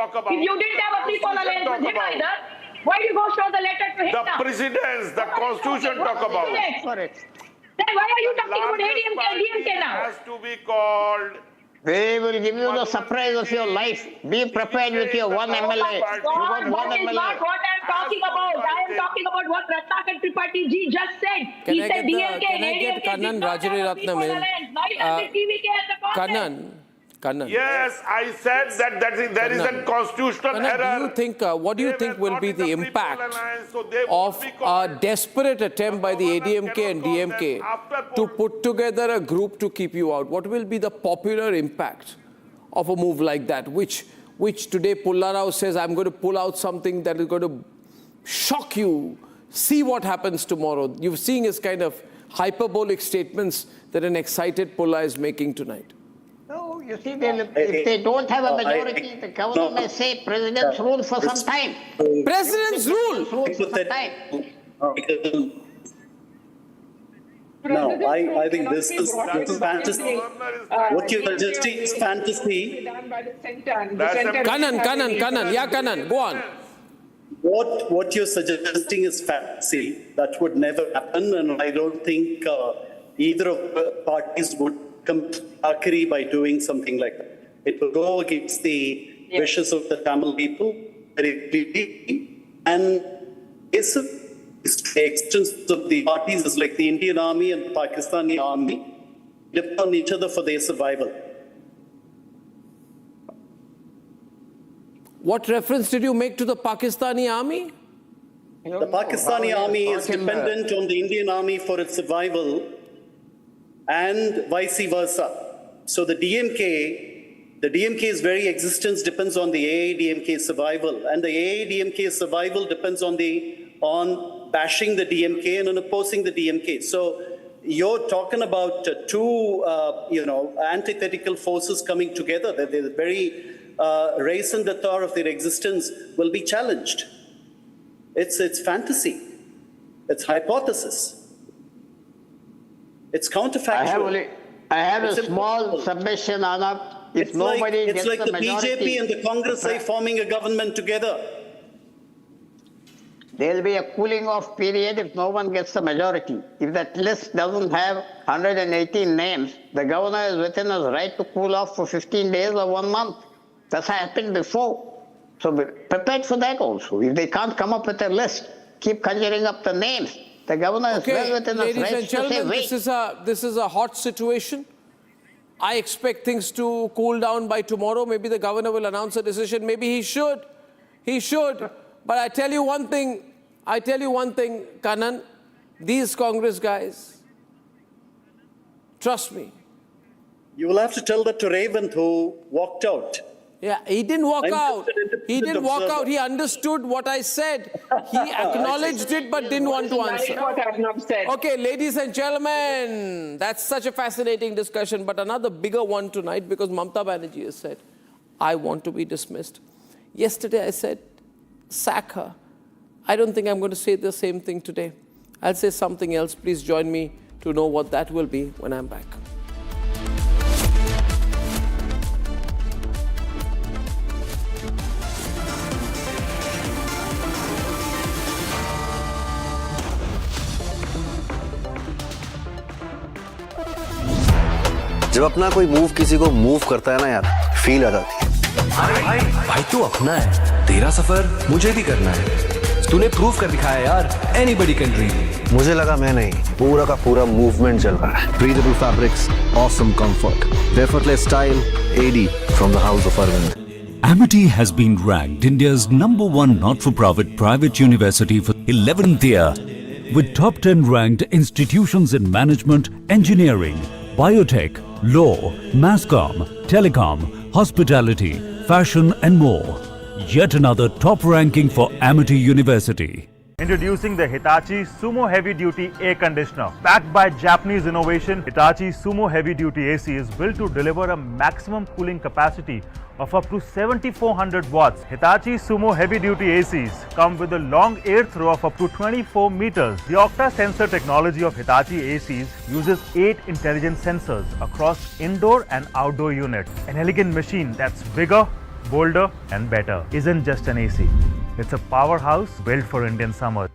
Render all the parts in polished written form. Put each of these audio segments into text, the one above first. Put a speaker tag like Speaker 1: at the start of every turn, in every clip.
Speaker 1: talk about?
Speaker 2: If you didn't have a people alliance with him either, why do you go show the letter to him
Speaker 1: The
Speaker 2: now?
Speaker 1: precedents, the constitution
Speaker 2: What
Speaker 1: talk about.
Speaker 2: precedents?
Speaker 3: Correct.
Speaker 2: Then why are you talking about
Speaker 1: Largest
Speaker 2: ADMK and
Speaker 1: party
Speaker 2: DMK now?
Speaker 1: has to be called.
Speaker 3: We will give you the surprise of your life. Be prepared with your one MLA. You got
Speaker 2: God,
Speaker 3: one
Speaker 2: that is
Speaker 3: MLA.
Speaker 2: not what I'm talking about. I am talking about what Ratnakar Tripathi ji just said.
Speaker 4: Can
Speaker 2: He
Speaker 4: I
Speaker 2: said
Speaker 4: get the-
Speaker 2: DMK
Speaker 4: can
Speaker 2: and
Speaker 4: I get
Speaker 2: ADMK
Speaker 4: Kannan
Speaker 2: did not have a
Speaker 4: Rajari
Speaker 2: people
Speaker 4: Ratnam in?
Speaker 2: alliance. Why does the TVK has the concept?
Speaker 4: Kannan.
Speaker 1: Yes, I said that there is a
Speaker 4: Kannan.
Speaker 1: constitutional
Speaker 4: Kannan,
Speaker 1: error.
Speaker 4: do you think, what do you
Speaker 1: They
Speaker 4: think
Speaker 1: were
Speaker 4: will
Speaker 1: not
Speaker 4: be
Speaker 1: in
Speaker 4: the
Speaker 1: People
Speaker 4: impact
Speaker 1: Alliance, so they
Speaker 4: of
Speaker 1: won't be
Speaker 4: a
Speaker 1: called.
Speaker 4: desperate attempt by the
Speaker 1: Governor
Speaker 4: ADMK and
Speaker 1: cannot call
Speaker 4: DMK
Speaker 1: them after
Speaker 4: to
Speaker 1: poll.
Speaker 4: put together a group to keep you out? What will be the popular impact of a move like that, which today Pullarao says, I'm going to pull out something that is going to shock you, see what happens tomorrow. You're seeing his kind of hyperbolic statements that an excited Pulla is making tonight.
Speaker 3: No, you see, if they don't have a majority, the governor may say president's rule for some time.
Speaker 4: President's rule!
Speaker 3: For some time.
Speaker 5: No, I think this is fantasy. What you're suggesting is fantasy.
Speaker 4: Kannan, yeah, Kannan, go on.
Speaker 5: What you're suggesting is fantasy. That would never happen, and I don't think either of the parties would come to by doing something like that. It will go against the wishes of the Tamil people very clearly, and it's the extent of the parties is like the Indian army and the Pakistani army depend on each other for their survival.
Speaker 4: What reference did you make to the Pakistani army?
Speaker 5: The Pakistani army is dependent on the Indian army for its survival and vice versa. So the DMK's very existence depends on the AADMK's survival, and the AADMK's survival depends on bashing the DMK and on opposing the DMK. So you're talking about two, antithetical forces coming together. That the very race and datar of their existence will be challenged. It's fantasy. It's hypothesis. It's counterfactual.
Speaker 3: I have a small submission, Arnab. If nobody
Speaker 5: It's
Speaker 3: gets
Speaker 5: like the
Speaker 3: majority,
Speaker 5: BJP and the Congress are forming a government together.
Speaker 3: there will be a cooling off period if no one gets the majority. If that list doesn't have 118 names, the governor is within his right to cool off for 15 days or 1 month. That's happened before. So be prepared for that also. If they can't come up with a list, keep conjuring up the names. The governor is well within his
Speaker 4: ladies
Speaker 3: right
Speaker 4: and
Speaker 3: to say,
Speaker 4: gentlemen,
Speaker 3: wait.
Speaker 4: this is a hot situation. I expect things to cool down by tomorrow. Maybe the governor will announce a decision. Maybe he should. He should. But I tell you one thing, Kannan, these Congress guys, trust me.
Speaker 5: You will have to tell that to Revant, who walked out.
Speaker 4: Yeah, he didn't walk
Speaker 5: I'm
Speaker 4: out.
Speaker 5: just an independent
Speaker 4: He didn't walk
Speaker 5: observer.
Speaker 4: out. He understood what I said. He acknowledged it but didn't want to answer.
Speaker 2: What Arnab said.
Speaker 4: Okay, ladies and gentlemen, that's such a fascinating discussion, but another bigger one tonight because Mamata Banerjee has said, I want to be dismissed. Yesterday I said, sack her. I don't think I'm going to say the same thing today. I'll say something else. Please join me to know what that will be when I'm back.
Speaker 6: जब अपना कोई move किसी को move करता है ना यार, feel आ जाती है।
Speaker 7: भाई तू अपना है, तेरा सफर मुझे भी करना है। तूने प्रूव कर दिखाया यार, anybody can dream।
Speaker 6: मुझे लगा मैं नहीं, पूरा का पूरा मूवमेंट चल रहा है। Breathable fabrics, awesome comfort, effortless style, AD from the house of Arvind.
Speaker 8: Amity has been ranked India's #1 not-for-profit private university for 11th year, with top 10 ranked institutions in management, engineering, biotech, law, mass comm, telecom, hospitality, fashion and more. Yet another top ranking for Amity University.
Speaker 9: Introducing the Hitachi Sumo Heavy Duty Air Conditioner. Backed by Japanese innovation, Hitachi Sumo Heavy Duty AC is built to deliver a maximum cooling capacity of up to 7400 watts. Hitachi Sumo Heavy Duty ACs come with a long air throw of up to 24 meters. The Octa sensor technology of Hitachi ACs uses 8 intelligent sensors across indoor and outdoor units. An elegant machine that's bigger, bolder, and better isn't just an AC. It's a powerhouse built for Indian summers.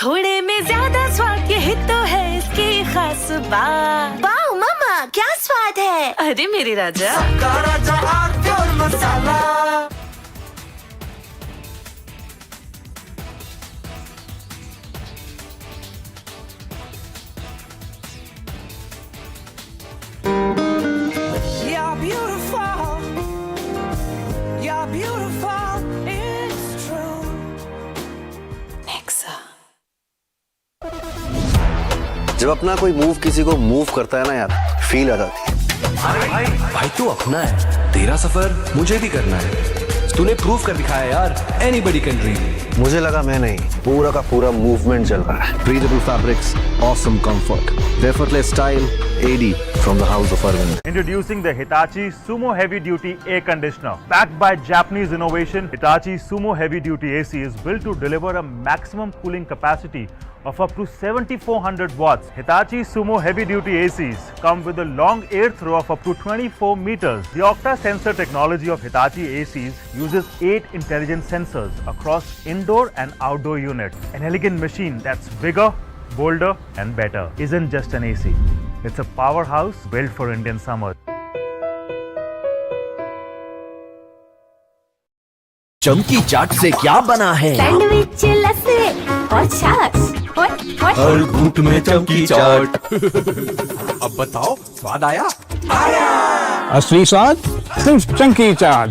Speaker 10: थोड़े में ज्यादा स्वाद यही तो है इसकी खास बात। वाओ मामा क्या स्वाद है। अरे मेरे राजा मसाला। You're beautiful, you're beautiful, it's true. Nexa.
Speaker 6: जब अपना कोई मूव किसी को मूव करता है ना यार, फील आ जाती है।
Speaker 7: भाई तू अपना है, तेरा सफर मुझे भी करना है। तूने प्रूव कर दिखाया यार, एनीबडी कैन ड्रीम।
Speaker 6: मुझे लगा मैं नहीं, पूरा का पूरा मूवमेंट चल रहा है। Breathable fabrics, awesome comfort, effortless style, AD from the house of Arvind.
Speaker 9: Introducing the Hitachi Sumo Heavy Duty Air Conditioner. Backed by Japanese innovation, Hitachi Sumo Heavy Duty AC is built to deliver a maximum cooling capacity of up to 7400 watts. Hitachi Sumo Heavy Duty ACs come with a long air throw of up to 24 meters. The Octa sensor technology of Hitachi ACs uses 8 intelligent sensors across indoor and outdoor units. An elegant machine that's bigger, bolder, and better isn't just an AC. It's a powerhouse built for Indian summers.
Speaker 7: चमकी चाट से क्या बना है?
Speaker 10: Sandwich लस्सी और छाछ
Speaker 7: हर घूंट में चमकी चाट। अब बताओ स्वाद आया?
Speaker 11: असली स्वाद सिर्फ चमकी चाट।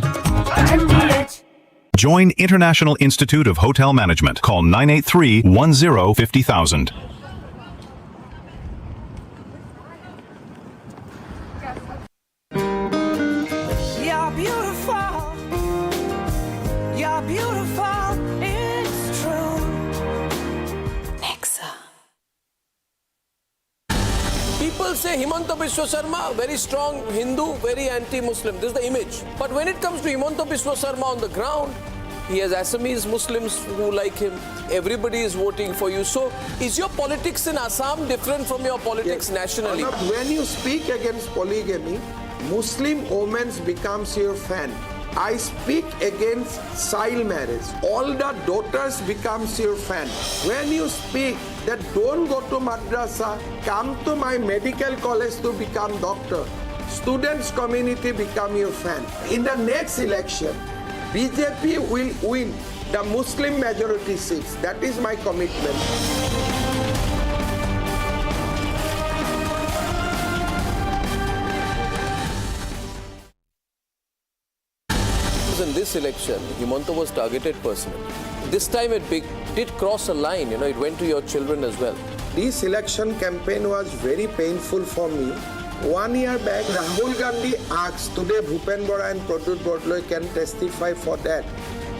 Speaker 12: Join International Institute of Hotel Management. Call 983-10-50,000.
Speaker 10: You're beautiful, you're beautiful, it's true. Nexa.
Speaker 4: People say Himanta Biswa Sarma, very strong Hindu, very anti-Muslim. This is the image. But when it comes to Himanta Biswa Sarma on the ground, he has Assamese Muslims who like him. Everybody is voting for you. So, is your politics in Assam different from your politics nationally?
Speaker 13: Arnab, when you speak against polygamy, Muslim women becomes your fan. I speak against child marriage. All the daughters becomes your fan. When you speak that don't go to madrasa, come to my medical college to become doctor, students community become your fan. In the next election, BJP will win the Muslim majority seats. That is my commitment.
Speaker 4: In this election, Himanta was targeted personally. This time it did cross a line, it went to your children as well.
Speaker 13: This election campaign was very painful for me. 1 year back, Rahul Gandhi asked, today Bhupen Bora and Pradut Bodloi can testify for that.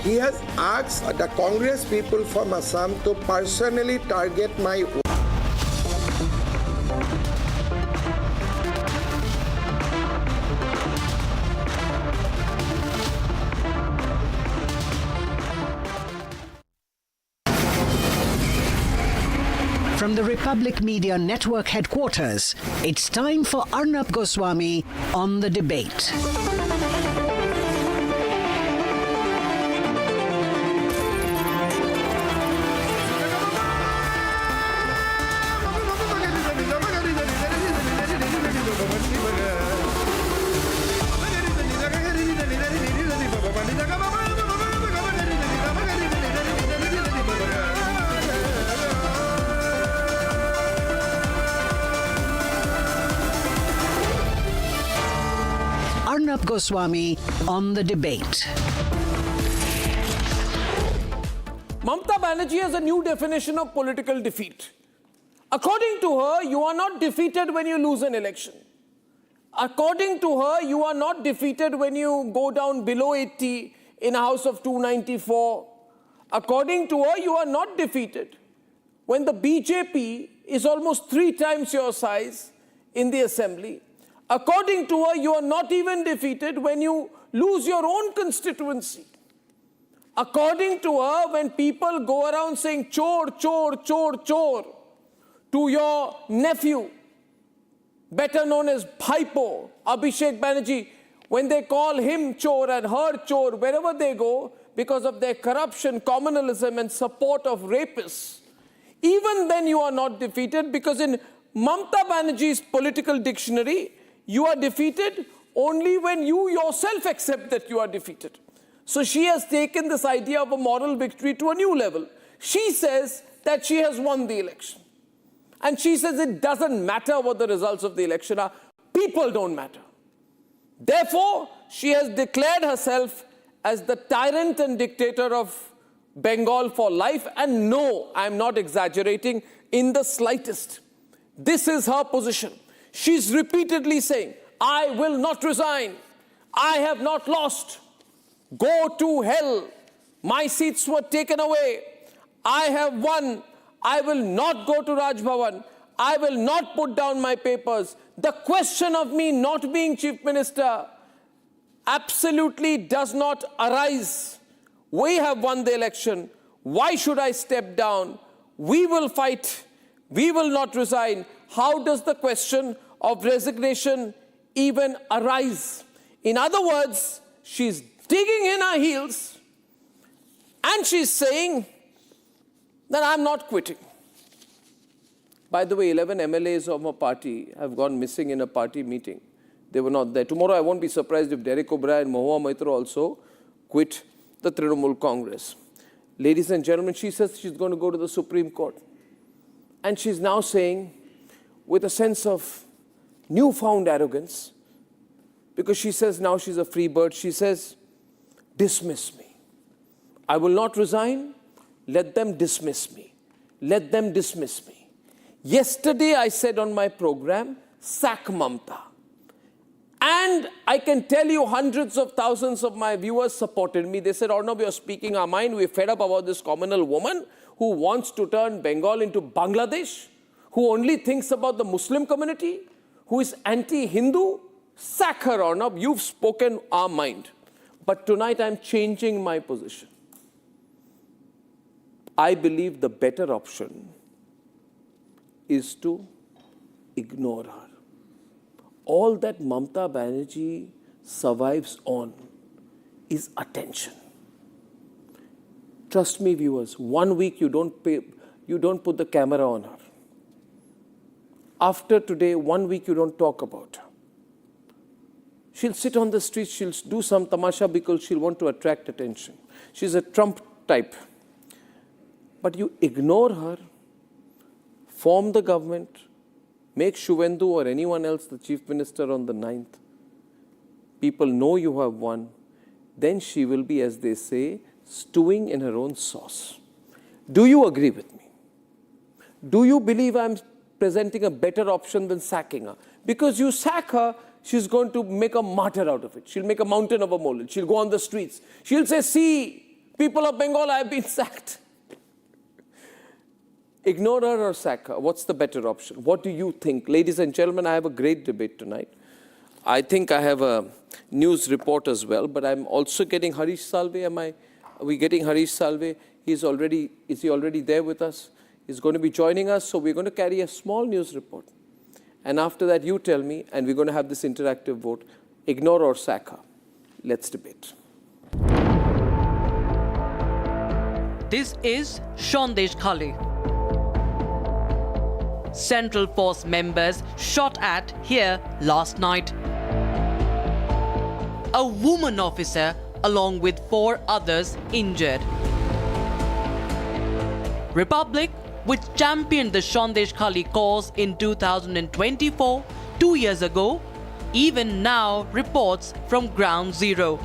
Speaker 13: He has asked the Congress people from Assam to personally target my
Speaker 14: From the Republic Media Network headquarters, it's time for Arnab Goswami on the debate. Arnab Goswami on the debate.
Speaker 4: Mamata Banerjee has a new definition of political defeat. According to her, you are not defeated when you lose an election. According to her, you are not defeated when you go down below 80 in a house of 294. According to her, you are not defeated when the BJP is almost 3 times your size in the assembly. According to her, you are not even defeated when you lose your own constituency. According to her, when people go around saying chor, chor, chor, chor to your nephew, better known as Bhaipo, Abhishek Banerjee, when they call him chor and her chor wherever they go because of their corruption, communalism and support of rapists, even then you are not defeated, because in Mamata Banerjee's political dictionary, you are defeated only when you yourself accept that you are defeated. So she has taken this idea of a moral victory to a new level. She says that she has won the election. And she says it doesn't matter what the results of the election are. People don't matter. Therefore, she has declared herself as the tyrant and dictator of Bengal for life. And no, I'm not exaggerating in the slightest. This is her position. She's repeatedly saying, I will not resign. I have not lost. Go to hell. My seats were taken away. I have won. I will not go to Raj Bhavan. I will not put down my papers. The question of me not being chief minister absolutely does not arise. We have won the election. Why should I step down? We will fight. We will not resign. How does the question of resignation even arise? In other words, she's digging in her heels and she's saying that I'm not quitting. By the way, 11 MLAs of a party have gone missing in a party meeting. They were not there. Tomorrow I won't be surprised if Derek O'Brien and Mahua Maitra also quit the Trinamool Congress. Ladies and gentlemen, she says she's going to go to the Supreme Court. And she's now saying, with a sense of newfound arrogance, because she says now she's a free bird, she says, dismiss me. I will not resign. Let them dismiss me. Let them dismiss me. Yesterday I said on my program, sack Mamata. And I can tell you hundreds of thousands of my viewers supported me. They said, Arnab, you're speaking our mind. We're fed up about this communal woman who wants to turn Bengal into Bangladesh, who only thinks about the Muslim community, who is anti-Hindu. Sack her, Arnab. You've spoken our mind. But tonight I'm changing my position. I believe the better option is to ignore her. All that Mamata Banerjee survives on is attention. Trust me, viewers, 1 week you don't put the camera on her. After today, 1 week you don't talk about her. She'll sit on the streets, she'll do some tamasha because she'll want to attract attention. She's a Trump type. But you ignore her, form the government, make Shuvendu or anyone else the chief minister on the 9th. People know you have won. Then she will be, as they say, stewing in her own sauce. Do you agree with me? Do you believe I'm presenting a better option than sacking her? Because you sack her, she's going to make a martyr out of it. She'll make a mountain of a molehill. She'll go on the streets. She'll say, see, people of Bengal, I've been sacked. Ignore her or sack her. What's the better option? What do you think? Ladies and gentlemen, I have a great debate tonight. I think I have a news report as well, but I'm also getting Harish Salve. Are we getting Harish Salve? Is he already there with us? He's going to be joining us, so we're going to carry a small news report. And after that, you tell me, and we're going to have this interactive vote. Ignore or sack her. Let's debate.
Speaker 15: This is Sandeshkhali. Central Force members shot at here last night. A woman officer along with 4 others injured. Republic, which championed the Sandeshkhali cause in 2024, 2 years ago, even now reports from ground zero.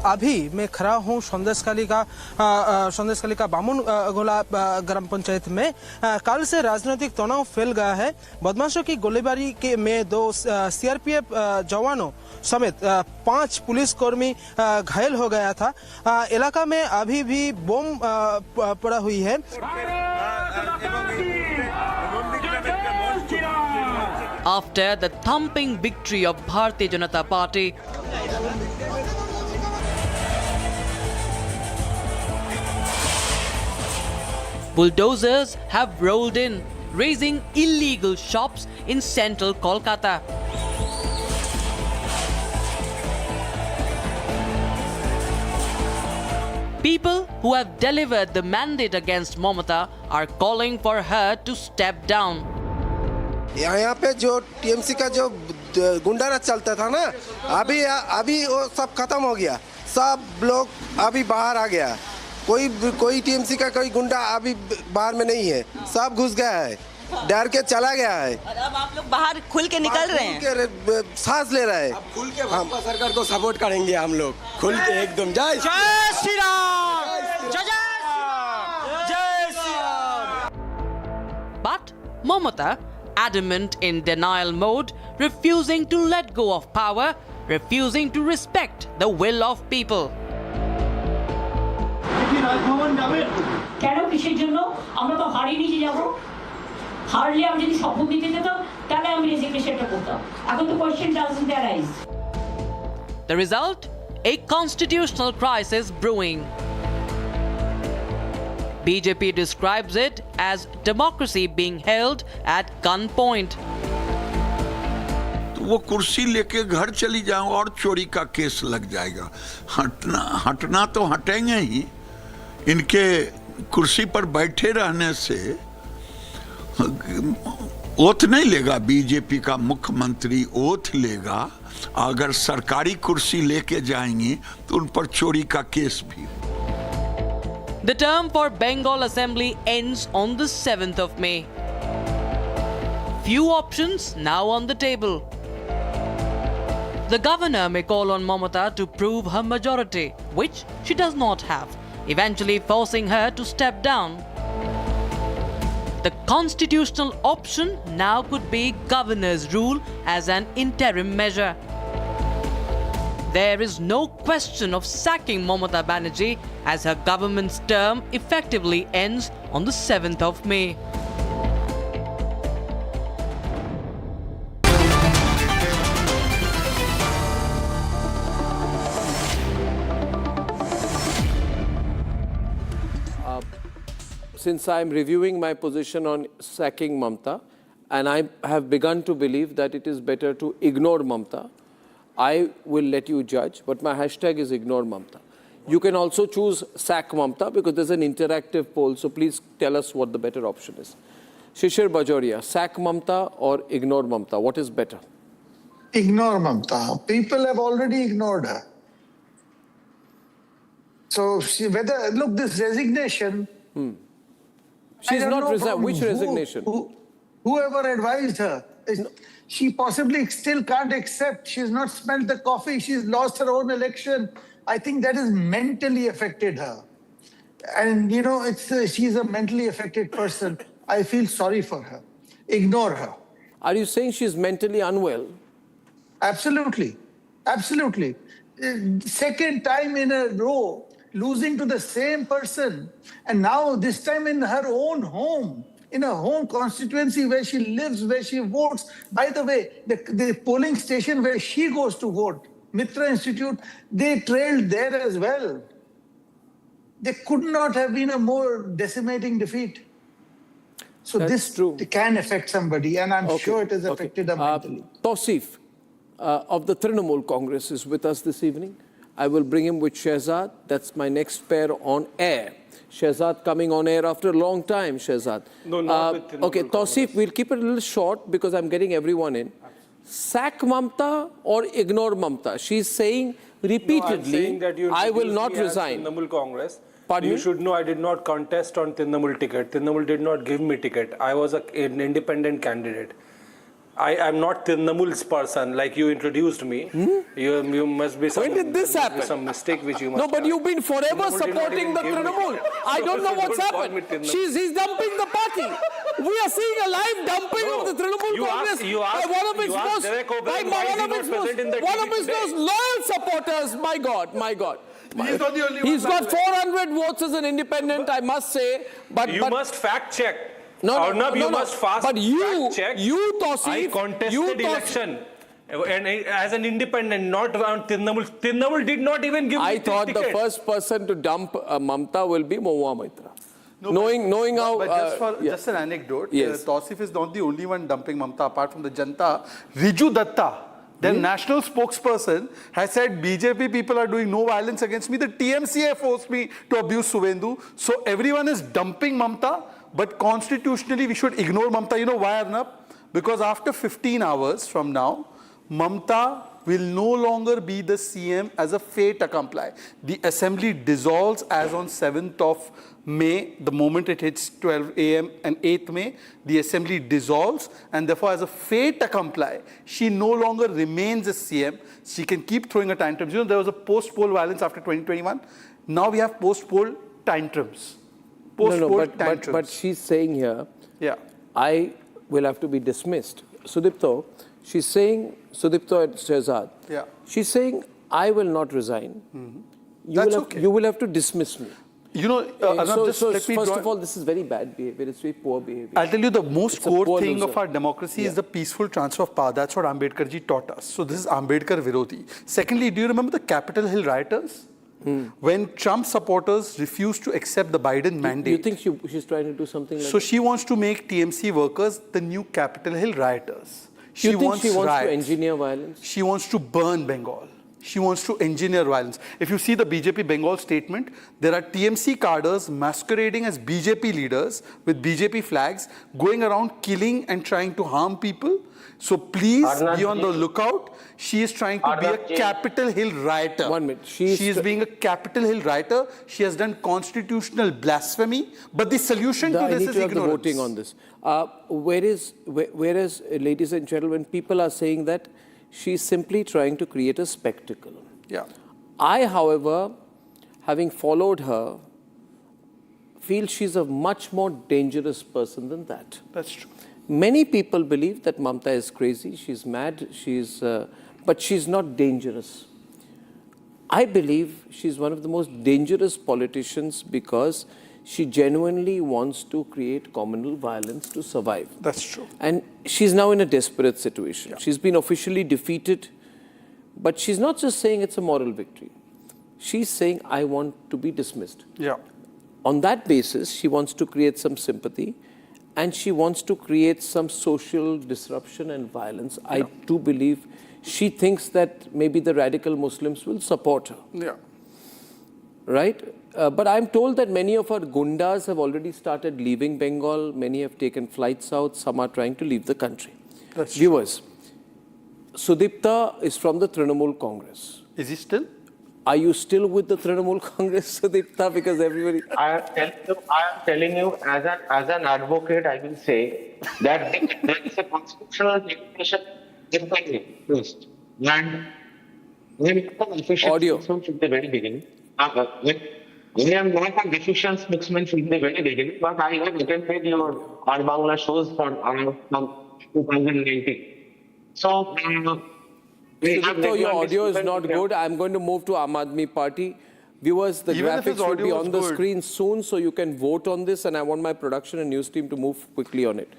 Speaker 16: अभी मैं खड़ा हूँ संदेशखाली का बामुन गोला ग्राम पंचायत में कल से राजनीतिक तनाव फैल गया है। बदमाशों की गोलीबारी में 2 सीआरपीएफ जवानों समेत 5 पुलिसकर्मी घायल हो गया था। इलाका में अभी भी बम पड़ा हुई है।
Speaker 15: After the thumping victory of Bharatiya Janata Party, bulldozers have rolled in raising illegal shops in central Kolkata. People who have delivered the mandate against Mamata are calling for her to step down.
Speaker 13: यहाँ पे जो TMC का जो गुंडाराज चलता था ना, अभी वो सब खत्म हो गया, सब लोग अभी बाहर आ गया, कोई टीएमसी का कोई गुंडा अभी बाहर में नहीं है, सब घुस गया है, डर के चला गया है।
Speaker 10: और अब आप लोग बाहर खुल के निकल रहे हैं,
Speaker 13: सांस ले रहे हैं। अब खुल के भाजपा सरकार को सपोर्ट करेंगे हम लोग, खुल के एकदम। जय श्री राम, जय Shri Ram.
Speaker 15: But Mamata, adamant in denial mode, refusing to let go of power, refusing to respect the will of people.
Speaker 2: কেন কিসের জন্য আমরা তো হারিয়ে নিয়ে যাব, হারলে আমি যদি শপথ নিতে যেতাম তাহলে আমি রেজিগনেশনটা করতাম, এখন তো question doesn't arise.
Speaker 15: The result? A constitutional crisis brewing. BJP describes it as democracy being held at gunpoint.
Speaker 17: वो कुर्सी लेके घर चली जाओ और चोरी का केस लग जाएगा। हटना तो हटेंगे ही, इनके कुर्सी पर बैठे रहने से ओथ नहीं लेगा। बीजेपी का मुख्यमंत्री ओथ लेगा, अगर सरकारी कुर्सी लेके जाएंगी तो उन पर चोरी का केस भी।
Speaker 15: The term for Bengal Assembly ends on the 7th of May. Few options now on the table. The governor may call on Mamata to prove her majority, which she does not have, eventually forcing her to step down. The constitutional option now could be governor's rule as an interim measure. There is no question of sacking Mamata Banerjee as her government's term effectively ends on the 7th of May.
Speaker 4: Since I am reviewing my position on sacking Mamata, and I have begun to believe that it is better to ignore Mamata, I will let you judge, but my hashtag is ignore Mamata. You can also choose sack Mamata because there's an interactive poll, so please tell us what the better option is. Shishir Bajoria, sack Mamata or ignore Mamata, what is better?
Speaker 18: Ignore Mamata. People have already ignored her. So look, this resignation.
Speaker 4: She's not resigned. Which resignation?
Speaker 18: Whoever advised her. She possibly still can't accept. She's not smelled the coffee. She's lost her own election. I think that has mentally affected her. And, you know, she's a mentally affected person. I feel sorry for her. Ignore her.
Speaker 4: Are you saying she's mentally unwell?
Speaker 18: Absolutely. Absolutely. Second time in a row, losing to the same person. And now this time in her own home. In a home constituency where she lives, where she votes. By the way, the polling station where she goes to vote, Mitra Institute, they trailed there as well. There could not have been a more decimating defeat. So this can affect somebody, and I'm sure it has affected her mentally.
Speaker 4: Tausif of the Trinamool Congress is with us this evening. I will bring him with Shehzad. That's my next pair on air. Shehzad coming on air after a long time, Shehzad.
Speaker 19: No, not with Trinamool
Speaker 4: okay, Tausif, we'll keep it a little short because I'm getting everyone in. Sack Mamata or ignore Mamata? She's saying repeatedly,
Speaker 19: no, I'm saying that you
Speaker 4: I will not resign.
Speaker 19: Trinamool Congress.
Speaker 4: Pardon
Speaker 19: you
Speaker 4: me?
Speaker 19: should know I did not contest on Trinamool ticket. Trinamool did not give me ticket. I was an independent candidate. I am not Trinamool's person like you introduced me. You must be some,
Speaker 4: when did this happen?
Speaker 19: Some mistake which you must
Speaker 4: No, but
Speaker 19: have.
Speaker 4: you've been forever supporting the Trinamool. I don't know what's happened. He's dumping the party. We are seeing a live dumping of the Trinamool Congress by one of his most loyal supporters. My God, my God. He's got 400 votes as an independent, I must say. But
Speaker 19: you must fact check.
Speaker 4: Arnab,
Speaker 19: you must fact check.
Speaker 4: Tausif,
Speaker 19: I contested election. And as an independent, not on Trinamool. Trinamool did not even give me
Speaker 4: I thought
Speaker 19: ticket.
Speaker 4: the first person to dump Mamata will be Mahua Maitra. knowing how...
Speaker 20: just an anecdote,
Speaker 4: Yes.
Speaker 20: Tausif is not the only one dumping Mamata apart from the Janta. Riju Datta, their national spokesperson, has said BJP people are doing no violence against me. The TMC forced me to abuse Suvendu. So everyone is dumping Mamata, but constitutionally we should ignore Mamata. You know why, Arnab? Because after 15 hours from now, Mamata will no longer be the CM as a fait accompli. The assembly dissolves as on 7th of May, the moment it hits 12 a.m. and 8th May, the assembly dissolves, and therefore as a fait accompli, she no longer remains as CM. She can keep throwing her tantrums. You know, there was a post-poll violence after 2021. Now we have post-poll tantrums. Post-poll tantrums.
Speaker 4: But she's saying here, I will have to be dismissed. Sudipto, she's saying, Sudipto and Shehzad, she's saying, I will not resign. You will have to dismiss me.
Speaker 20: You know,
Speaker 4: first of all, this is very bad behavior. It's very poor behavior.
Speaker 20: I'll tell you the most core thing of our democracy is the peaceful transfer of power. That's what Ambedkar ji taught us. So this is Ambedkar Virodi. Secondly, do you remember the Capitol Hill rioters? When Trump supporters refused to accept the Biden mandate.
Speaker 4: You think she's trying to do something like that?
Speaker 20: So she wants to make TMC workers the new Capitol Hill rioters.
Speaker 4: You think she wants to engineer violence?
Speaker 20: She wants to burn Bengal. She wants to engineer violence. If you see the BJP Bengal statement, there are TMC cadres masquerading as BJP leaders with BJP flags going around killing and trying to harm people. So please be on the lookout. She is trying to be a Capitol Hill rioter.
Speaker 4: 1 minute.
Speaker 20: She is being a Capitol Hill rioter. She has done constitutional blasphemy. But the solution to this is ignorance.
Speaker 4: The voting on this. Whereas, ladies and gentlemen, people are saying that she's simply trying to create a spectacle.
Speaker 20: Yeah.
Speaker 4: I, however, having followed her, feel she's a much more dangerous person than that.
Speaker 20: That's true.
Speaker 4: Many people believe that Mamata is crazy, she's mad, but she's not dangerous. I believe she's one of the most dangerous politicians because she genuinely wants to create communal violence to survive.
Speaker 20: That's true.
Speaker 4: And she's now in a desperate situation. She's been officially defeated, but she's not just saying it's a moral victory. She's saying, I want to be dismissed.
Speaker 20: Yeah.
Speaker 4: On that basis, she wants to create some sympathy and she wants to create some social disruption and violence. I do believe she thinks that maybe the radical Muslims will support her.
Speaker 20: Yeah.
Speaker 4: Right? But I'm told that many of our gundas have already started leaving Bengal. Many have taken flights out. Some are trying to leave the country.
Speaker 20: That's
Speaker 4: Viewers, Sudipta is from the Trinamool Congress.
Speaker 20: Is he still?
Speaker 4: Are you still with the Trinamool Congress, Sudipta? Because everybody...
Speaker 21: I am telling you as an advocate, I will say that there is a constitutional limitation first. And
Speaker 4: audio
Speaker 21: from the very beginning. I am not a deficient spokesman from the very beginning, but I have attended your Bangla shows from 2019. So,
Speaker 4: your audio is not good. I'm going to move to Aam Aadmi Party. Viewers, the graphics will be on the screen soon, so you can vote on this, and I want my production and news team to move quickly on it.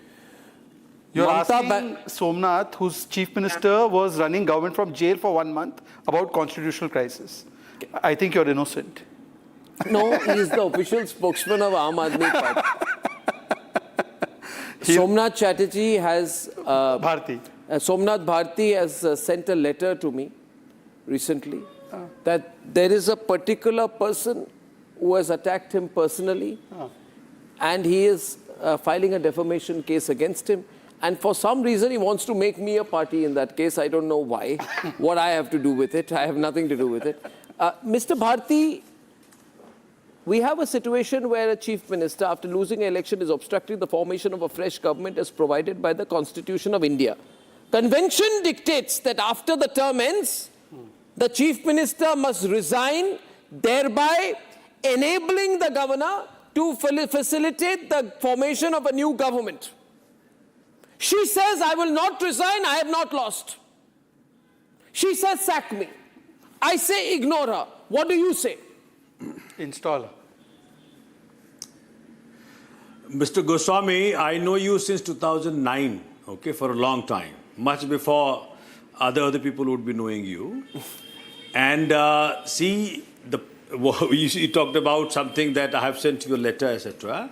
Speaker 20: You're asking Somnath, whose chief minister was running government from jail for 1 month, about constitutional crisis. I think you're innocent.
Speaker 4: No, he is the official spokesman of Aam Aadmi Party. Somnath Chatterjee has... Somnath Bharti has sent a letter to me recently that there is a particular person who has attacked him personally and he is filing a defamation case against him. And for some reason, he wants to make me a party in that case. I don't know why, what I have to do with it. I have nothing to do with it. Mr. Bharti, we have a situation where a chief minister, after losing an election, is obstructing the formation of a fresh government as provided by the Constitution of India. Convention dictates that after the term ends, the chief minister must resign, thereby enabling the governor to facilitate the formation of a new government. She says, I will not resign, I have not lost. She says, sack me. I say, ignore her. What do you say?
Speaker 20: Install her.
Speaker 22: Mr. Goswami, I know you since 2009, okay, for a long time, much before other people would be knowing you. And see, You talked about something that I have sent you a letter, etc.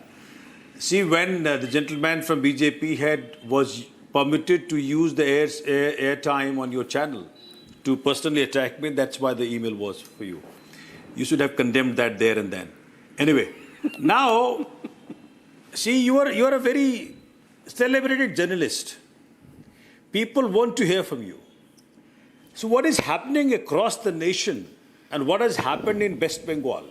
Speaker 22: See, when the gentleman from BJP was permitted to use the airtime on your channel to personally attack me, that's why the email was for you. You should have condemned that there and then. Anyway, now, see, you are a very celebrated journalist. People want to hear from you. So what is happening across the nation and what has happened in West Bengal?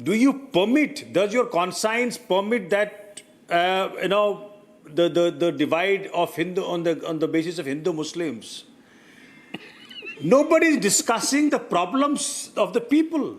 Speaker 22: Do you permit, does your conscience permit that, the divide of Hindu on the basis of Hindu Muslims? Nobody is discussing the problems of the people,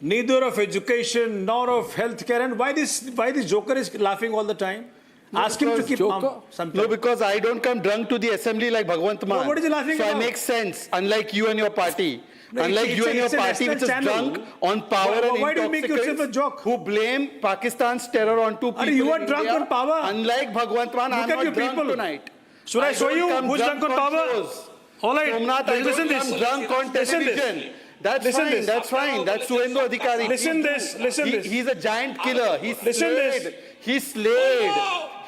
Speaker 22: neither of education nor of healthcare. And why this joker is laughing all the time?
Speaker 20: No,
Speaker 22: Ask him to keep calm.
Speaker 20: No, because I don't come drunk to the assembly like Bhagwant Man.
Speaker 22: No, what is he laughing about?
Speaker 20: So I make sense, unlike you and your party.
Speaker 22: No,
Speaker 20: Unlike you and your
Speaker 22: it's a
Speaker 20: party, which is
Speaker 22: channel.
Speaker 20: drunk on power and
Speaker 22: why do you make yourself a joke?
Speaker 20: Who blame Pakistan's terror on two people.
Speaker 22: You are
Speaker 20: in
Speaker 22: drunk
Speaker 20: India.
Speaker 22: on power.
Speaker 20: Unlike Bhagwant Man, I am not drunk
Speaker 22: people.
Speaker 20: tonight.
Speaker 22: Should I show you who's drunk on power?
Speaker 20: Shows.
Speaker 22: All right,
Speaker 20: Somnath, I
Speaker 22: listen
Speaker 20: don't
Speaker 22: this.
Speaker 20: come drunk on television. That's fine. That's fine. That's Suvendu Adhikari.
Speaker 22: Listen this.
Speaker 20: He's a giant killer. He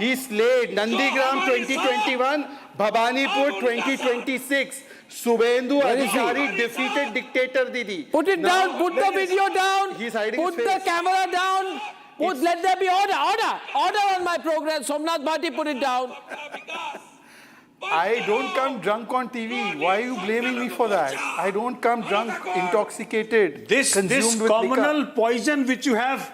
Speaker 22: This.
Speaker 20: slayed Nandigram 2021, Bhabanipur 2026. Suvendu Adhikari defeated dictator Didi.
Speaker 4: Put it down. Put the video down.
Speaker 20: He's hiding
Speaker 4: Put
Speaker 20: his
Speaker 4: the
Speaker 20: face.
Speaker 4: camera down. Let there be order. Order on my program. Somnath Bhatti, put it down.
Speaker 20: I don't come drunk on TV. Why are you blaming me for that? I don't come drunk, intoxicated,
Speaker 22: This
Speaker 20: consumed with
Speaker 22: communal
Speaker 20: liquor.
Speaker 22: poison which you have,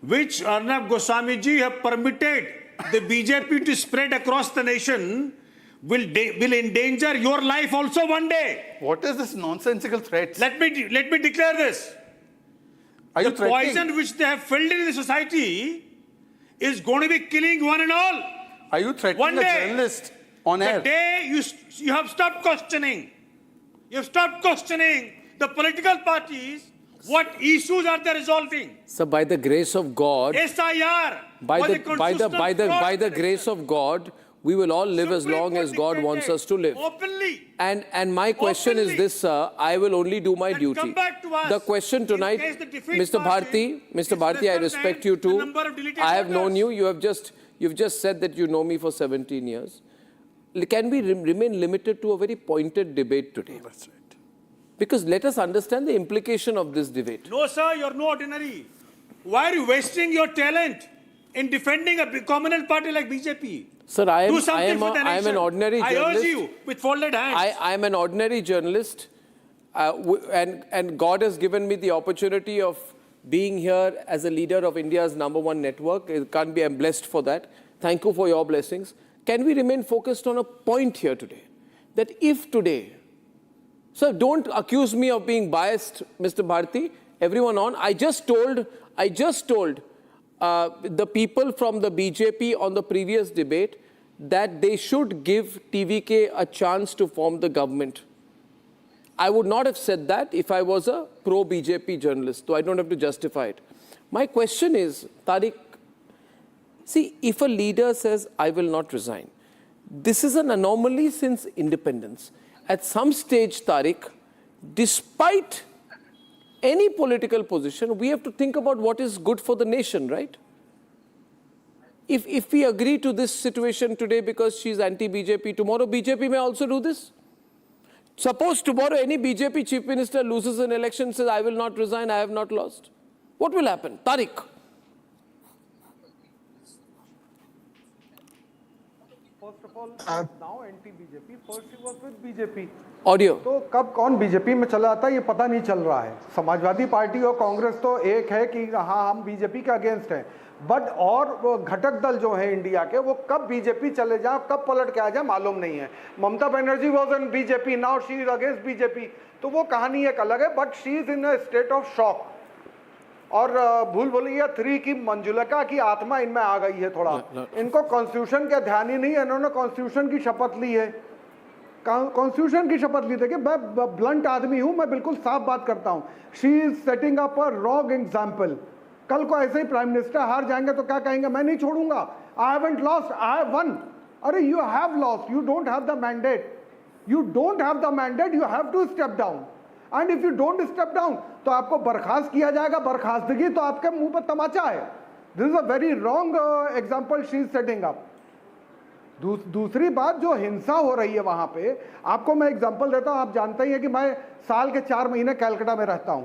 Speaker 22: which Arnab Goswami ji have permitted the BJP to spread across the nation, will endanger your life also one day.
Speaker 20: What is this nonsensical threat?
Speaker 22: Let me declare this.
Speaker 20: Are you
Speaker 22: the
Speaker 20: threatening?
Speaker 22: poison which they have filled in the society is going to be killing one and all.
Speaker 20: Are you threatening
Speaker 22: One
Speaker 20: a
Speaker 22: day,
Speaker 20: journalist on air?
Speaker 22: The day you have stopped questioning, the political parties, what issues are they resolving?
Speaker 4: So by the grace of God,
Speaker 22: SIR,
Speaker 4: by the grace of God, we will all live as long as God wants us to live.
Speaker 22: Openly.
Speaker 4: And my question is this, sir. I will only do my duty.
Speaker 22: Come back to us.
Speaker 4: The question tonight,
Speaker 22: In case the defeat
Speaker 4: Mr.
Speaker 22: party
Speaker 4: Mr. Bharti, I respect you too. I have known you. You've just said that you know me for 17 years. Can we remain limited to a very pointed debate today?
Speaker 20: That's right.
Speaker 4: Because let us understand the implication of this debate.
Speaker 22: No, sir, you're no ordinary. Why are you wasting your talent in defending a communal party like BJP?
Speaker 4: Sir, I
Speaker 22: Do something
Speaker 4: am
Speaker 22: for the nation.
Speaker 4: an ordinary journalist.
Speaker 22: I urge you with folded hands.
Speaker 4: I am an ordinary journalist, and God has given me the opportunity of being here as a leader of India's #1 network. I'm blessed for that. Thank you for your blessings. Can we remain focused on a point here today? That if today, so don't accuse me of being biased, Mr. Bharti, everyone on. I just told the people from the BJP on the previous debate that they should give TVK a chance to form the government. I would not have said that if I was a pro-BJP journalist, so I don't have to justify it. My question is, Tariq, see, if a leader says, I will not resign, this is an anomaly since independence. At some stage, Tariq, despite any political position, we have to think about what is good for the nation, right? If we agree to this situation today because she's anti-BJP, tomorrow BJP may also do this. Suppose tomorrow any BJP chief minister loses an election, says, I will not resign, I have not lost. What will happen? Tariq.
Speaker 1: First of all, now anti-BJP. First he was with BJP.
Speaker 4: Audio.
Speaker 1: तो कब कौन BJP में चला जाता है ये पता नहीं चल रहा है. समाजवादी पार्टी और कांग्रेस तो एक है कि हाँ हम बीजेपी के अगेंस्ट हैं, बट और वो घटक दल जो है इंडिया के वो कब बीजेपी चले जाए कब पलट के आ जाए मालूम नहीं है. Mamata Banerjee was in BJP, now she is against BJP, तो वो कहानी एक अलग है, but she is in a state of shock. और भूल भुलैया 3 की मंजुलका की आत्मा इनमें आ गई है थोड़ा. इनको कॉन्स्टिट्यूशन का ध्यान ही नहीं है, इन्होंने कॉन्स्टिट्यूशन की शपथ ली है. कॉन्स्टिट्यूशन की शपथ ली थी कि मैं ब्लंट आदमी हूं, मैं बिल्कुल साफ बात करता हूं. She is setting up a wrong example. कल को ऐसे ही प्राइम मिनिस्टर हार जाएंगे तो क्या कहेंगे, मैं नहीं छोड़ूंगा, I haven't lost, I have won. अरे you have lost, you don't have the mandate, you don't have the mandate, you have to step down. And if you don't step down तो आपको बर्खास्त किया जाएगा, बर्खास्तगी तो आपके मुंह पर तमाचा है। This is a very wrong example she is setting up. दूसरी बात, जो हिंसा हो रही है वहां पे, आपको मैं एग्जांपल देता हूं। आप जानते ही हैं कि मैं साल के 4 महीने कलकत्ता में रहता हूं।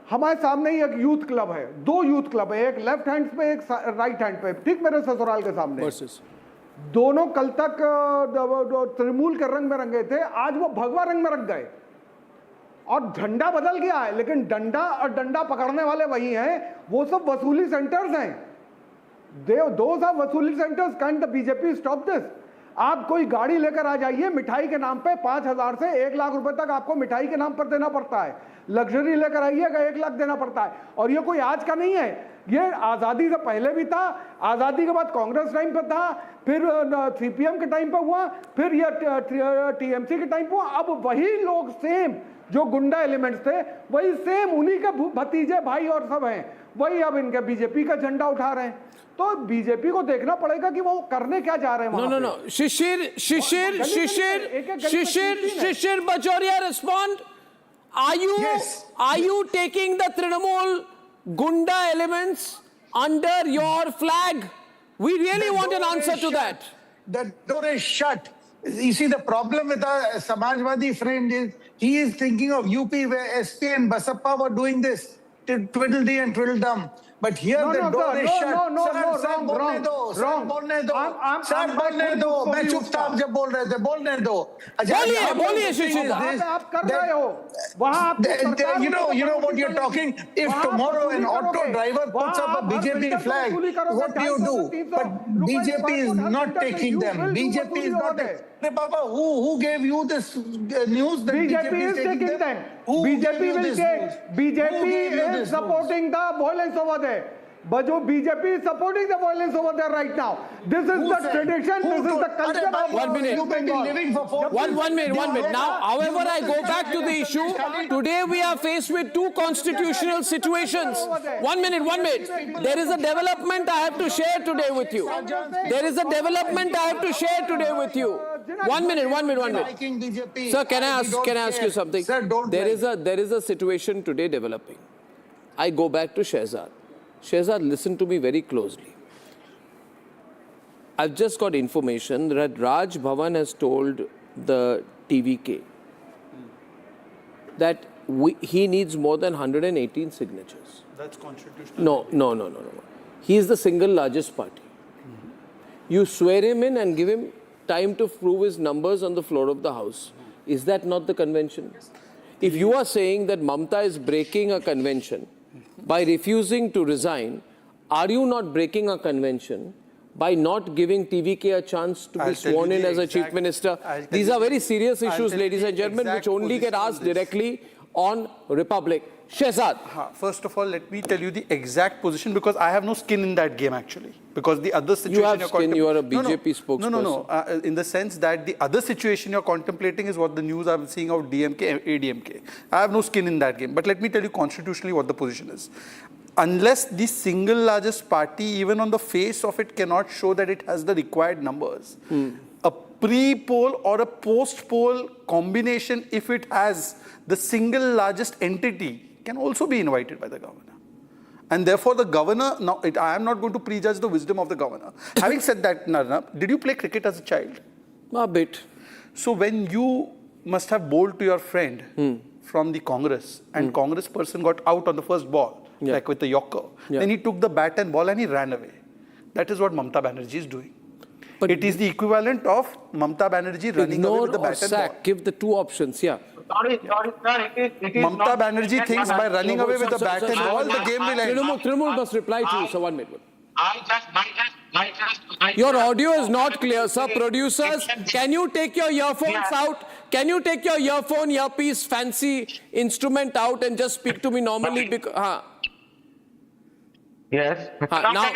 Speaker 1: हमारे सामने ही एक यूथ क्लब है, 2 यूथ क्लब है, एक लेफ्ट हैंड पे एक राइट हैंड पे, ठीक मेरे ससुराल के सामने। दोनों कल तक तृणमूल के रंग में रंगे थे, आज वो भगवा रंग में रंग गए और झंडा बदल गया है, लेकिन डंडा और डंडा पकड़ने वाले वही हैं। वो सब वसूली सेंटर्स हैं। Those are वसूली centres. Can the BJP stop this? आप कोई गाड़ी लेकर आ जाइए, मिठाई के नाम पे 5,000 से 1 लाख रुपए तक आपको मिठाई के नाम पर देना पड़ता है। लग्जरी लेकर आइएगा 1 लाख देना पड़ता है। और ये कोई आज का नहीं है, ये आज़ादी से पहले भी था, आज़ादी के बाद कांग्रेस टाइम पे था, फिर सीपीएम के टाइम पे हुआ, फिर ये टीएमसी के टाइम पे हुआ। अब वही लोग सेम जो गुंडा एलिमेंट्स थे, वही सेम उन्हीं के भतीजे भाई और सब हैं, वही अब इनके बीजेपी का झंडा उठा रहे हैं। तो बीजेपी को देखना पड़ेगा कि वो करने क्या जा रहे हैं।
Speaker 4: No. Shishir Bajoria, respond. Are you taking the Trinamool Gunda elements under your flag? We really want an answer to that.
Speaker 18: The door is shut. You see, the problem with our Samajwadi friend is he is thinking of UP where SP and Basappa were doing this, twiddledee and twiddledum. But here the door is shut.
Speaker 1: wrong.
Speaker 18: Sir बोलने दो, मैं चुप था आप जब बोल रहे थे, बोलने दो।
Speaker 4: बोलिए शिशिर,
Speaker 1: आप कर रहे हो वहाँ।
Speaker 18: You know what you're talking. If tomorrow an auto driver puts up a BJP flag, what do you do? But BJP is not taking them. BJP is not taking. Baba, who gave you this news that
Speaker 1: BJP is taking them? BJP will take. BJP is supporting the violence over there. But BJP is supporting the violence over there right now. This is the tradition. This is the culture of
Speaker 4: 1 minute.
Speaker 18: You've been living for 4
Speaker 4: One minute. Now, however, I go back to the issue. Today we are faced with 2 constitutional situations. 1 minute. There is a development I have to share today with you. One minute. Sir, can I ask you something?
Speaker 18: Sir, don't.
Speaker 4: There is a situation today developing. I go back to Shehzad. Shehzad, listen to me very closely. I've just got information that Raj Bhavan has told the TVK that he needs more than 118 signatures.
Speaker 20: That's constitutional.
Speaker 4: No. He is the single largest party. You swear him in and give him time to prove his numbers on the floor of the House. Is that not the convention? If you are saying that Mamata is breaking a convention by refusing to resign, are you not breaking a convention by not giving TVK a chance to be sworn in as a chief minister? These are very serious issues, ladies and gentlemen, which only get asked directly on Republic. Shehzad.
Speaker 20: First of all, let me tell you the exact position, because I have no skin in that game actually. Because the other situation
Speaker 4: you have skin, you are a BJP spokesperson.
Speaker 20: No. In the sense that the other situation you're contemplating is what the news I'm seeing of DMK and ADMK. I have no skin in that game. But let me tell you constitutionally what the position is. Unless the single largest party, even on the face of it, cannot show that it has the required numbers, a pre-poll or a post-poll combination, if it has the single largest entity, can also be invited by the governor. And therefore the governor, I am not going to prejudge the wisdom of the governor. Having said that, Arnab, did you play cricket as a child?
Speaker 4: A bit.
Speaker 20: So when you must have bowled to your friend from the Congress, and Congress person got out on the first ball, like with the Yorker, then he took the bat and ball and he ran away. That is what Mamata Banerjee is doing. But it is the equivalent of Mamata Banerjee running away with the bat and ball.
Speaker 4: Give the 2 options,
Speaker 21: Sorry, sir. It is
Speaker 20: Mamata Banerjee thinks by running away with the bat and ball, the game will end.
Speaker 4: Trinamool must reply to you, so 1 minute. Your audio is not clear, sir. Producers, can you take your earphones out? Can you take your earpiece, fancy instrument out and just speak to me normally?
Speaker 21: Yes.
Speaker 4: Now.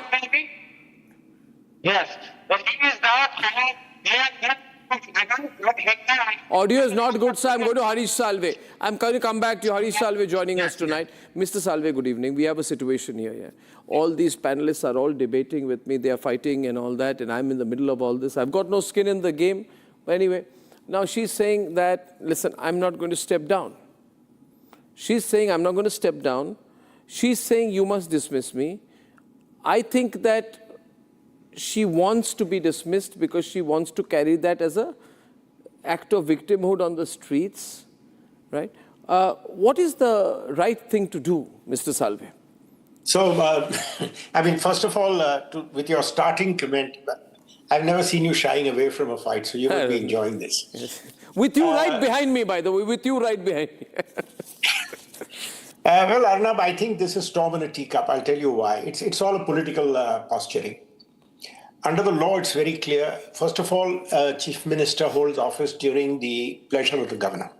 Speaker 21: Yes. The thing is that
Speaker 4: audio is not good, sir. I'm going to Harish Salve. I'm going to come back to you. Harish Salve joining us tonight. Mr. Salve, good evening. We have a situation here. All these panelists are all debating with me. They are fighting and all that, and I'm in the middle of all this. I've got no skin in the game. But anyway, now she's saying that, listen, I'm not going to step down. She's saying, I'm not going to step down. She's saying, you must dismiss me. I think that she wants to be dismissed because she wants to carry that as an act of victimhood on the streets, right? What is the right thing to do, Mr. Salve?
Speaker 3: So, I mean, first of all, with your starting comment, I've never seen you shying away from a fight, so you will be enjoying this.
Speaker 4: Yes. With you right behind me, by the way, with you right behind me.
Speaker 3: Well, Arnab, I think this is storm in a teacup. I'll tell you why. It's all a political posturing. Under the law, it's very clear. First of all, Chief Minister holds office during the pleasure of the governor.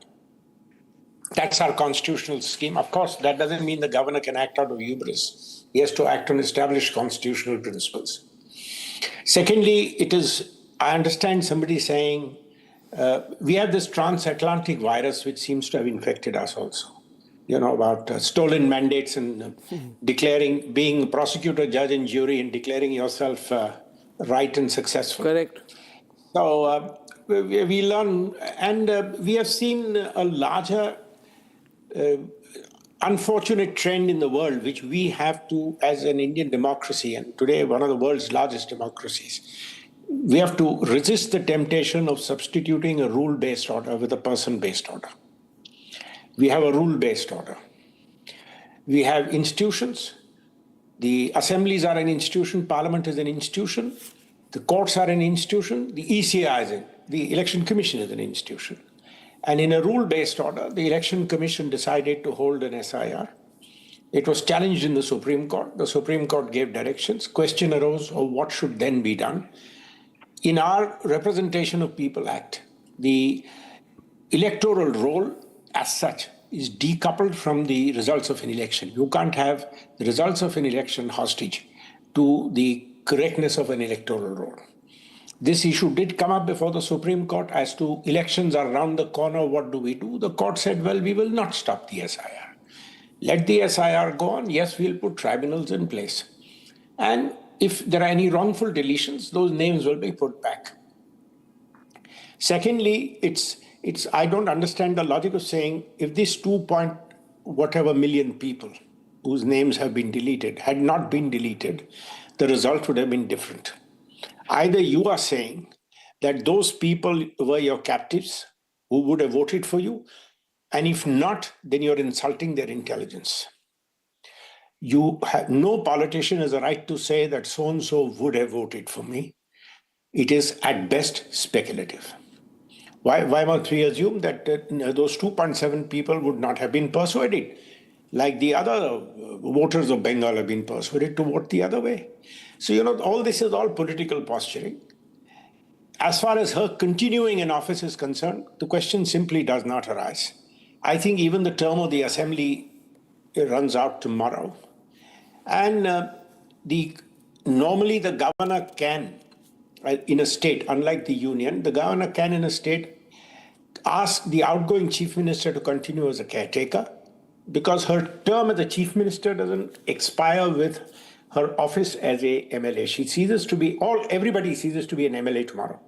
Speaker 3: That's our constitutional scheme. Of course, that doesn't mean the governor can act out of hubris. He has to act on established constitutional principles. Secondly, I understand somebody saying, we have this transatlantic virus which seems to have infected us also. You know, about stolen mandates and being a prosecutor, judge, and jury and declaring yourself right and successful.
Speaker 4: Correct.
Speaker 3: So we learn, and we have seen a larger unfortunate trend in the world, which we have to, as an Indian democracy, and today one of the world's largest democracies, we have to resist the temptation of substituting a rule-based order with a person-based order. We have a rule-based order. We have institutions. The assemblies are an institution. Parliament is an institution. The courts are an institution. The ECI is the Election Commission is an institution. And in a rule-based order, the Election Commission decided to hold an SIR. It was challenged in the Supreme Court. The Supreme Court gave directions. Question arose of what should then be done. In our Representation of People Act, the electoral roll as such is decoupled from the results of an election. You can't have the results of an election hostage to the correctness of an electoral roll. This issue did come up before the Supreme Court as to elections are around the corner, what do we do? The court said, well, we will not stop the SIR. Let the SIR go on. Yes, we'll put tribunals in place. And if there are any wrongful deletions, those names will be put back. Secondly, I don't understand the logic of saying if these 2.whatever million people whose names have been deleted had not been deleted, the result would have been different. Either you are saying that those people were your captives who would have voted for you, and if not, then you're insulting their intelligence. No politician has a right to say that so-and-so would have voted for me. It is at best speculative. Why must we assume that those 2.7 people would not have been persuaded, like the other voters of Bengal have been persuaded to vote the other way? So, all this is all political posturing. As far as her continuing in office is concerned, the question simply does not arise. I think even the term of the assembly runs out tomorrow. And normally the governor can, in a state, unlike the union, the governor can in a state ask the outgoing chief minister to continue as a caretaker, because her term as a chief minister doesn't expire with her office as a MLA. She ceases to be, everybody ceases to be an MLA tomorrow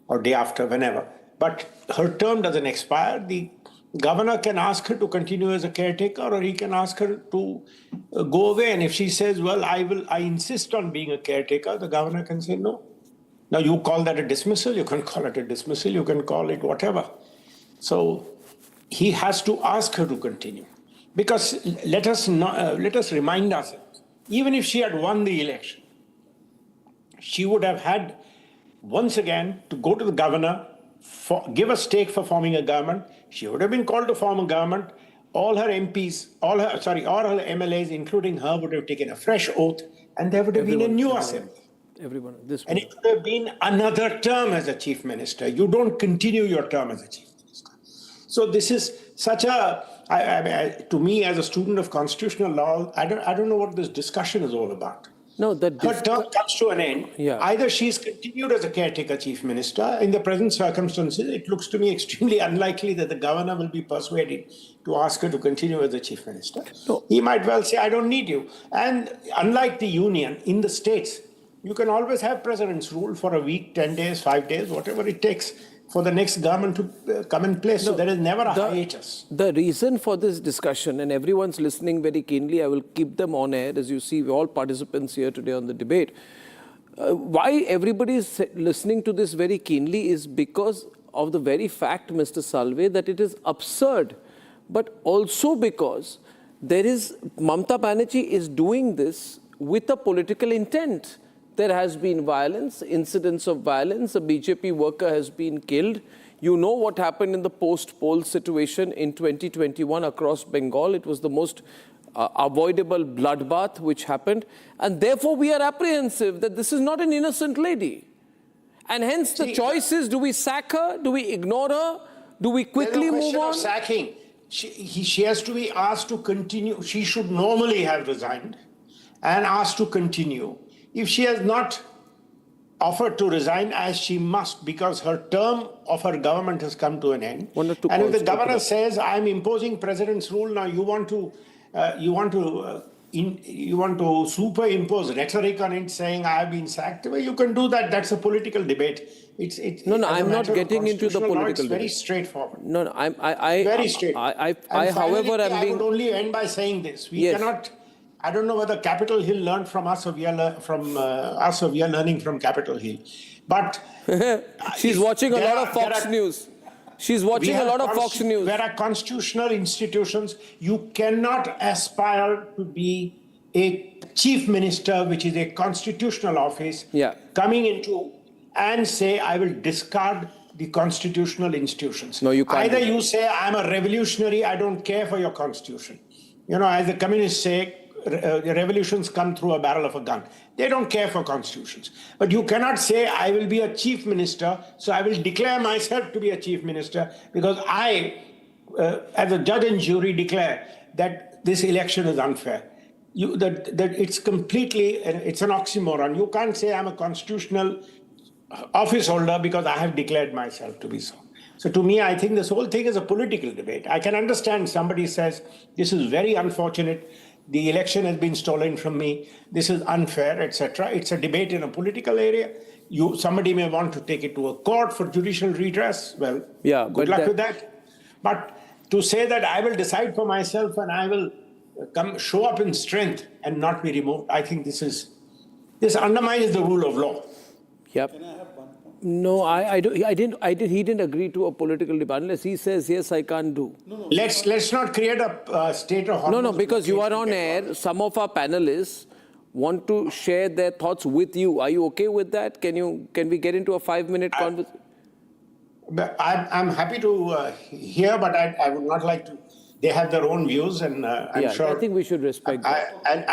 Speaker 3: or day after, whenever. But her term doesn't expire. The governor can ask her to continue as a caretaker, or he can ask her to go away. And if she says, well, I insist on being a caretaker, the governor can say no. Now, you call that a dismissal, you can call it a dismissal, you can call it whatever. So he has to ask her to continue. Because let us remind ourselves, even if she had won the election, she would have had, once again, to go to the governor, give a stake for forming a government. She would have been called to form a government. All her MPs, all her MLAs, including her, would have taken a fresh oath, and there would have been a new assembly. And it would have been another term as a chief minister. You don't continue your term as a chief minister. So this is such a, to me as a student of constitutional law, I don't know what this discussion is all about.
Speaker 4: No,
Speaker 3: her term comes to an end.
Speaker 4: Yeah.
Speaker 3: Either she's continued as a caretaker chief minister. In the present circumstances, it looks to me extremely unlikely that the governor will be persuaded to ask her to continue as a chief minister.
Speaker 4: No.
Speaker 3: He might well say, I don't need you. And unlike the union, in the states, you can always have president's rule for a week, 10 days, 5 days, whatever it takes for the next government to come in place. So there is never a hiatus.
Speaker 4: The reason for this discussion, and everyone's listening very keenly, I will keep them on air, as you see, all participants here today on the debate. Why everybody is listening to this very keenly is because of the very fact, Mr. Salve, that it is absurd, but also because Mamata Banerjee is doing this with a political intent. There has been violence, incidents of violence. A BJP worker has been killed. You know what happened in the post-poll situation in 2021 across Bengal. It was the most avoidable bloodbath which happened. And therefore, we are apprehensive that this is not an innocent lady. And hence the choice is, do we sack her? Do we ignore her? Do we quickly move on?
Speaker 3: Of sacking. She has to be asked to continue. She should normally have resigned and asked to continue. If she has not offered to resign, as she must, because her term of her government has come to an end, and if the governor says, "I'm imposing president's rule now," you want to superimpose rhetoric on it, saying "I have been sacked." Well, you can do that. That's a political debate.
Speaker 4: No, I'm not getting into the political debate.
Speaker 3: Very straightforward.
Speaker 4: No,
Speaker 3: very straight.
Speaker 4: However,
Speaker 3: I would only end by saying this: we cannot. I don't know whether Capitol Hill learned from us, or we are learning from Capitol Hill. But
Speaker 4: she's watching a lot of Fox News. She's watching a lot of Fox News.
Speaker 3: There are constitutional institutions. You cannot aspire to be a chief minister, which is a constitutional office, coming into and say, "I will discard the constitutional institutions."
Speaker 4: No, you can't.
Speaker 3: Either you say, "I'm a revolutionary, I don't care for your constitution." You know, as the communists say, revolutions come through a barrel of a gun. They don't care for constitutions. But you cannot say, "I will be a chief minister, so I will declare myself to be a chief minister because I, as a judge and jury, declare that this election is unfair." That it's completely, it's an oxymoron. You can't say, "I'm a constitutional office holder because I have declared myself to be so." So to me, I think this whole thing is a political debate. I can understand somebody says, "This is very unfortunate. The election has been stolen from me. This is unfair," etc. It's a debate in a political area. Somebody may want to take it to a court for judicial redress. Well, good luck with that. But to say that I will decide for myself and I will show up in strength and not be removed, I think this undermines the rule of law.
Speaker 4: Yep. No, he didn't agree to a political debate unless he says, "Yes, I can't do."
Speaker 3: No. Let's not create a state of...
Speaker 4: No, because you are on air. Some of our panelists want to share their thoughts with you. Are you okay with that? Can we get into a 5-minute conversation?
Speaker 3: I'm happy to hear, but I would not like to... They have their own views, and I'm sure...
Speaker 4: I think we should respect that.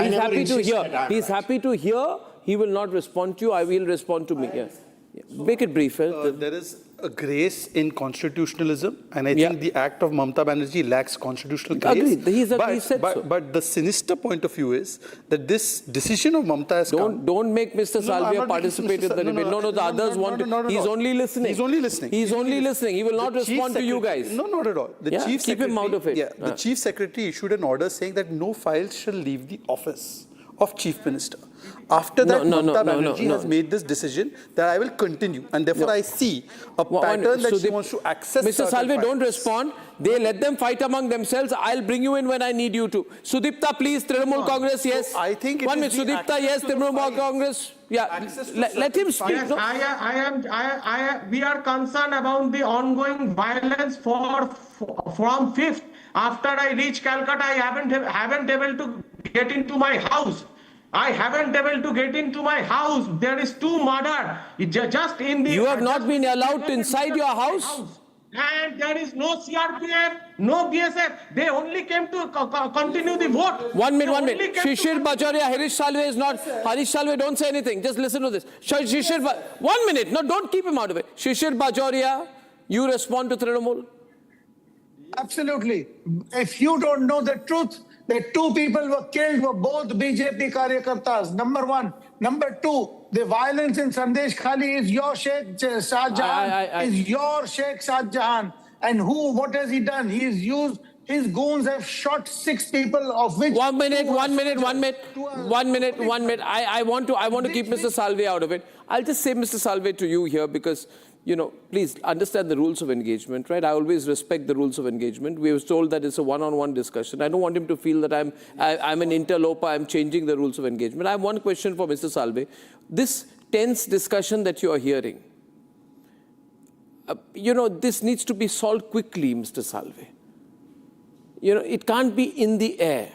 Speaker 4: He's happy to hear. He's happy to hear. He will not respond to you. I will respond to me. Make it brief.
Speaker 20: There is a grace in constitutionalism, and I think the act of Mamata Banerjee lacks constitutional grace.
Speaker 4: Agreed. He said so.
Speaker 20: But the sinister point of view is that this decision of Mamata has
Speaker 4: Don't make Mr. Salve participate in the debate. No, the others want to. He's only listening.
Speaker 20: He's only listening.
Speaker 4: He's only listening. He will not respond to you guys.
Speaker 20: No, not at all.
Speaker 4: Keep him out of it.
Speaker 20: The Chief Secretary issued an order saying that no files shall leave the office of Chief Minister. After that, Mamata Banerjee has made this decision that I will continue, and therefore I see a pattern that she wants to access.
Speaker 4: Mr. Salve, don't respond. They let them fight among themselves. I'll bring you in when I need you to. Sudipta, please. Trinamool Congress, yes.
Speaker 20: So I think
Speaker 4: 1 minute. Sudipta, yes. Trinamool Congress. Let him speak.
Speaker 5: Yes, we are concerned about the ongoing violence from 5th. After I reached Calcutta, I haven't able to get into my house. There is 2 murder just in the...
Speaker 4: You have not been allowed inside your house?
Speaker 5: And there is no CRPF, no BSF. They only came to continue the vote.
Speaker 4: 1 minute. Shishir Bajoria, Harish Salve is not... Harish Salve, don't say anything. Just listen to this. 1 minute. No, don't keep him out of it. Shishir Bajoria, you respond to Trinamool.
Speaker 18: Absolutely. If you don't know the truth, the 2 people were killed were both BJP karyakartas. Number 1. Number 2, the violence in Sandeshkhali is your Sheikh Shahjahan. Is your Sheikh Shahjahan. And what has he done? He's used... His goons have shot 6 people, of which...
Speaker 4: 1 minute. I want to keep Mr. Salve out of it. I'll just say, Mr. Salve, to you here, because please understand the rules of engagement, right? I always respect the rules of engagement. We were told that it's a one-on-one discussion. I don't want him to feel that I'm an interloper, I'm changing the rules of engagement. I have one question for Mr. Salve. This tense discussion that you are hearing, this needs to be solved quickly, Mr. Salve. It can't be in the air.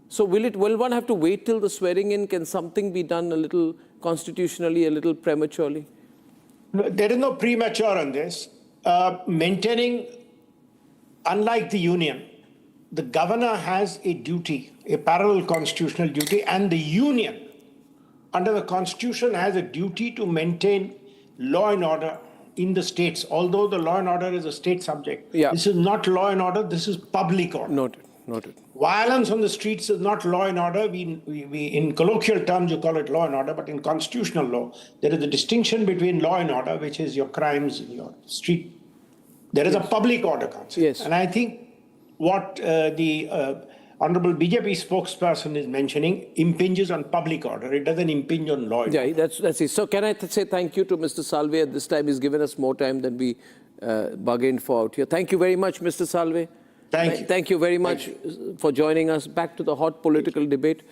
Speaker 4: So will one have to wait till the swearing in? Can something be done a little constitutionally, a little prematurely?
Speaker 3: No, there is no premature on this. Maintaining, unlike the union, the governor has a duty, a parallel constitutional duty, and the union, under the constitution, has a duty to maintain law and order in the states, although the law and order is a state subject.
Speaker 4: Yeah.
Speaker 3: This is not law and order, this is public order.
Speaker 4: Noted.
Speaker 3: Violence on the streets is not law and order. We in colloquial terms, you call it law and order, but in constitutional law, there is a distinction between law and order, which is your crimes in your street. There is a public order concept.
Speaker 4: Yes.
Speaker 3: And I think what the Honorable BJP spokesperson is mentioning impinges on public order. It doesn't impinge on law and order.
Speaker 4: Yeah, that's it. So can I say thank you to Mr. Salve at this time? He's given us more time than we bargained for out here. Thank you very much, Mr. Salve. Thank you very much for joining us. Back to the hot political debate.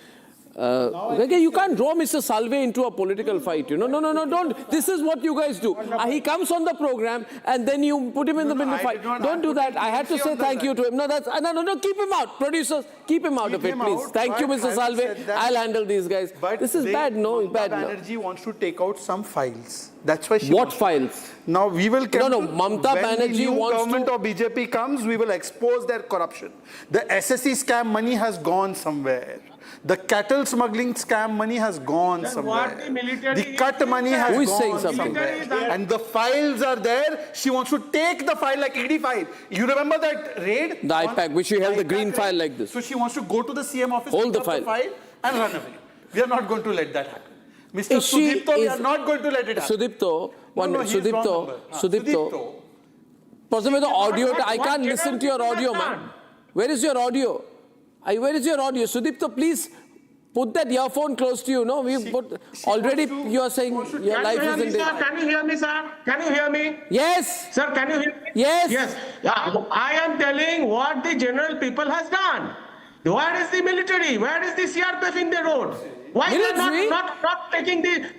Speaker 4: You can't draw Mr. Salve into a political fight. No, don't. This is what you guys do. He comes on the program and then you put him in the middle of the fight. Don't do that. I had to say thank you to him. No, keep him out. Producers, keep him out of it, please. Thank you, Mr. Salve. I'll handle these guys. This is bad, no? Bad.
Speaker 20: Mamata Banerjee wants to take out some files. That's why she.
Speaker 4: What files?
Speaker 20: Now we will.
Speaker 4: Mamata Banerjee wants to.
Speaker 20: When the new government of BJP comes, we will expose their corruption. The SSC scam money has gone somewhere. The cattle smuggling scam money has gone somewhere. The cut money has gone somewhere. And the files are there. She wants to take the file like 85. You remember that raid?
Speaker 4: The IPAC, which she held the green file like this.
Speaker 20: So she wants to go to the CM office,
Speaker 4: hold
Speaker 20: pick
Speaker 4: the
Speaker 20: up
Speaker 4: file.
Speaker 20: And run away. We are not going to let that happen. Mr. Sudipto, we are not going to let it happen.
Speaker 4: Sudipto, Sudipto. Person with the audio, I can't listen to your audio, man. Where is your audio? Where is your audio? Sudipto, please put that earphone close to you. No, already you are saying your life is in danger.
Speaker 5: Can you hear me, sir? Can you hear me?
Speaker 4: Yes.
Speaker 5: Sir, can you hear me?
Speaker 4: Yes.
Speaker 5: I am telling what the general people has done. Where is the military? Where is the CRPF in the road? Why they are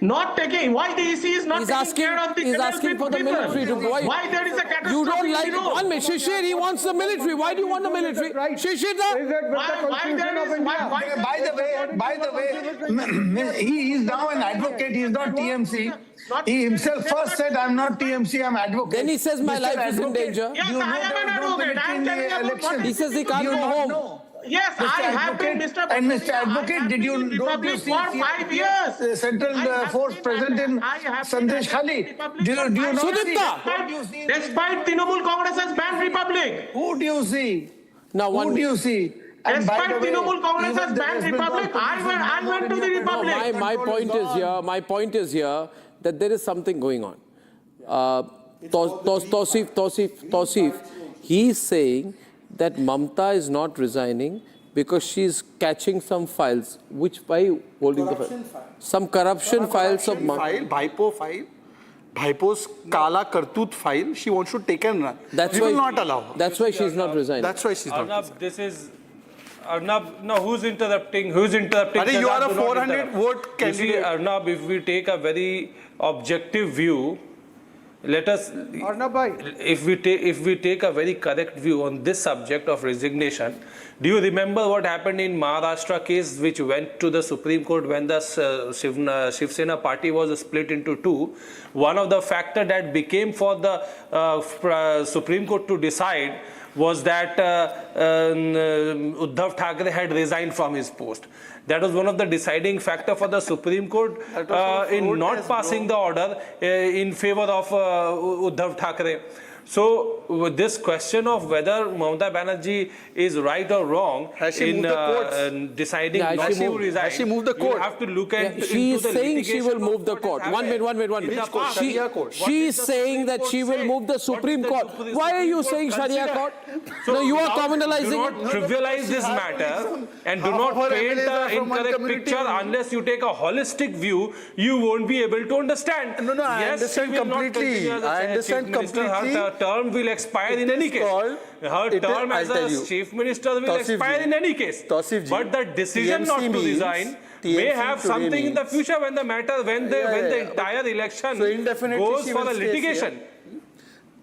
Speaker 5: not taking? Why the EC is not taking care of the
Speaker 4: He's asking for the military to go.
Speaker 5: Why there is a catastrophe?
Speaker 4: You don't like one minute, Shishir. He wants the military. Why do you want the military? Shishir,
Speaker 18: by the way, he is now an advocate. He is not TMC. He himself first said, "I'm not TMC. I'm advocate."
Speaker 4: Then he says, "My life is in danger."
Speaker 5: Yes, I am an advocate. I am telling you about what
Speaker 4: he says he can't go home.
Speaker 5: Yes, I have been Mr.
Speaker 18: And Mr. Advocate, did you see
Speaker 5: for 5 years?
Speaker 18: Central force present in Sandeshkhali? Do you not see?
Speaker 5: Despite Trinamool Congress has banned Republic.
Speaker 18: Who do you see?
Speaker 5: Who
Speaker 18: do you see?
Speaker 5: Despite Trinamool Congress has banned Republic, I went to the Republic.
Speaker 4: My point is here that there is something going on. Tausif, he is saying that Mamata is not resigning because she's catching some files. Which by holding the file? Some corruption files of Mamata.
Speaker 20: Bhaipo file. Bhaipo's Kala Kartut file. She wants to take and run.
Speaker 4: We will not allow her. That's why she's not resigning.
Speaker 20: That's why she's not
Speaker 19: resigning. This is... Arnab, no, who's interrupting? Who's interrupting?
Speaker 20: You are a 400 vote candidate.
Speaker 19: You see, Arnab, if we take a very objective view, let us, if we take a very correct view on this subject of resignation, do you remember what happened in Maharashtra case which went to the Supreme Court when the Shiv Sena party was split into two? One of the factors that became for the Supreme Court to decide was that Uddhav Thackeray had resigned from his post. That was one of the deciding factors for the Supreme Court in not passing the order in favor of Uddhav Thackeray. So with this question of whether Mamata Banerjee is right or wrong in deciding not to resign,
Speaker 20: has she moved the court?
Speaker 19: You have to look at
Speaker 4: she is saying she will move the court. One minute. She is saying that she will move the Supreme Court. Why are you saying Sharia court? No, you are communalizing
Speaker 19: do not trivialize this matter and do not paint the incorrect picture. Unless you take a holistic view, you won't be able to understand.
Speaker 20: No, I understand completely. I understand completely.
Speaker 19: Her term will expire in any case. Her term as a chief minister will expire in any case. But the decision not to resign may have something in the future when the matter, when the entire election goes for a litigation.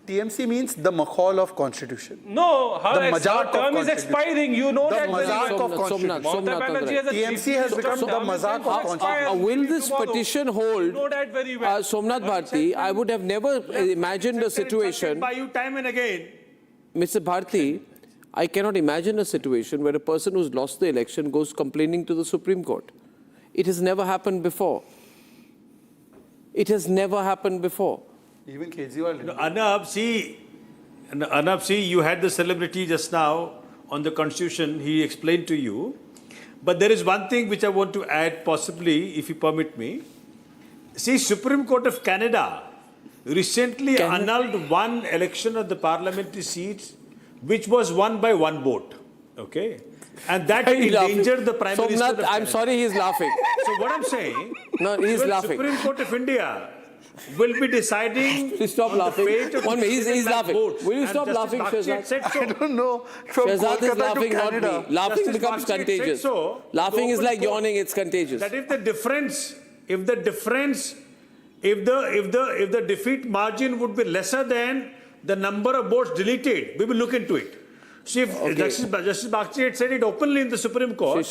Speaker 20: TMC means the makhol of constitution.
Speaker 19: No, her term is expiring. You know that.
Speaker 20: TMC has become the mazak of constitution.
Speaker 4: Will this petition hold? Somnath Bharti, I would have never imagined a situation.
Speaker 22: By you time and again.
Speaker 4: Mr. Bharti, I cannot imagine a situation where a person who's lost the election goes complaining to the Supreme Court. It has never happened before. It has never happened before.
Speaker 20: Even Kejriwal.
Speaker 22: No, Arnab, see, you had the celebrity just now on the constitution. He explained to you. But there is one thing which I want to add, possibly, if you permit me. See, Supreme Court of Canada recently annulled one election of the parliamentary seats, which was won by one vote. Okay? And that endangered the Prime Minister of Canada.
Speaker 4: I'm sorry, he's laughing.
Speaker 22: So what I'm saying,
Speaker 4: no, he's laughing.
Speaker 22: Supreme Court of India will be deciding.
Speaker 4: Please stop laughing. One minute, he's laughing. Will you stop laughing, Shehzad?
Speaker 20: I don't know.
Speaker 4: Shehzad is laughing, not me. Laughing becomes contagious. Laughing is like yawning; it's contagious.
Speaker 22: That if the defeat margin would be lesser than the number of votes deleted, we will look into it. See, if Justice Bagchi had said it openly in the Supreme Court,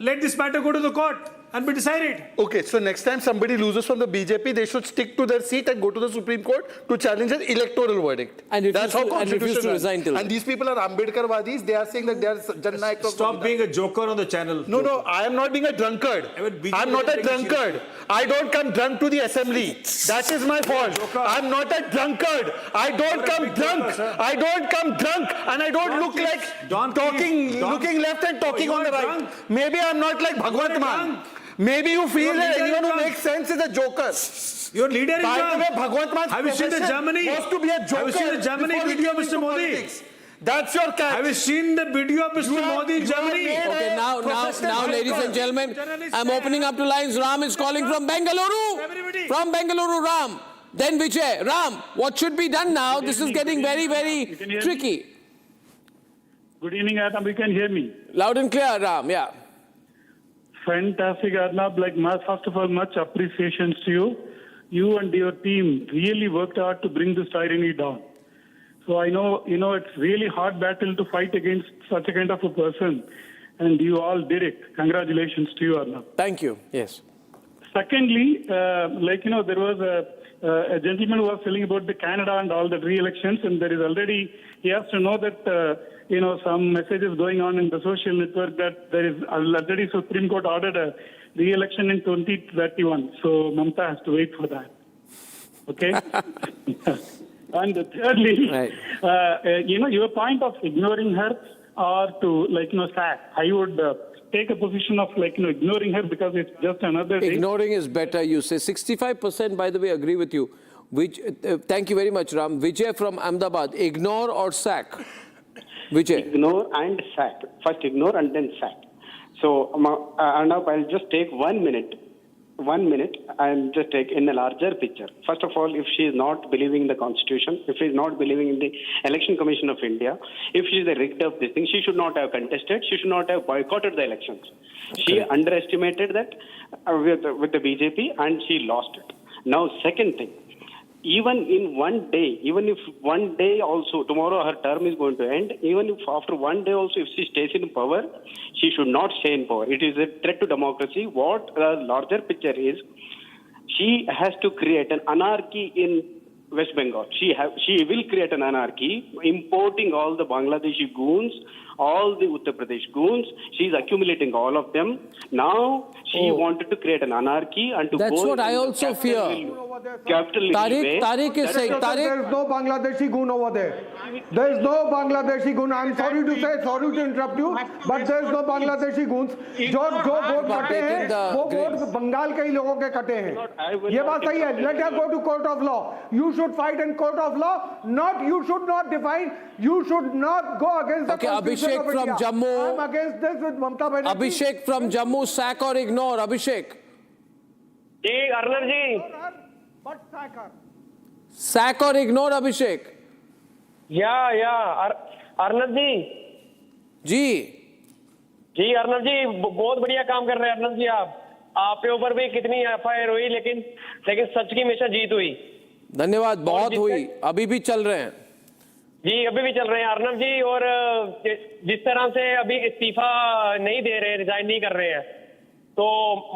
Speaker 22: let this matter go to the court and be decided.
Speaker 20: Okay, so next time somebody loses from the BJP, they should stick to their seat and go to the Supreme Court to challenge an electoral verdict.
Speaker 4: And
Speaker 20: that's how
Speaker 4: refuse to resign till.
Speaker 20: And these people are Ambedkarwadis. They are saying that they are Jannaik.
Speaker 22: Stop being a joker on the channel.
Speaker 20: No, I am not being a drunkard. I'm not a drunkard. I don't come drunk to the assembly. That is my fault. I'm not a drunkard. I don't come drunk. I don't come drunk, and I don't look like looking left and talking on the right. Maybe I'm not like Bhagwat Man. Maybe you feel that anyone who makes sense is a joker.
Speaker 22: Your leader is drunk.
Speaker 20: Have
Speaker 22: you seen the Germany?
Speaker 20: To be a joker.
Speaker 22: Have you seen the Germany video of Mr. Modi?
Speaker 20: That's your catch.
Speaker 22: Have you seen the video of Mr. Modi in Germany?
Speaker 4: Okay, now, ladies and gentlemen, I'm opening up to lines. Ram is calling from Bengaluru. From Bengaluru, Ram. Then Vijay. Ram, what should be done now? This is getting very, very tricky.
Speaker 6: Good evening, Arnab. You can hear me.
Speaker 4: Loud and clear, Ram. Yeah.
Speaker 6: Fantastic, Arnab. First of all, much appreciations to you. You and your team really worked hard to bring this tyranny down. So I know, it's really hard battle to fight against such a kind of a person. And you all did it. Congratulations to you, Arnab.
Speaker 4: Thank you. Yes.
Speaker 6: Secondly, there was a gentleman who was telling about the Canada and all the re-elections, and there is already, he has to know that, some messages going on in the social network that there is already Supreme Court ordered a re-election in 2031. So Mamata has to wait for that. Okay? And thirdly, your point of ignoring her or to, sack, I would take a position of, ignoring her because it's just another day.
Speaker 4: Ignoring is better, you say. 65%, by the way, agree with you. Thank you very much, Ram. Vijay from Ahmedabad, ignore or sack? Vijay.
Speaker 8: Ignore and sack. First ignore and then sack. So, Arnab, I'll just take 1 minute. 1 minute and just take in a larger picture. First of all, if she is not believing in the Constitution, if she is not believing in the Election Commission of India, if she is a rigged of this thing, she should not have contested. She should not have boycotted the elections. Okay. She underestimated that with the BJP and she lost it. Now, second thing. Even in 1 day, even if 1 day also, tomorrow her term is going to end, even if after 1 day also, if she stays in power, she should not stay in power. It is a threat to democracy. What the larger picture is, she has to create an anarchy in West Bengal. She will create an anarchy, importing all the Bangladeshi goons, all the Uttar Pradesh goons. She is accumulating all of them. Now, she wanted to create an anarchy and to
Speaker 4: That's what I also fear.
Speaker 8: capital way.
Speaker 4: Tariq is saying,
Speaker 1: There
Speaker 4: Tariq.
Speaker 1: is no Bangladeshi goon over there. There is no Bangladeshi goon. I'm sorry to say, sorry to interrupt you, but there is no Bangladeshi goons. जो vote कटे हैं, वो vote Bengal के ही लोगों के कटे हैं. ये बात सही है. Let her go to court of law. You should fight in court of law. Not, you should not define. You should not go against the constitution
Speaker 4: Abhishek
Speaker 1: of
Speaker 4: from
Speaker 1: India.
Speaker 4: Jammu.
Speaker 1: I'm against this with Mamata Banerjee.
Speaker 4: Abhishek from Jammu, sack or ignore? Abhishek.
Speaker 7: Ji Arnab ji
Speaker 4: Sack or ignore, Abhishek?
Speaker 7: या अर्नब जी अर्नब जी बहुत बढ़िया काम कर रहे हैं अर्नब जी. आपके ऊपर भी कितनी एफआईआर हुई लेकिन सच की हमेशा जीत हुई.
Speaker 4: धन्यवाद. बहुत हुई, अभी भी चल रहे हैं
Speaker 7: जी, अभी भी चल रहे हैं अर्नब जी. और जिस तरह से अभी इस्तीफा नहीं दे रहे, रिजाइन नहीं कर रहे हैं, तो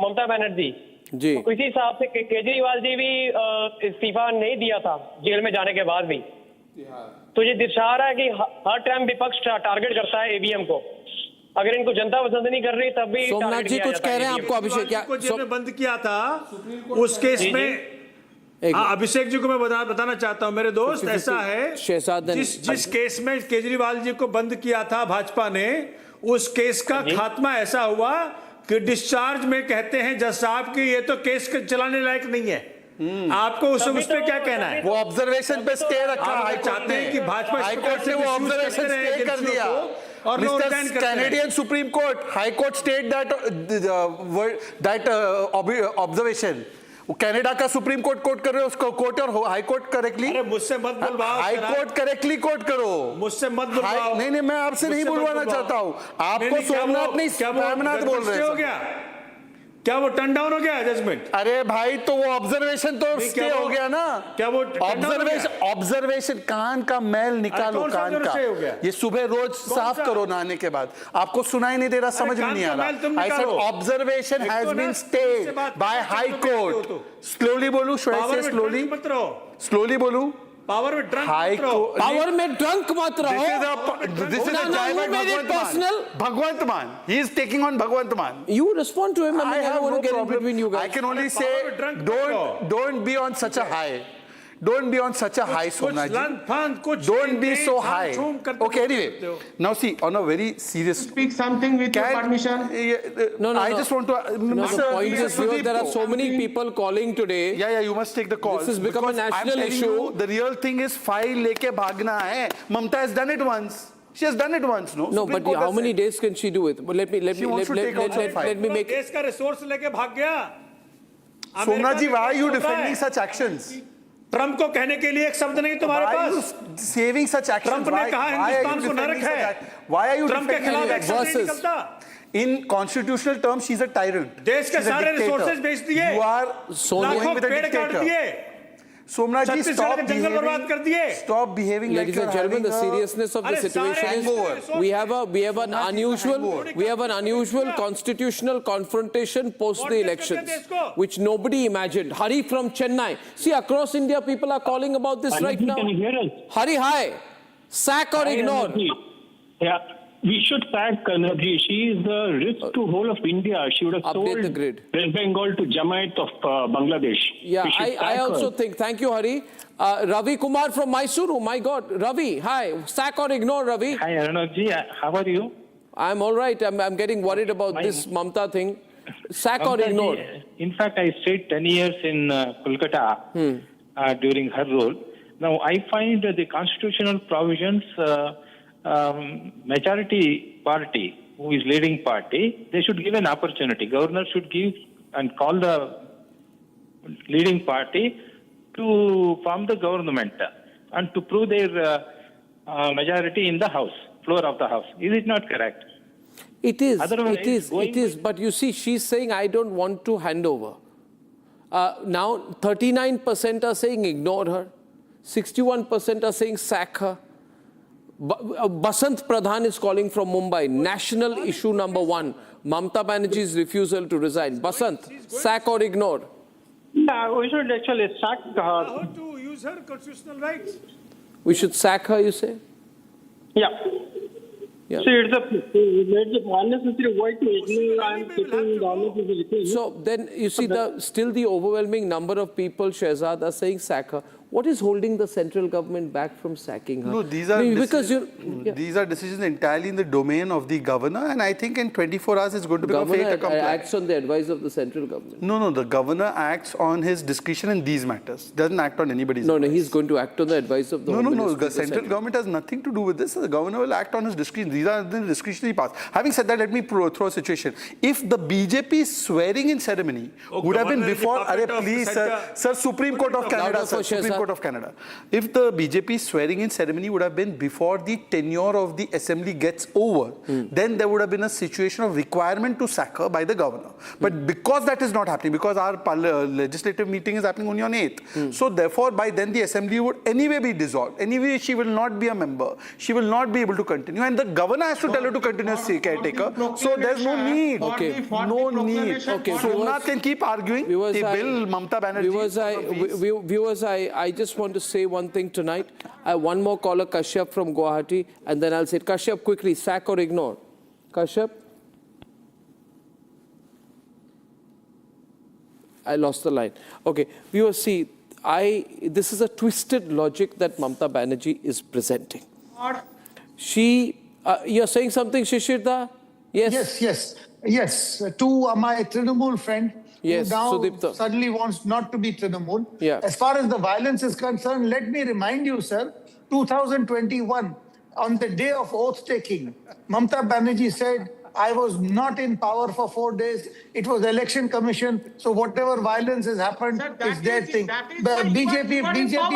Speaker 7: ममता बनर्जी
Speaker 4: जी,
Speaker 7: तो इसी हिसाब से केजरीवाल जी भी इस्तीफा नहीं दिया था जेल में जाने के बाद भी. तो ये दर्शा रहा है कि हर टाइम विपक्ष टारगेट करता है एबीएम को. अगर इनको जनता पसंद नहीं कर रही तब भी
Speaker 4: सोमनाथ जी कुछ कह रहे हैं आपको. अभिषेक क्या
Speaker 22: जेल में बंद किया था उस केस में. अभिषेक जी को मैं बताना चाहता हूं मेरे दोस्त, ऐसा है जिस केस में केजरीवाल जी को बंद किया था भाजपा ने, उस केस का खात्मा ऐसा हुआ कि डिस्चार्ज में कहते हैं जज साहब कि ये तो केस चलाने लायक नहीं है. आपको उस पे क्या कहना है?
Speaker 20: वो ऑब्जर्वेशन पे स्टे रखा.
Speaker 22: आप चाहते हैं कि भाजपा
Speaker 20: हाईकोर्ट ने वो ऑब्जर्वेशन स्टे कर दिया. और Canadian supreme court, high court state that observation. वो कनाडा का सुप्रीम कोर्ट कोर्ट कर रहे हो उसको, कोर्ट और हाई कोर्ट करेक्टली.
Speaker 22: अरे मुझसे मत बुलवाओ.
Speaker 20: हाई कोर्ट करेक्टली कोर्ट करो.
Speaker 22: मुझसे मत बुलवाओ.
Speaker 20: नहीं मैं आपसे नहीं बुलवाना चाहता हूँ. आपको सोमनाथ नहीं सोमनाथ बोल रहे हैं.
Speaker 22: क्या वो टर्न डाउन हो गया जजमेंट?
Speaker 20: अरे भाई तो वो ऑब्जर्वेशन तो स्टे हो गया ना.
Speaker 22: क्या वो
Speaker 20: ऑब्जर्वेशन कान का मैल निकालो. कान का ये सुबह रोज साफ करो नहाने के बाद. आपको सुनाई नहीं दे रहा, समझ में नहीं आ रहा. I said observation has been stayed by high court. Slowly बोलू. स्लोली बोलू.
Speaker 22: पावर में ड्रंक मत रहो.
Speaker 4: पावर में ड्रंक मत रहो.
Speaker 20: This is a jibe at Bhagwant Mann. He is taking on Bhagwant Mann.
Speaker 4: You respond to him.
Speaker 20: I have no problem
Speaker 4: between you guys.
Speaker 20: I can only say don't be on such a high. Don't be on such a high, Somnath ji. Don't be so high. Okay, anyway. Now see, on a very serious...
Speaker 5: Speak something with your permission.
Speaker 20: No. I just want to...
Speaker 4: the point is, there are so many people calling today.
Speaker 20: Yeah, you must take the call.
Speaker 4: This has become a national issue.
Speaker 20: The real thing is file leke bhagna hai. Mamata has done it once. She has done it once, no?
Speaker 4: No, but how many days can she do it? But let me make...
Speaker 22: case का resource लेके भाग गया.
Speaker 20: Somnath ji, why are you defending such actions?
Speaker 22: Trump को कहने के लिए एक शब्द नहीं तुम्हारे पास.
Speaker 20: Saving such action.
Speaker 22: ट्रंप ने कहा हिंदुस्तान को नरक है.
Speaker 20: Why are you
Speaker 22: ट्रंप के खिलाफ एक्शन नहीं निकलता.
Speaker 20: In constitutional terms, she's a tyrant.
Speaker 22: देश के सारे रिसोर्सेज बेच दिए.
Speaker 20: You are
Speaker 22: लाखों पेड़ काट दिए.
Speaker 20: Somnath ji, stop behaving like
Speaker 4: Ladies and gentlemen, the seriousness of the situation is we have an unusual constitutional confrontation post the elections, which nobody imagined. Hari from Chennai. See, across India, people are calling about this right now.
Speaker 9: Can you hear us?
Speaker 4: Hari, hi. Sack or ignore?
Speaker 9: Yeah. We should sack Banerjee. She is the risk to whole of India. She would have sold West Bengal to Jamaat of Bangladesh.
Speaker 4: Yeah, I also think. Thank you, Hari. Ravi Kumar from Mysuru. My God, Ravi, hi. Sack or ignore, Ravi?
Speaker 9: Hi, Arnab-ji. How are you?
Speaker 4: I'm all right. I'm getting worried about this Mamata thing. Sack or ignore?
Speaker 9: In fact, I stayed 10 years in Kolkata during her role. Now, I find that the constitutional provisions... majority party, who is leading party, they should give an opportunity. Governor should give and call the leading party to form the government and to prove their majority in the house, floor of the house. Is it not correct?
Speaker 4: It is. But you see, she's saying, I don't want to hand over. Now, 39% are saying ignore her. 61% are saying sack her. Basant Pradhan is calling from Mumbai. National issue number 1. Mamata Banerjee's refusal to resign. Basant, sack or ignore?
Speaker 9: Yeah, we should actually sack her.
Speaker 22: How to use her constitutional rights?
Speaker 4: We should sack her, you say?
Speaker 9: Yeah.
Speaker 4: Yeah.
Speaker 11: So it's a unnecessary word to ignore and taking government is required.
Speaker 4: So then you see still the overwhelming number of people, Shehzad, are saying sack her. What is holding the central government back from sacking her?
Speaker 20: No, these are these are decisions entirely in the domain of the governor, and I think in 24 hours it's going to become fait
Speaker 4: Governor
Speaker 20: accompli.
Speaker 4: acts on the advice of the central government.
Speaker 20: No, the governor acts on his discretion in these matters. Doesn't act on anybody's.
Speaker 4: No, he's going to act on the advice of the Home
Speaker 20: No.
Speaker 4: Minister,
Speaker 20: The central government has nothing to do with this. The governor will act on his discretion. These are the discretionary parts. Having said that, let me throw a situation. If the BJP swearing in ceremony would have been before, please, sir, Supreme Court of Canada, sir, Supreme Court of Canada. If the BJP swearing in ceremony would have been before the tenure of the assembly gets over, then there would have been a situation of requirement to sack her by the governor. But because that is not happening, because our legislative meeting is happening only on 8th, so therefore by then the assembly would anyway be dissolved. Anyway, she will not be a member. She will not be able to continue, and the governor has to tell her to continue as caretaker. So there's no need. No need. Somnath can keep arguing. The bill, Mamata Banerjee.
Speaker 4: Viewers, I just want to say one thing tonight. I have one more caller, Kashyap from Guwahati, and then I'll say, Kashyap, quickly, sack or ignore? Kashyap? I lost the line. Okay, viewers, see, this is a twisted logic that Mamata Banerjee is presenting. You're saying something, Shishirda? Yes.
Speaker 18: Yes. To my Trinamool friend,
Speaker 4: yes,
Speaker 18: who now
Speaker 4: Sudipta
Speaker 18: suddenly wants not to be Trinamool.
Speaker 4: Yeah.
Speaker 18: As far as the violence is concerned, let me remind you, sir, 2021, on the day of oath-taking, Mamata Banerjee said, I was not in power for 4 days. It was election commission. So whatever violence has happened is their thing. But BJP president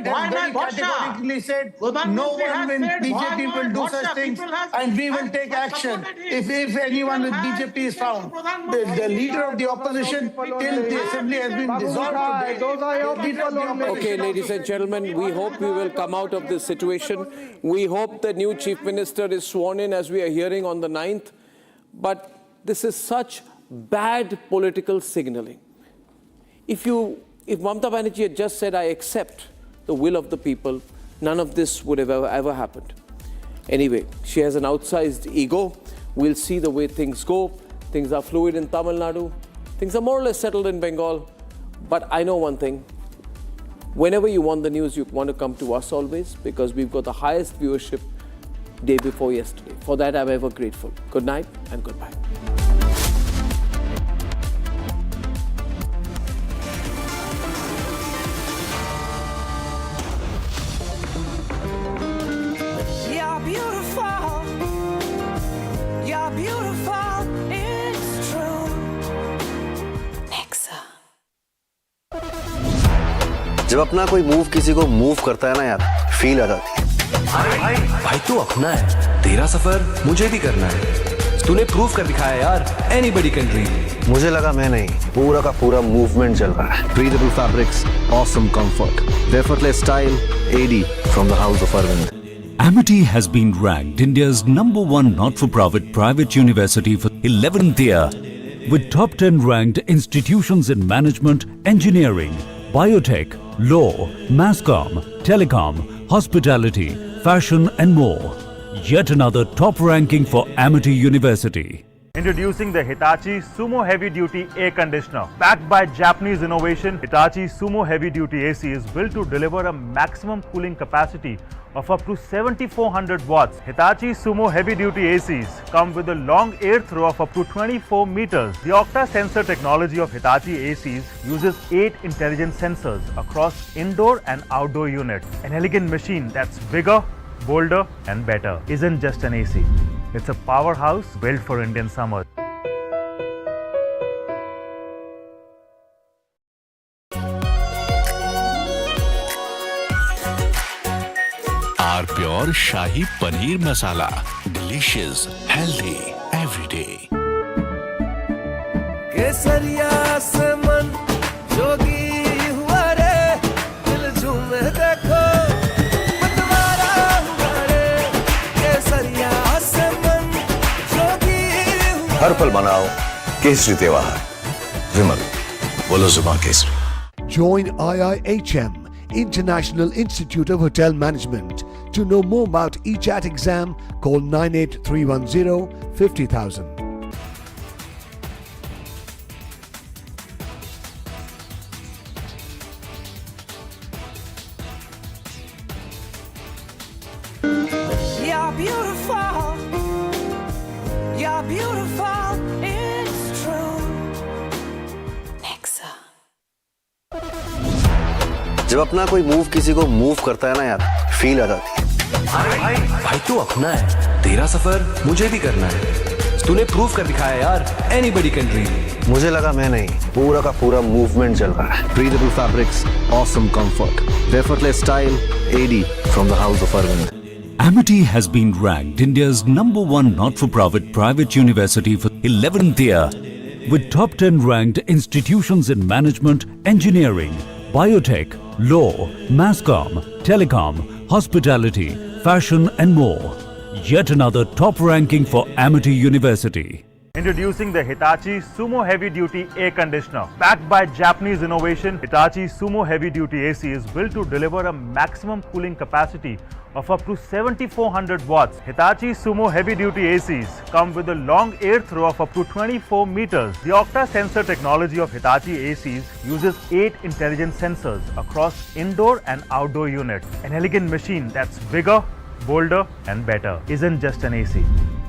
Speaker 18: has very categorically said, no one in BJP will do such things, and we will take action if anyone with BJP is found. The leader of the opposition till the assembly has been dissolved today.
Speaker 4: Okay, ladies and gentlemen, we hope we will come out of this situation. We hope the new chief minister is sworn in as we are hearing on the 9th. But this is such bad political signaling. If Mamata Banerjee had just said, I accept the will of the people, none of this would have ever happened. Anyway, she has an outsized ego. We'll see the way things go. Things are fluid in Tamil Nadu. Things are more or less settled in Bengal. But I know one thing. Whenever you want the news, you want to come to us always, because we've got the highest viewership day before yesterday. For that, I'm ever grateful. Good night and goodbye.
Speaker 10: You're beautiful. You're beautiful. It's true. Nexa.
Speaker 12: जब अपना कोई move किसी को move करता है ना यार, feel आ जाती है। भाई तू अपना है, तेरा सफर मुझे भी करना है। तूने प्रूव कर दिखाया यार, anybody can dream। मुझे लगा मैं नहीं, पूरा का पूरा मूवमेंट चल रहा है। Breathable fabrics, awesome comfort, effortless style, AD from the house of Arvind।
Speaker 23: Amity has been ranked India's #1 not-for-profit private university for 11th year, with top 10 ranked institutions in management, engineering, biotech, law, masscom, telecom, hospitality, fashion and more. Yet another top ranking for Amity University.
Speaker 24: Introducing the Hitachi Sumo Heavy Duty Air Conditioner. Backed by Japanese innovation, Hitachi Sumo Heavy Duty AC is built to deliver a maximum cooling capacity of up to 7400 watts. Hitachi Sumo Heavy Duty ACs come with a long air throw of up to 24 meters. The Octa sensor technology of Hitachi ACs uses 8 intelligent sensors across indoor and outdoor units. An elegant machine that's bigger, bolder and better. Isn't just an AC. It's a powerhouse built for Indian summers.
Speaker 25: Our pure Shahi Paneer Masala. Delicious, healthy, every day.
Speaker 10: केसरिया से मन जोगी हुआ रे, दिल झूमे देखो मतवारा हुआ रे, केसरिया से मन जोगी हुआ।
Speaker 12: हर पल मनाओ केसरी त्योहार। विमल, बोलो जुबान Kesari.
Speaker 26: Join IIHM, International Institute of Hotel Management,
Speaker 2: To know more about ECHAT exam, call 98310 50,000.
Speaker 10: You're beautiful. You're beautiful. It's true. Nexa.
Speaker 12: जब अपना कोई मूव किसी को मूव करता है ना यार, फील आ जाती है। भाई तू अपना है, तेरा सफर मुझे भी करना है। तूने प्रूव कर दिखाया यार, anybody can dream। मुझे लगा मैं नहीं, पूरा का पूरा मूवमेंट चल रहा है। Breathable fabrics, awesome comfort, effortless style, AD from the house of Arnab.
Speaker 23: Amity has been ranked India's #1 not-for-profit private university for 11th year, with top 10 ranked institutions in management, engineering, biotech, law, masscom, telecom, hospitality, fashion and more. Yet another top ranking for Amity University.
Speaker 24: Introducing the Hitachi Sumo Heavy Duty Air Conditioner. Backed by Japanese innovation, Hitachi Sumo Heavy Duty AC is built to deliver a maximum cooling capacity of up to 7400 watts. Hitachi Sumo Heavy Duty ACs come with a long air throw of up to 24 meters. The Octa sensor technology of Hitachi ACs uses 8 intelligent sensors across indoor and outdoor units. An elegant machine that's bigger, bolder and better. Isn't just an AC.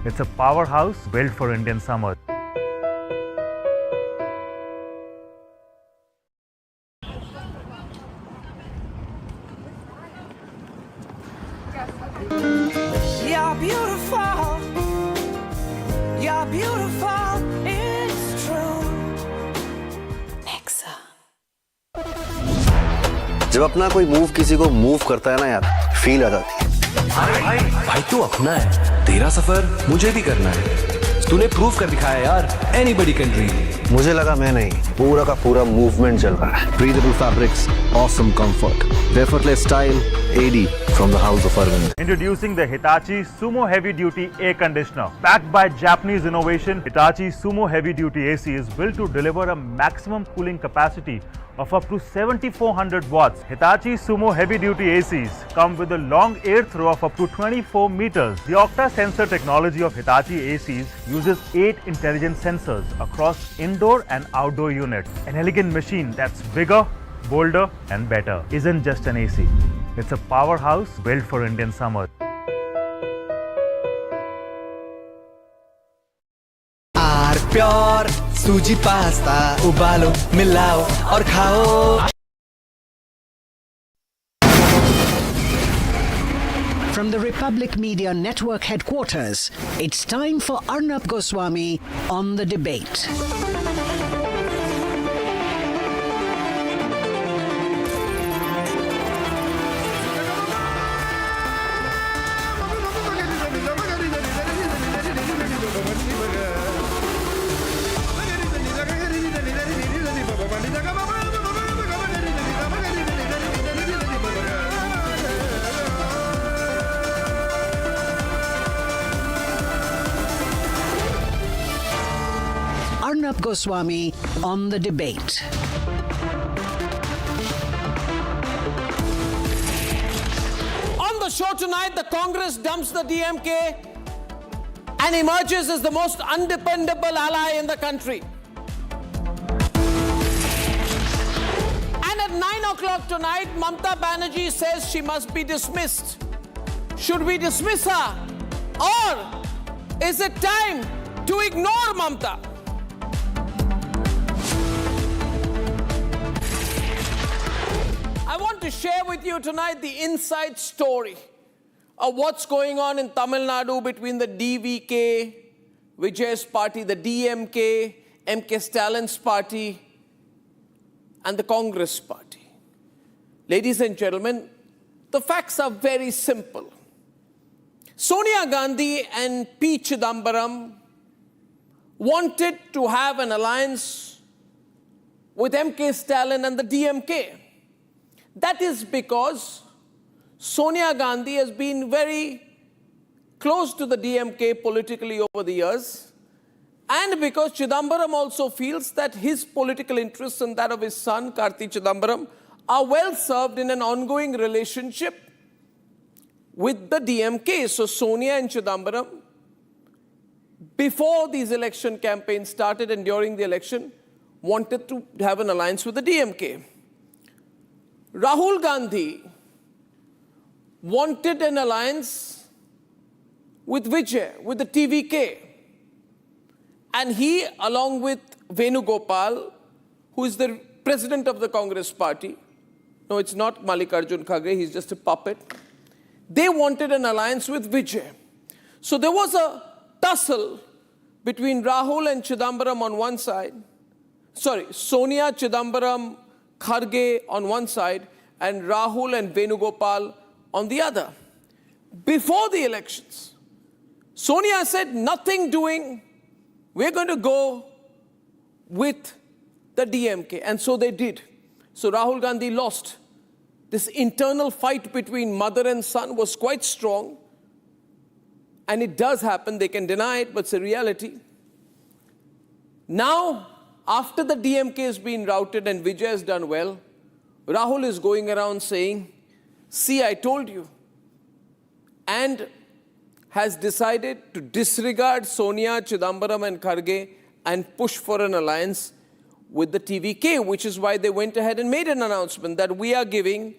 Speaker 24: It's a powerhouse built for Indian summer.
Speaker 10: You're beautiful. You're beautiful. It's true. Nexa.
Speaker 12: जब अपना कोई move किसी को move करता है ना यार, feel आ जाती है। भाई तू अपना है, तेरा सफर मुझे भी करना है। तूने प्रूव कर दिखाया यार, anybody can dream। मुझे लगा मैं नहीं, पूरा का पूरा मूवमेंट चल रहा है। Breathable fabrics, awesome comfort, effortless style, AD from the house of Arnab.
Speaker 24: Introducing the Hitachi Sumo Heavy Duty Air Conditioner. Backed by Japanese innovation, Hitachi Sumo Heavy Duty AC is built to deliver a maximum cooling capacity of up to 7400 watts. Hitachi Sumo Heavy Duty ACs come with a long air throw of up to 24 meters. The Octa sensor technology of Hitachi ACs uses 8 intelligent sensors across indoor and outdoor units. An elegant machine that's bigger, bolder and better. Isn't just an AC. It's a powerhouse built for Indian summer.
Speaker 2: Pure सूजी pasta उबालो मिलाओ और खाओ।
Speaker 13: From the Republic Media Network headquarters, it's time for Arnab Goswami on the debate. Arnab Goswami on the debate.
Speaker 4: On the show tonight, the Congress dumps the DMK and emerges as the most undependable ally in the country. And at 9 o'clock tonight, Mamata Banerjee says she must be dismissed. Should we dismiss her? Or is it time to ignore Mamata? I want to share with you tonight the inside story of what's going on in Tamil Nadu between the DVK, Vijay's party, the DMK, MK Stalin's party, and the Congress party. Ladies and gentlemen, the facts are very simple. Sonia Gandhi and P. Chidambaram wanted to have an alliance with MK Stalin and the DMK. That is because Sonia Gandhi has been very close to the DMK politically over the years, and because Chidambaram also feels that his political interests and that of his son, Karti Chidambaram, are well served in an ongoing relationship with the DMK. So Sonia and Chidambaram, before these election campaigns started and during the election, wanted to have an alliance with the DMK. Rahul Gandhi wanted an alliance with Vijay, with the TVK. And he, along with Venugopal, who is the president of the Congress party, no, it's not Mallikarjun Kharge, he's just a puppet, they wanted an alliance with Vijay. So there was a tussle between Rahul and Chidambaram on one side, Sonia, Chidambaram, Kharge on one side, and Rahul and Venugopal on the other. Before the elections, Sonia said, nothing doing, we're going to go with the DMK. And so they did. So Rahul Gandhi lost. This internal fight between mother and son was quite strong. And it does happen. They can deny it, but it's a reality. Now, after the DMK has been routed and Vijay has done well, Rahul is going around saying, see, I told you. And has decided to disregard Sonia, Chidambaram and Kharge and push for an alliance with the TVK, which is why they went ahead and made an announcement that we are giving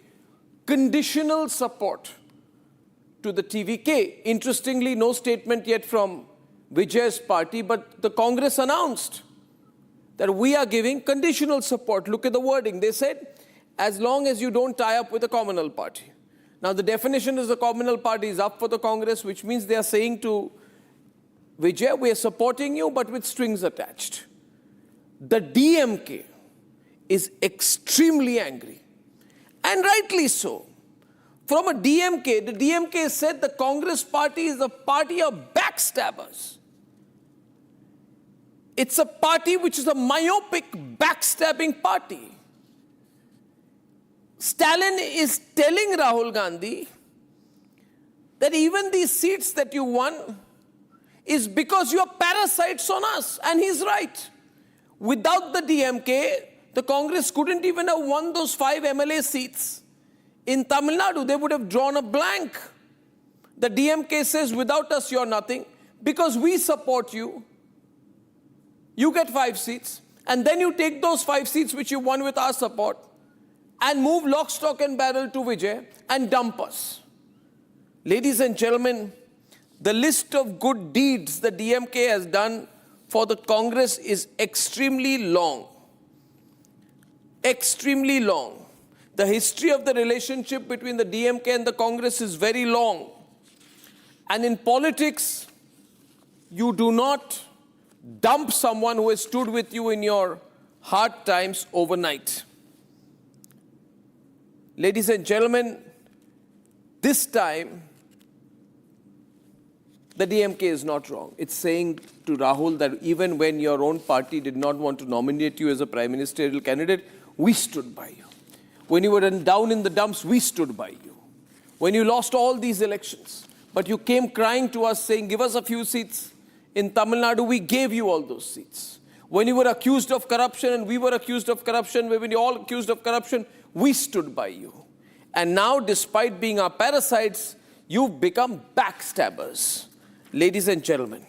Speaker 4: conditional support to the TVK. Interestingly, no statement yet from Vijay's party, but the Congress announced that we are giving conditional support. Look at the wording. They said, as long as you don't tie up with the communal party. Now, the definition is the communal party is up for the Congress, which means they are saying to Vijay, we are supporting you, but with strings attached. The DMK is extremely angry, and rightly so. From a DMK, the DMK said the Congress party is a party of backstabbers. It's a party which is a myopic, backstabbing party. Stalin is telling Rahul Gandhi that even these seats that you won is because you are parasites on us. And he's right. Without the DMK, the Congress couldn't even have won those 5 MLA seats. In Tamil Nadu, they would have drawn a blank. The DMK says, without us, you're nothing. Because we support you, you get 5 seats. And then you take those 5 seats which you won with our support and move lock, stock and barrel to Vijay and dump us. Ladies and gentlemen, the list of good deeds the DMK has done for the Congress is extremely long. Extremely long. The history of the relationship between the DMK and the Congress is very long. And in politics, you do not dump someone who has stood with you in your hard times overnight. Ladies and gentlemen, this time, the DMK is not wrong. It's saying to Rahul that even when your own party did not want to nominate you as a prime ministerial candidate, we stood by you. When you were down in the dumps, we stood by you. When you lost all these elections, but you came crying to us saying, give us a few seats in Tamil Nadu, we gave you all those seats. When you were accused of corruption and we were accused of corruption, when you all accused of corruption, we stood by you. And now, despite being our parasites, you've become backstabbers. Ladies and gentlemen,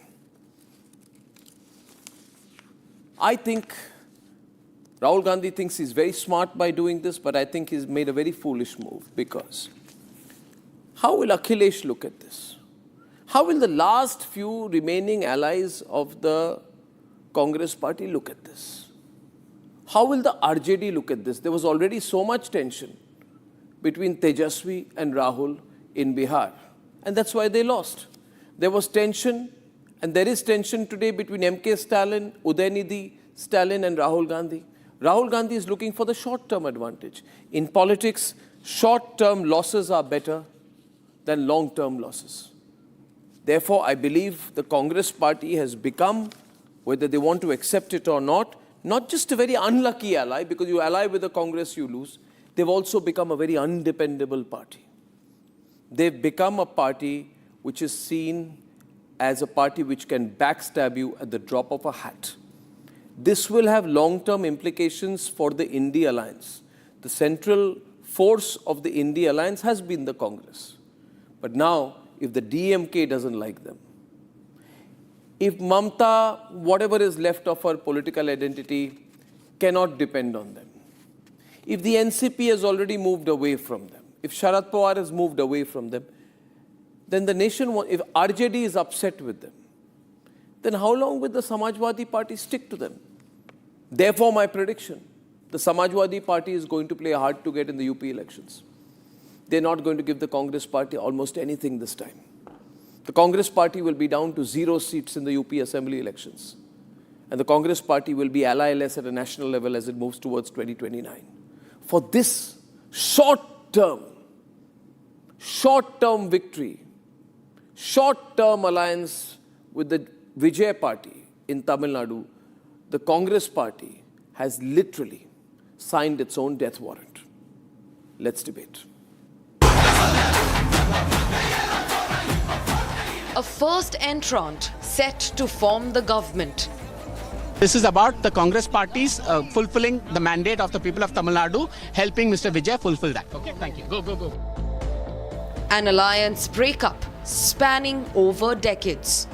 Speaker 4: I think Rahul Gandhi thinks he's very smart by doing this, but I think he's made a very foolish move, because how will Akhilesh look at this? How will the last few remaining allies of the Congress party look at this? How will the RJD look at this? There was already so much tension between Tejasvi and Rahul in Bihar, and that's why they lost. There was tension, and there is tension today between MK Stalin, Udaynidhi Stalin and Rahul Gandhi. Rahul Gandhi is looking for the short-term advantage. In politics, short-term losses are better than long-term losses. Therefore, I believe the Congress party has become, whether they want to accept it or not just a very unlucky ally, because you ally with the Congress, you lose. They've also become a very undependable party. They've become a party which is seen as a party which can backstab you at the drop of a hat. This will have long-term implications for the India alliance. The central force of the India alliance has been the Congress. But now, if the DMK doesn't like them, if Mamata, whatever is left of her political identity, cannot depend on them, if the NCP has already moved away from them, if Sharad Pawar has moved away from them, then the nation, if RJD is upset with them, then how long will the Samajwadi Party stick to them? Therefore, my prediction, the Samajwadi Party is going to play hard to get in the UP elections. They're not going to give the Congress Party almost anything this time. The Congress Party will be down to 0 seats in the UP Assembly elections. And the Congress Party will be ally-less at a national level as it moves towards 2029. For this short-term victory, short-term alliance with the Vijay Party in Tamil Nadu, the Congress Party has literally signed its own death warrant. Let's debate.
Speaker 14: A first entrant set to form the government.
Speaker 15: This is about the Congress parties fulfilling the mandate of the people of Tamil Nadu, helping Mr. Vijay fulfill that. Okay, thank you. Go.
Speaker 14: An alliance breakup spanning over decades.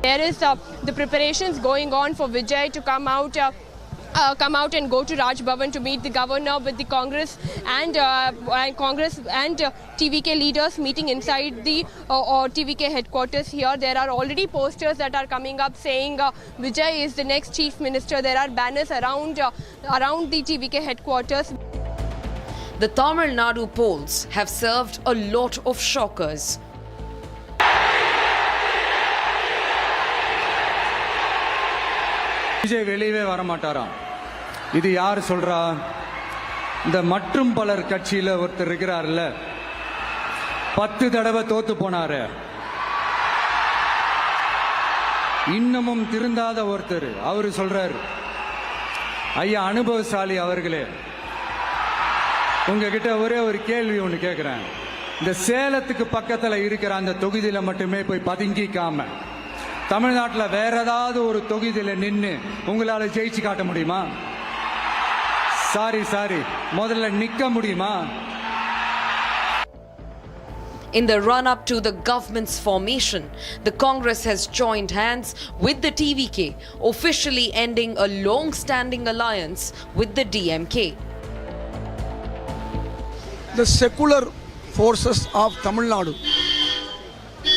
Speaker 16: There is the preparations going on for Vijay to come out and go to Raj Bhavan to meet the governor, with the Congress and TVK leaders meeting inside the TVK headquarters here. There are already posters that are coming up saying Vijay is the next chief minister. There are banners around the TVK headquarters.
Speaker 14: The Tamil Nadu polls have served a lot of shockers.
Speaker 17: Vijay வெளியவே வரமாட்டாராம். இது யார் சொல்றா? இந்த மற்றும் பலர் கட்சியில ஒருத்தர் இருக்கிறார்ல, 10 தடவை தோத்து போனாரு, இன்னமும் திருந்தாத ஒருத்தர், அவரு சொல்றாரு, ஐயா அனுபவசாலி அவர்களே, உங்ககிட்ட ஒரே ஒரு கேள்வி ஒன்று கேட்கிறேன். இந்த சேலத்துக்கு பக்கத்துல இருக்கிற அந்த தொகுதியில மட்டுமே போய் பதுங்கிக்காம தமிழ்நாட்டில் வேற ஏதாவது ஒரு தொகுதியில நின்னு உங்களால ஜெயிச்சு காட்ட முடியுமா? சாரி முதல்ல நிக்க முடியுமா?
Speaker 14: In the run-up to the government's formation, the Congress has joined hands with the TVK, officially ending a long-standing alliance with the DMK.
Speaker 21: The secular forces of Tamil Nadu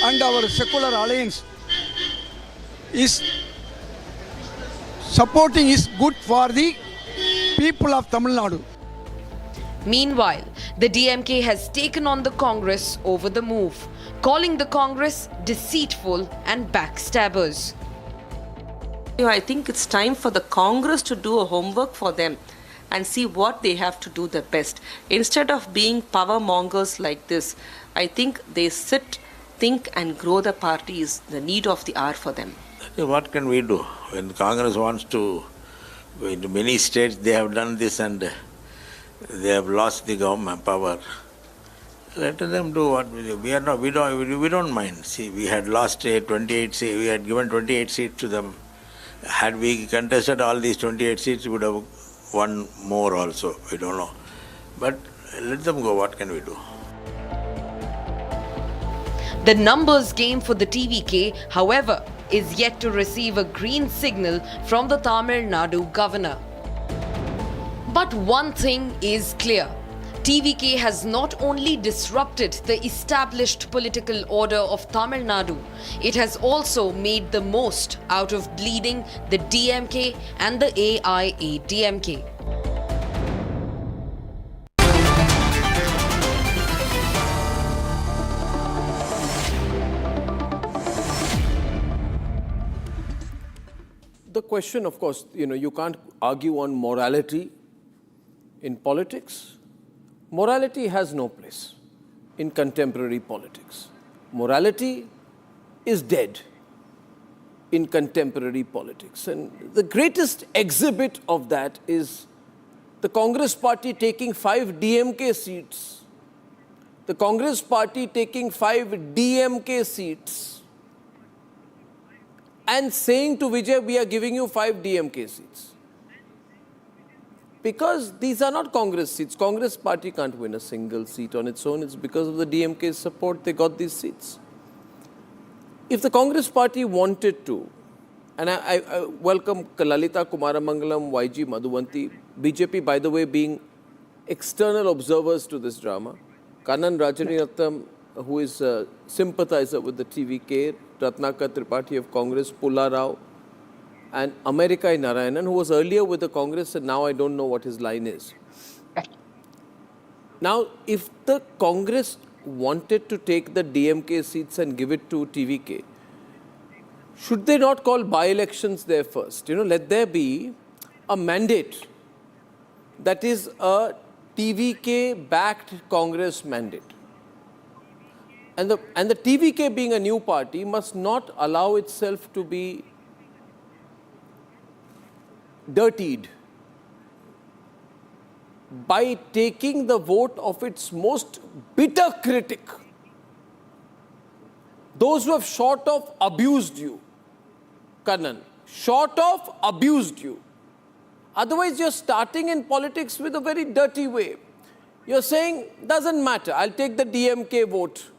Speaker 21: and our secular alliance is supporting is good for the people of Tamil Nadu.
Speaker 14: Meanwhile, the DMK has taken on the Congress over the move, calling the Congress deceitful and backstabbers.
Speaker 26: I think it's time for the Congress to do a homework for them and see what they have to do the best. Instead of being power mongers like this, I think they sit, think and grow the party is the need of the hour for them.
Speaker 27: What can we do? When Congress wants to, in many states they have done this and they have lost the government power. Let them do what we do. We don't mind. See, we had lost 28 seats. We had given 28 seats to them. Had we contested all these 28 seats, we would have won more also. We don't know. But let them go. What can we do?
Speaker 14: The numbers game for the TVK, however, is yet to receive a green signal from the Tamil Nadu governor. But one thing is clear. TVK has not only disrupted the established political order of Tamil Nadu, it has also made the most out of bleeding the DMK and the AIADMK.
Speaker 4: The question, of course, you can't argue on morality in politics. Morality has no place in contemporary politics. Morality is dead in contemporary politics. And the greatest exhibit of that is the Congress Party taking 5 DMK seats. The Congress Party taking 5 DMK seats and saying to Vijay, we are giving you 5 DMK seats. because these are not Congress seats. Congress party can't win a single seat on its own. It's because of the DMK's support they got these seats. If the Congress party wanted to, and I welcome Lalita Kumaramangalam, YG Madhuvanti, BJP, by the way, being external observers to this drama, Kannan Rajaratnam, who is a sympathizer with the TVK, Ratnakar Tripathi of Congress, Pulla Rao, and Amerikai Narayanan, who was earlier with the Congress and now I don't know what his line is. Now, if the Congress wanted to take the DMK seats and give it to TVK, should they not call by-elections there first? Let there be a mandate that is a TVK-backed Congress mandate. And the TVK, being a new party, must not allow itself to be dirtied by taking the vote of its most bitter critic, those who have short of abused you, Kannan, short of abused you. Otherwise, you're starting in politics with a very dirty way. You're saying, doesn't matter, I'll take the DMK vote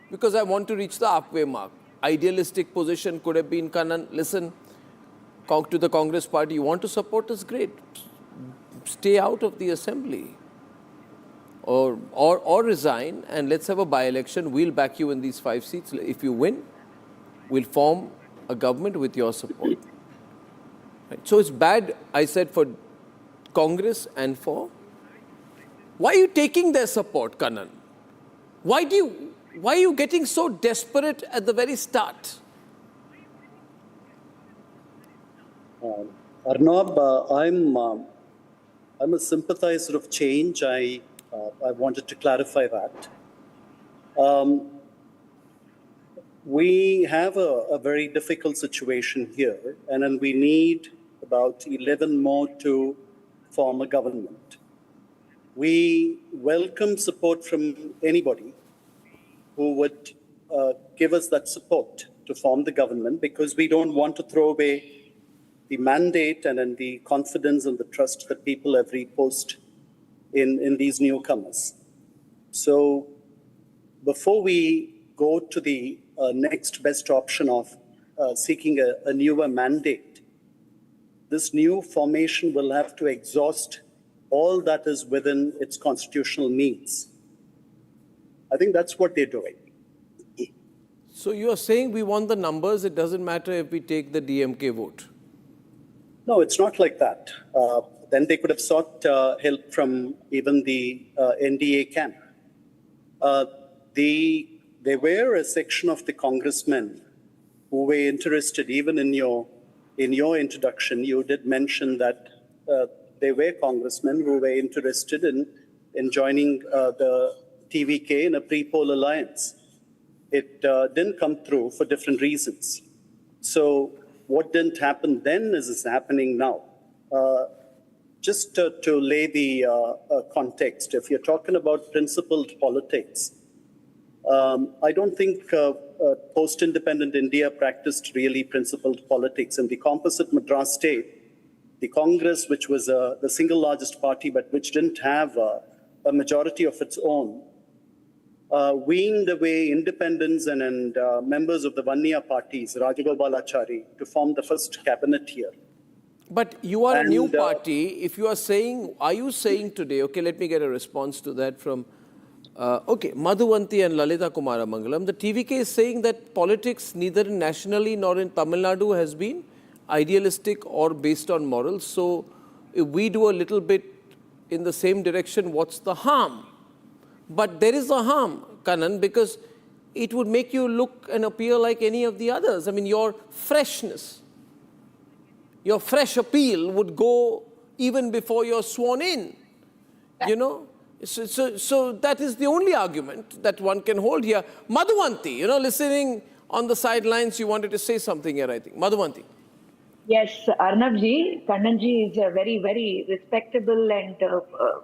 Speaker 4: because I want to reach the halfway mark. Idealistic position could have been, Kannan, listen, to the Congress party, you want to support us, great. Stay out of the assembly or resign and let's have a by-election. We'll back you in these 5 seats. If you win, we'll form a government with your support. Right. So it's bad, I said, for Congress and for... Why are you taking their support, Kannan? Why are you getting so desperate at the very start?
Speaker 1: Arnab, I'm a sympathizer of change. I wanted to clarify that. We have a very difficult situation here, and then we need about 11 more to form a government. We welcome support from anybody who would give us that support to form the government, because we don't want to throw away the mandate and then the confidence and the trust that people have reposed in these newcomers. So before we go to the next best option of seeking a newer mandate, this new formation will have to exhaust all that is within its constitutional means. I think that's what they're doing.
Speaker 4: So you are saying we want the numbers, it doesn't matter if we take the DMK vote?
Speaker 1: No, it's not like that. Then they could have sought help from even the NDA camp. There were a section of the congressmen who were interested, even in your introduction, you did mention that there were congressmen who were interested in joining the TVK in a pre-poll alliance. It didn't come through for different reasons. So what didn't happen then is happening now. Just to lay the context, if you're talking about principled politics, I don't think post-independent India practiced really principled politics. In the composite Madras state, the Congress, which was the single largest party, but which didn't have a majority of its own, weaned away independents and members of the Vanya parties, Rajagopalachari, to form the first cabinet here.
Speaker 4: But you are a new party. If you are saying, are you saying today, okay, let me get a response to that from, Madhuvanti and Lalita Kumaramangalam, the TVK is saying that politics neither nationally nor in Tamil Nadu has been idealistic or based on morals. So if we do a little bit in the same direction, what's the harm? But there is a harm, Kannan, because it would make you look and appear like any of the others. I mean, your freshness, your fresh appeal would go even before you're sworn in, you know. So that is the only argument that one can hold here. Madhuvanti, listening on the sidelines, you wanted to say something here, I think. Madhuvanti.
Speaker 3: Yes, Arnabji, Kannanji is a very, very respectable and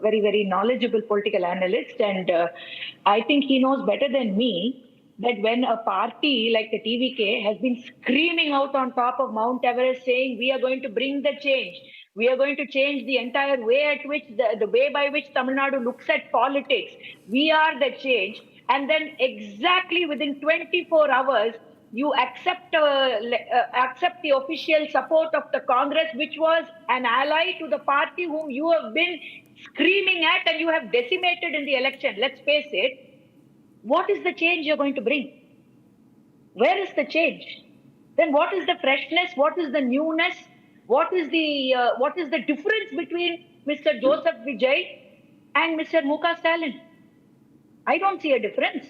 Speaker 3: very, very knowledgeable political analyst. And I think he knows better than me that when a party like the TVK has been screaming out on top of Mount Everest saying we are going to bring the change, We are going to change the entire way at which, the way by which Tamil Nadu looks at politics. We are the change. And then exactly within 24 hours, you accept the official support of the Congress, which was an ally to the party whom you have been screaming at and you have decimated in the election. Let's face it. What is the change you're going to bring? Where is the change? Then what is the freshness? What is the newness? What is the difference between Mr. Joseph Vijay and Mr. Muka Stalin? I don't see a difference.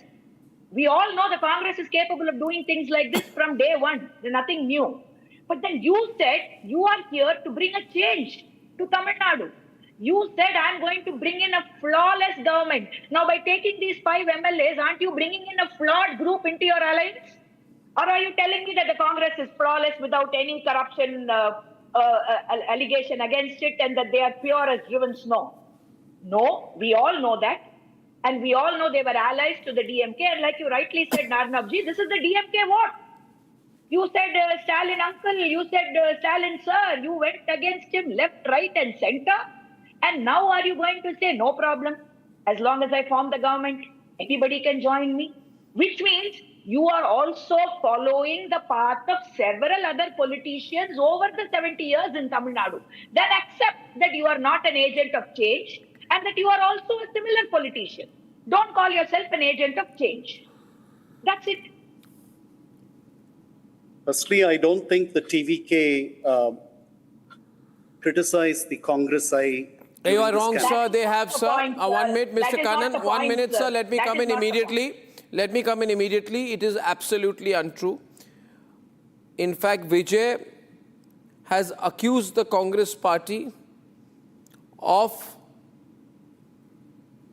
Speaker 3: We all know the Congress is capable of doing things like this from day one. There's nothing new. But then you said you are here to bring a change to Tamil Nadu. You said I'm going to bring in a flawless government. Now, by taking these 5 MLAs, aren't you bringing in a flawed group into your alliance? Or are you telling me that the Congress is flawless without any corruption allegation against it and that they are pure as driven snow? No, we all know that. And we all know they were allies to the DMK. And like you rightly said, Arnabji, this is the DMK what? You said Stalin uncle, you said Stalin sir, you went against him left, right and center. And now are you going to say, no problem, as long as I form the government, anybody can join me? Which means you are also following the path of several other politicians over the 70 years in Tamil Nadu. Then accept that you are not an agent of change and that you are also a similar politician. Don't call yourself an agent of change. That's it.
Speaker 1: Firstly, I don't think the TVK criticized the Congress.
Speaker 4: You are wrong, sir. They have, sir. 1 minute, Mr. Kannan. 1 minute, sir. Let me come in immediately. Let me come in immediately. It is absolutely untrue. In fact, Vijay has accused the Congress party of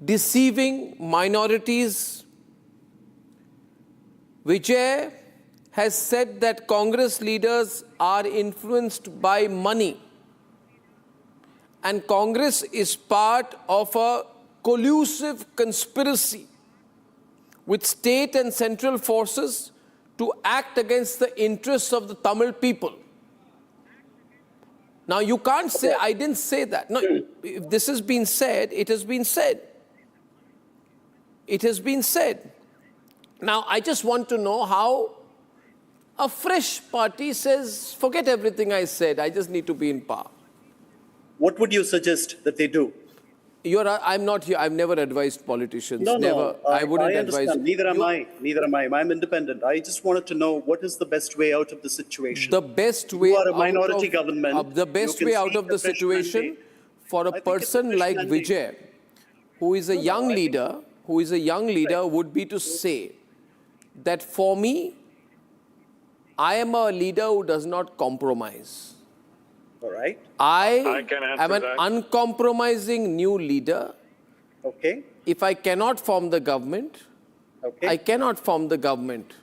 Speaker 4: deceiving minorities. Vijay has said that Congress leaders are influenced by money. And Congress is part of a collusive conspiracy with state and central forces to act against the interests of the Tamil people. Now, you can't say, I didn't say that. No, if this has been said, it has been said. It has been said. Now, I just want to know how a fresh party says, forget everything I said, I just need to be in power.
Speaker 1: What would you suggest that they do?
Speaker 4: I'm not here. I've never advised politicians.
Speaker 1: No,
Speaker 4: never. I wouldn't advise.
Speaker 1: Neither am I. Neither am I. I'm independent. I just wanted to know what is the best way out of the situation.
Speaker 4: The best way.
Speaker 1: You are a minority government.
Speaker 4: The best way out of the situation for a person like Vijay, who is a young leader, would be to say that for me, I am a leader who does not compromise.
Speaker 1: All right.
Speaker 4: I am an uncompromising new leader.
Speaker 1: Okay.
Speaker 4: If I cannot form the government, I cannot form the government.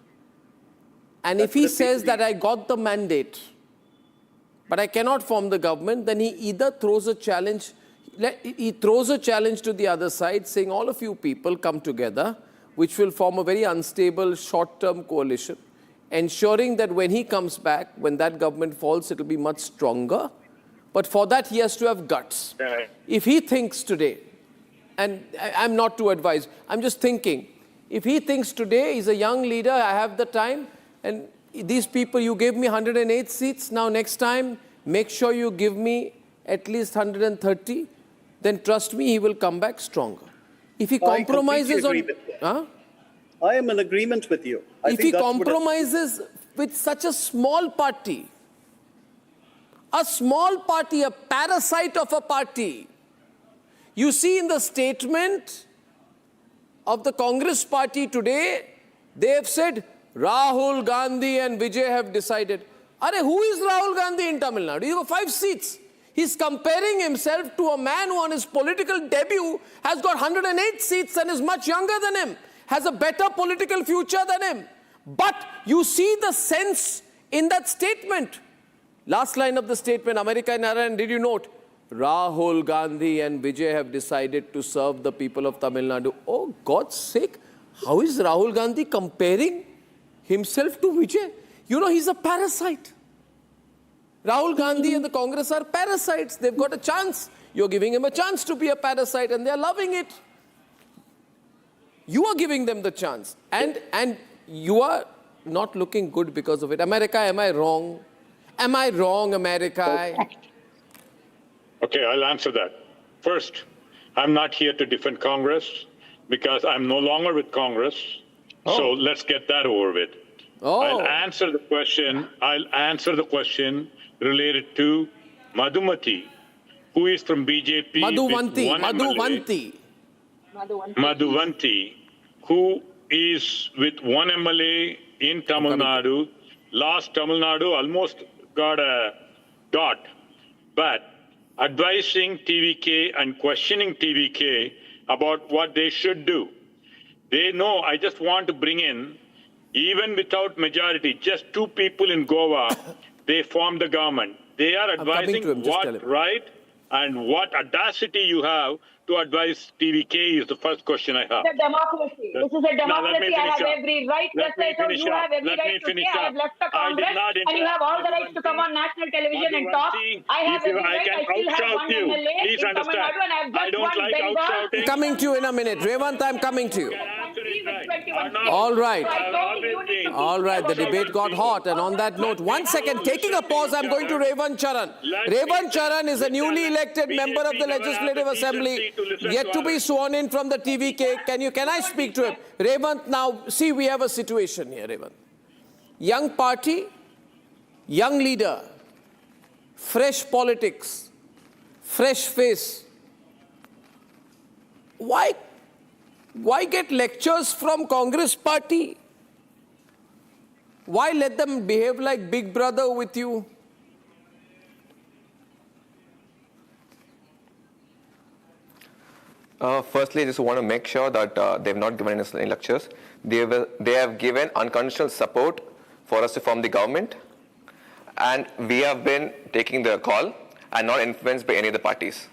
Speaker 4: And if he says that I got the mandate, but I cannot form the government, then he either throws a challenge, to the other side, saying all of you people come together, which will form a very unstable short-term coalition, ensuring that when he comes back, when that government falls, it will be much stronger. But for that, he has to have guts. If he thinks today, and I'm not to advise, I'm just thinking, if he thinks today he's a young leader, I have the time, and these people, you gave me 108 seats, now next time, make sure you give me at least 130, then trust me, he will come back stronger. If he compromises on...
Speaker 1: I am in agreement with you.
Speaker 4: If he compromises with such a small party, a parasite of a party, you see in the statement of the Congress party today, they have said, Rahul Gandhi and Vijay have decided. Who is Rahul Gandhi in Tamil Nadu? He's got 5 seats. He's comparing himself to a man who on his political debut has got 108 seats and is much younger than him, has a better political future than him. But you see the sense in that statement. Last line of the statement, America Narayan, did you note? Rahul Gandhi and Vijay have decided to serve the people of Tamil Nadu. Oh, God's sake, how is Rahul Gandhi comparing himself to Vijay? You know, he's a parasite. Rahul Gandhi and the Congress are parasites. They've got a chance. You're giving him a chance to be a parasite and they're loving it. You are giving them the chance. And you are not looking good because of it. America, am I wrong? Am I wrong, America?
Speaker 5: Okay, I'll answer that. First, I'm not here to defend Congress because I'm no longer with Congress. So let's get that over with. I'll answer the question. Related to Madhumati, who is from BJP. Madhuvanti, who is with one MLA in Tamil Nadu. Last Tamil Nadu almost got a dot. But advising TVK and questioning TVK about what they should do. They know, I just want to bring in, even without majority, just two people in Goa, they formed the government. They are advising what right and what audacity you have to advise TVK is the first question I have.
Speaker 3: This is a democracy. This is a democracy. I have every right. Just like how you have every right to say I have left the Congress and you have all the rights to come on national television and talk. I have every right. I still have one MLA in Tamil Nadu and I have just one Bengal.
Speaker 4: Coming to you in a minute. Revant, I'm coming to you. All right. All right. The debate got hot. And on that note, 1 second, taking a pause, I'm going to Revant Charan. Revant Charan is a newly elected member of the Legislative Assembly, yet to be sworn in from the TVK. Can I speak to him? Revant, now, see, we have a situation here, Revant. Young party, young leader, fresh politics, fresh face. Why get lectures from Congress party? Why let them behave like big brother with you?
Speaker 6: Firstly, I just want to make sure that they have not given any lectures. They have given unconditional support for us to form the government, and we have been taking the call and not influenced by any of the parties.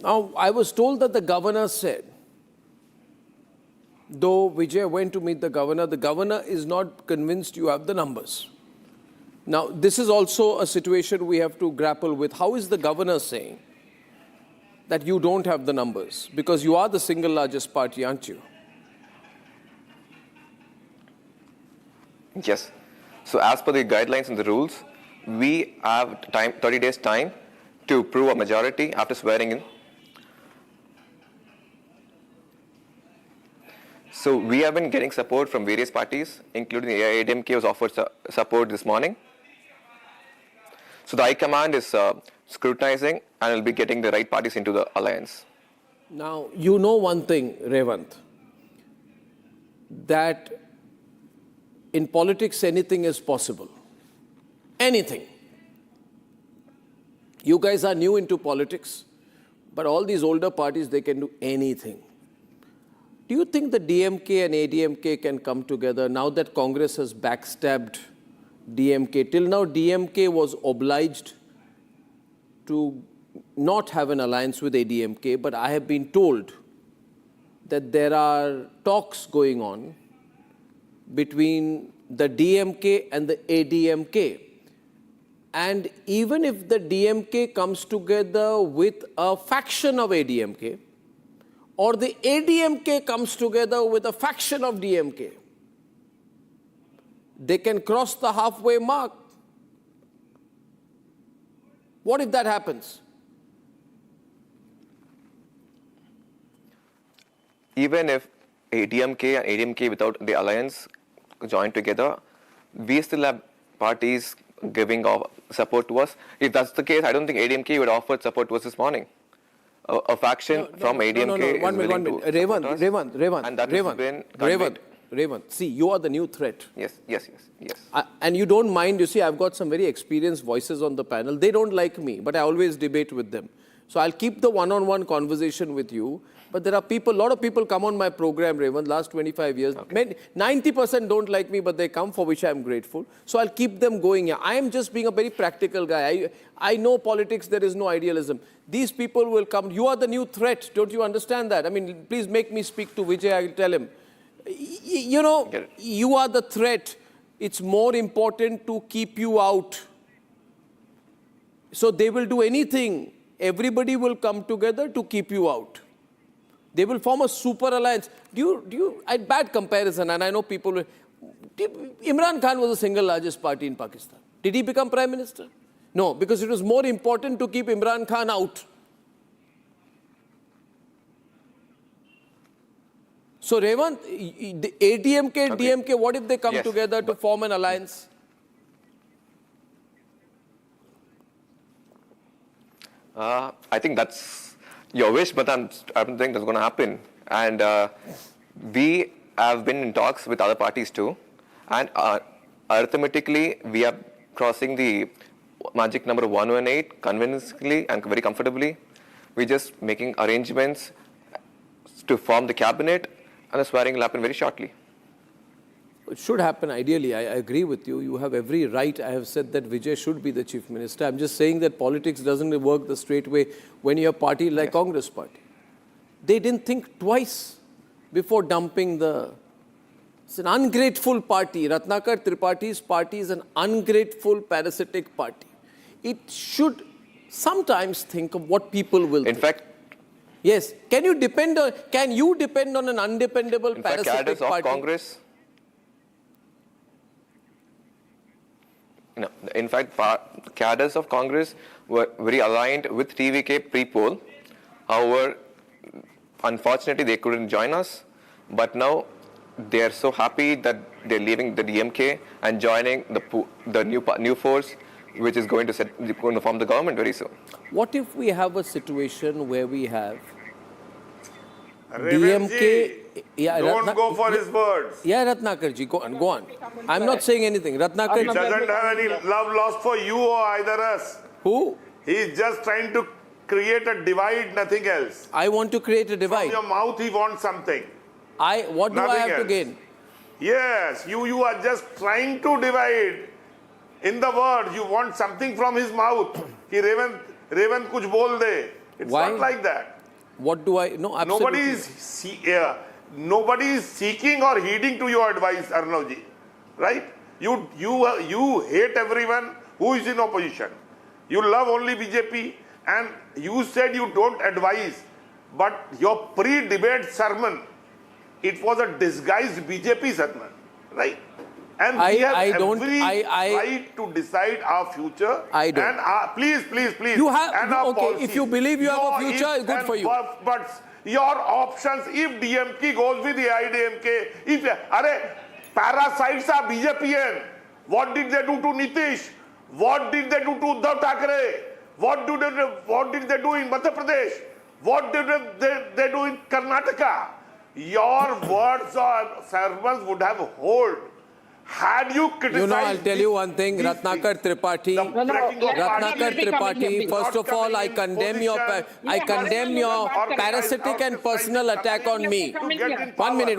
Speaker 4: Now, I was told that the governor said, though Vijay went to meet the governor is not convinced you have the numbers. Now, this is also a situation we have to grapple with. How is the governor saying that you don't have the numbers? Because you are the single largest party, aren't you?
Speaker 6: Yes. So as per the guidelines and the rules, we have 30 days time to prove a majority after swearing in. So we have been getting support from various parties, including the AIADMK was offered support this morning. So the High Command is scrutinizing and will be getting the right parties into the alliance.
Speaker 4: Now, you know one thing, Revant, that in politics anything is possible. Anything. You guys are new into politics, but all these older parties, they can do anything. Do you think the DMK and ADMK can come together now that Congress has backstabbed DMK? Till now, DMK was obliged to not have an alliance with ADMK, but I have been told that there are talks going on between the DMK and the ADMK. And even if the DMK comes together with a faction of ADMK, or the ADMK comes together with a faction of DMK, they can cross the halfway mark. What if that happens?
Speaker 6: Even if ADMK and ADMK without the alliance join together, we still have parties giving support to us. If that's the case, I don't think ADMK would offer support to us this morning. A faction from ADMK is willing to
Speaker 4: Revant, see, you are the new threat.
Speaker 6: Yes.
Speaker 4: And you don't mind, you see, I've got some very experienced voices on the panel. They don't like me, but I always debate with them. So I'll keep the one-on-one conversation with you. But there are people, a lot of people come on my program, Revant, last 25 years. 90% don't like me, but they come, for which I'm grateful. So I'll keep them going here. I am just being a very practical guy. I know politics, there is no idealism. These people will come. You are the new threat. Don't you understand that? I mean, please make me speak to Vijay. I'll tell him. You know, you are the threat. it's more important to keep you out. So they will do anything. Everybody will come together to keep you out. They will form a super alliance. Bad comparison, and I know people will. Imran Khan was the single largest party in Pakistan. Did he become Prime Minister? No, because it was more important to keep Imran Khan out. So Revant, the ADMK, DMK, what if they come together to form an alliance?
Speaker 6: I think that's your wish, but I don't think that's going to happen. And we have been in talks with other parties too. And arithmetically, we are crossing the magic number 118 convincingly and very comfortably. We're just making arrangements to form the cabinet, and the swearing will happen very shortly.
Speaker 4: It should happen ideally. I agree with you. You have every right. I have said that Vijay should be the chief minister. I'm just saying that politics doesn't work the straight way when you have a party like Congress party. They didn't think twice before dumping the... It's an ungrateful party. Ratnakar Tripaঠি's party is an ungrateful, parasitic party. It should sometimes think of what people will think.
Speaker 6: In fact...
Speaker 4: Yes. Can you depend on an undependable, parasitic
Speaker 6: cadres
Speaker 4: party?
Speaker 6: Of Congress... No, in fact, cadres of Congress were very aligned with TVK pre-poll. However, unfortunately, they couldn't join us. But now, they are so happy that they're leaving the DMK and joining the new force, which is going to form the government very soon.
Speaker 4: What if we have a situation where we have
Speaker 7: DMK? Don't go for his words.
Speaker 4: Yeah, Ratnakarji, go on. I'm not saying anything. Ratnakarji.
Speaker 7: He doesn't have any love lost for you or either us.
Speaker 4: Who?
Speaker 7: He's just trying to create a divide, nothing else.
Speaker 4: I want to create a divide.
Speaker 7: From your mouth, he wants something.
Speaker 4: What do I have to gain?
Speaker 7: Yes, you are just trying to divide. In the words, you want something from his mouth. Ki Revan kuch bol de. It's
Speaker 4: Why?
Speaker 7: not like that.
Speaker 4: What do I... No, absolutely.
Speaker 7: Nobody is seeking or heeding to your advice, Arnavji. Right? You hate everyone who is in opposition. You love only BJP, and you said you don't advise. But your pre-debate sermon, it was a disguised BJP sermon. Right? And we have every right to decide our future.
Speaker 4: I don't.
Speaker 7: And please.
Speaker 4: You have...
Speaker 7: And our
Speaker 4: okay,
Speaker 7: policy.
Speaker 4: if you believe you have a future, good for you.
Speaker 7: But your options, if DMK goes with AIDMK, parasites are BJPN. What did they do to Nitish? What did they do to Uddhav Thackeray? What did they do in Madhya Pradesh? What did they do in Karnataka? Your words or sermons would have hold. Had you criticized...
Speaker 4: I'll tell you one thing, Ratnakar Tripathi, first of all, I condemn your parasitic and personal attack on me. 1 minute.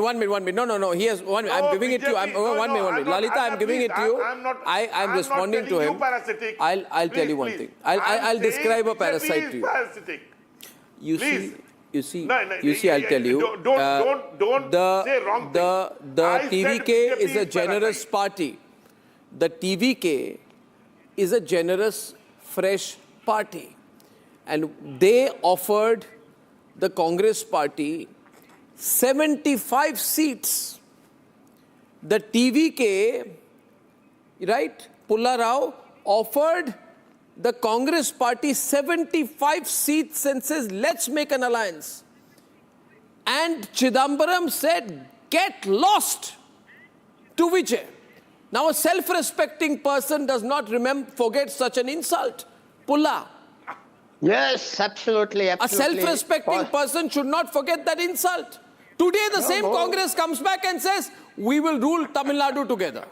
Speaker 4: No, he has one. I'm giving it to you. 1 minute. Lalita, I'm giving it to you. I'm responding to him. I'll tell you one thing. I'll describe a parasite to you. You see, I'll tell you, the TVK is a generous party. The TVK is a generous, fresh party. And they offered the Congress party 75 seats. The TVK, right, Pulla Rao, offered the Congress party 75 seats and says, let's make an alliance. And Chidambaram said, get lost to Vijay. Now a self-respecting person does not forget such an insult. Pulla.
Speaker 8: Yes, absolutely.
Speaker 4: A self-respecting person should not forget that insult. Today the same Congress comes back and says, we will rule Tamil Nadu together.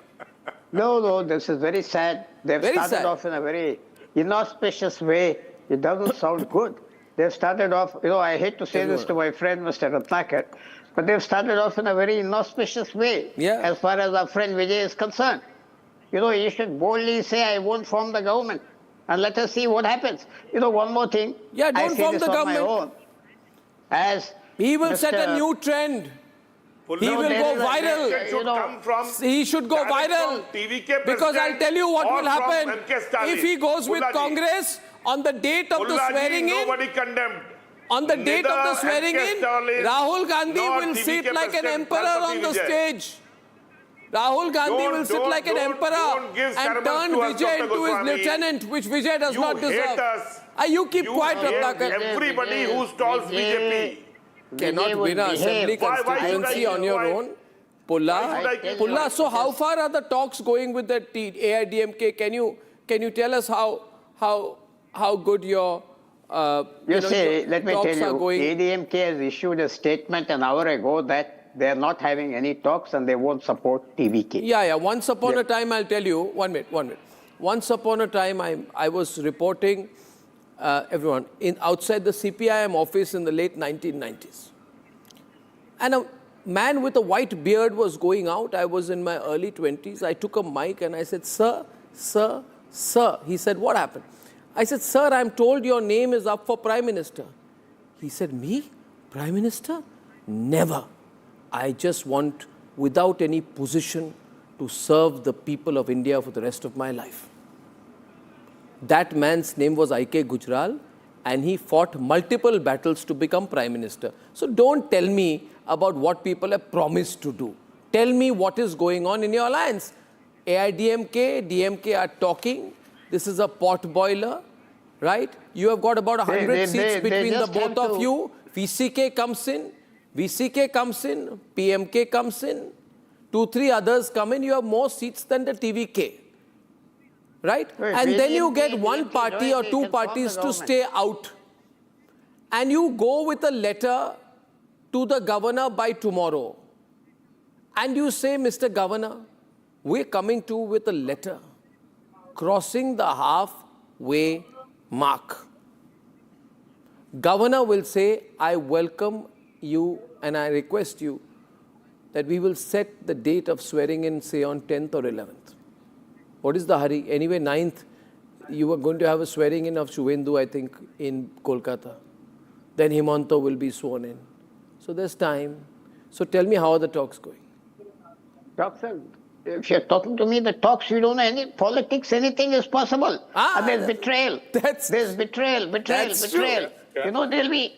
Speaker 8: No, this is very sad. They've started off in a very inauspicious way. It doesn't sound good. They've started off, I hate to say this to my friend Mr. Ratnakar, but they've started off in a very inauspicious way as far as our friend Vijay is concerned. You should boldly say, I won't form the government, and let us see what happens. One more thing.
Speaker 4: Yeah, don't form the government.
Speaker 8: As
Speaker 4: he will set a new trend. He will go viral. He should go viral. Because I'll tell you what will happen. If he goes with Congress on the date of the swearing in,
Speaker 7: nobody condemned.
Speaker 4: on the date of the swearing in, Rahul Gandhi will sit like an emperor on the stage. Rahul Gandhi will sit like an emperor and turn Vijay into his lieutenant, which Vijay does not deserve. You keep quiet, Ratnakar.
Speaker 7: Everybody who stalls BJP
Speaker 4: cannot win an assembly constituency on your own. Pulla, so how far are the talks going with the AIDMK? Can you tell us how good your
Speaker 8: let me tell
Speaker 4: talks are
Speaker 8: you,
Speaker 4: going?
Speaker 8: ADMK has issued a statement an hour ago that they are not having any talks and they won't support TVK.
Speaker 4: Yeah. Once upon a time, I'll tell you. One minute. Once upon a time, I was reporting, everyone, outside the CPIM office in the late 1990s. And a man with a white beard was going out. I was in my early 20s. I took a mic and I said, sir. He said, what happened? I said, sir, I'm told your name is up for Prime Minister. He said, me? Prime Minister? Never. I just want, without any position, to serve the people of India for the rest of my life. That man's name was I.K. Gujral, and he fought multiple battles to become Prime Minister. So don't tell me about what people have promised to do. Tell me what is going on in your alliance. AIDMK, DMK are talking. This is a pot boiler, right? You have got about 100 seats between the both of you. VCK comes in, PMK comes in, 2-3 others come in. You have more seats than the TVK, right? And then you get one party or two parties to stay out. And you go with a letter to the governor by tomorrow. And you say, Mr. Governor, we're coming to with a letter crossing the halfway mark. Governor will say, I welcome you and I request you that we will set the date of swearing in, say, on 10th or 11th. What is the hurry? Anyway, 9th, you were going to have a swearing in of Shuvendu, I think, in Kolkata. Then Himanta will be sworn in. So there's time. So tell me, how are the talks going?
Speaker 8: Talks are, if you're talking to me, the talks, you don't know any politics, anything is possible. And there's betrayal. There's betrayal.
Speaker 4: True.
Speaker 8: You know, there'll be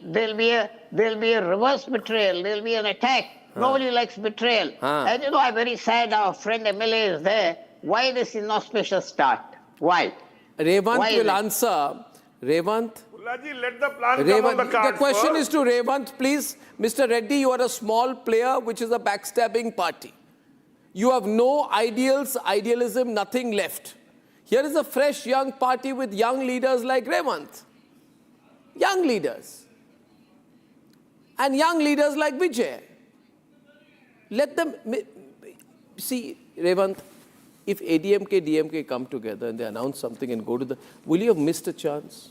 Speaker 8: a reverse betrayal. There'll be an attack. Nobody likes betrayal. And you know, I'm very sad our friend MLA is there. Why this inauspicious start? Why?
Speaker 4: Revant will answer. Revant.
Speaker 7: Let the plan come on the cards.
Speaker 4: The question is to Revant, please. Mr. Reddy, you are a small player, which is a backstabbing party. You have no ideals, idealism, nothing left. Here is a fresh young party with young leaders like Revant. Young leaders. And young leaders like Vijay. Let them... See, Revant, if ADMK, DMK come together and they announce something and go to the... Will you have missed a chance?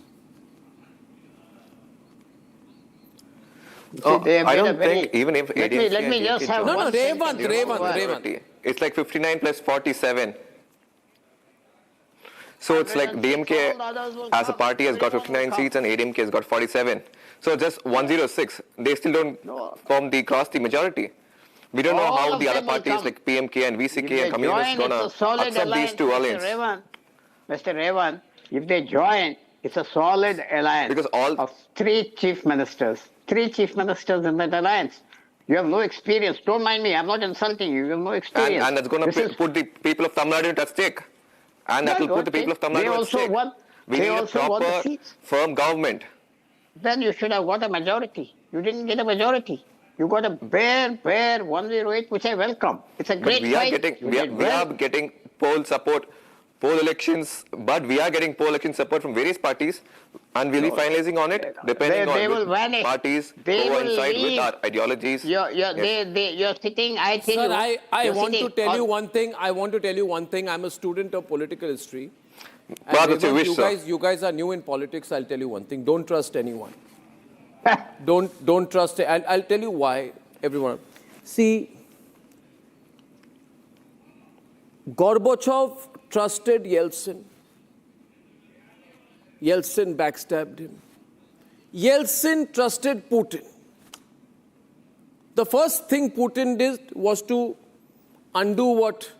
Speaker 6: I don't think even if ADMK...
Speaker 8: Let me just have
Speaker 4: No, Revant.
Speaker 6: It's like 59 plus 47. So it's like DMK as a party has got 59 seats and ADMK has got 47. So just 106. They still don't cross the majority. We don't know how the other parties like PMK and VCK and Communists going to accept these two alliances.
Speaker 8: Mr. Revan, if they join, it's a solid alliance
Speaker 6: because
Speaker 8: of 3 chief ministers. 3 chief ministers in that alliance. You have no experience. Don't mind me. I'm not insulting you. You have no experience.
Speaker 6: And that's going to put the people of Tamil Nadu at stake. And that will put the people of Tamil Nadu at stake. We need a proper, firm government.
Speaker 8: Then you should have got a majority. You didn't get a majority. You got a bare 108, which I welcome. It's a great fight.
Speaker 6: We are getting poll support, poll elections, but we are getting poll election support from various parties, and we'll be finalizing on it, depending on which parties coincide with our ideologies.
Speaker 8: You're sitting, I think...
Speaker 4: Sir, I want to tell you one thing. I'm a student of political history. You guys are new in politics. I'll tell you one thing. Don't trust anyone. Don't trust it. I'll tell you why, everyone. See, Gorbachev trusted Yeltsin. Yeltsin backstabbed him. Yeltsin trusted Putin. The first thing Putin did was to undo what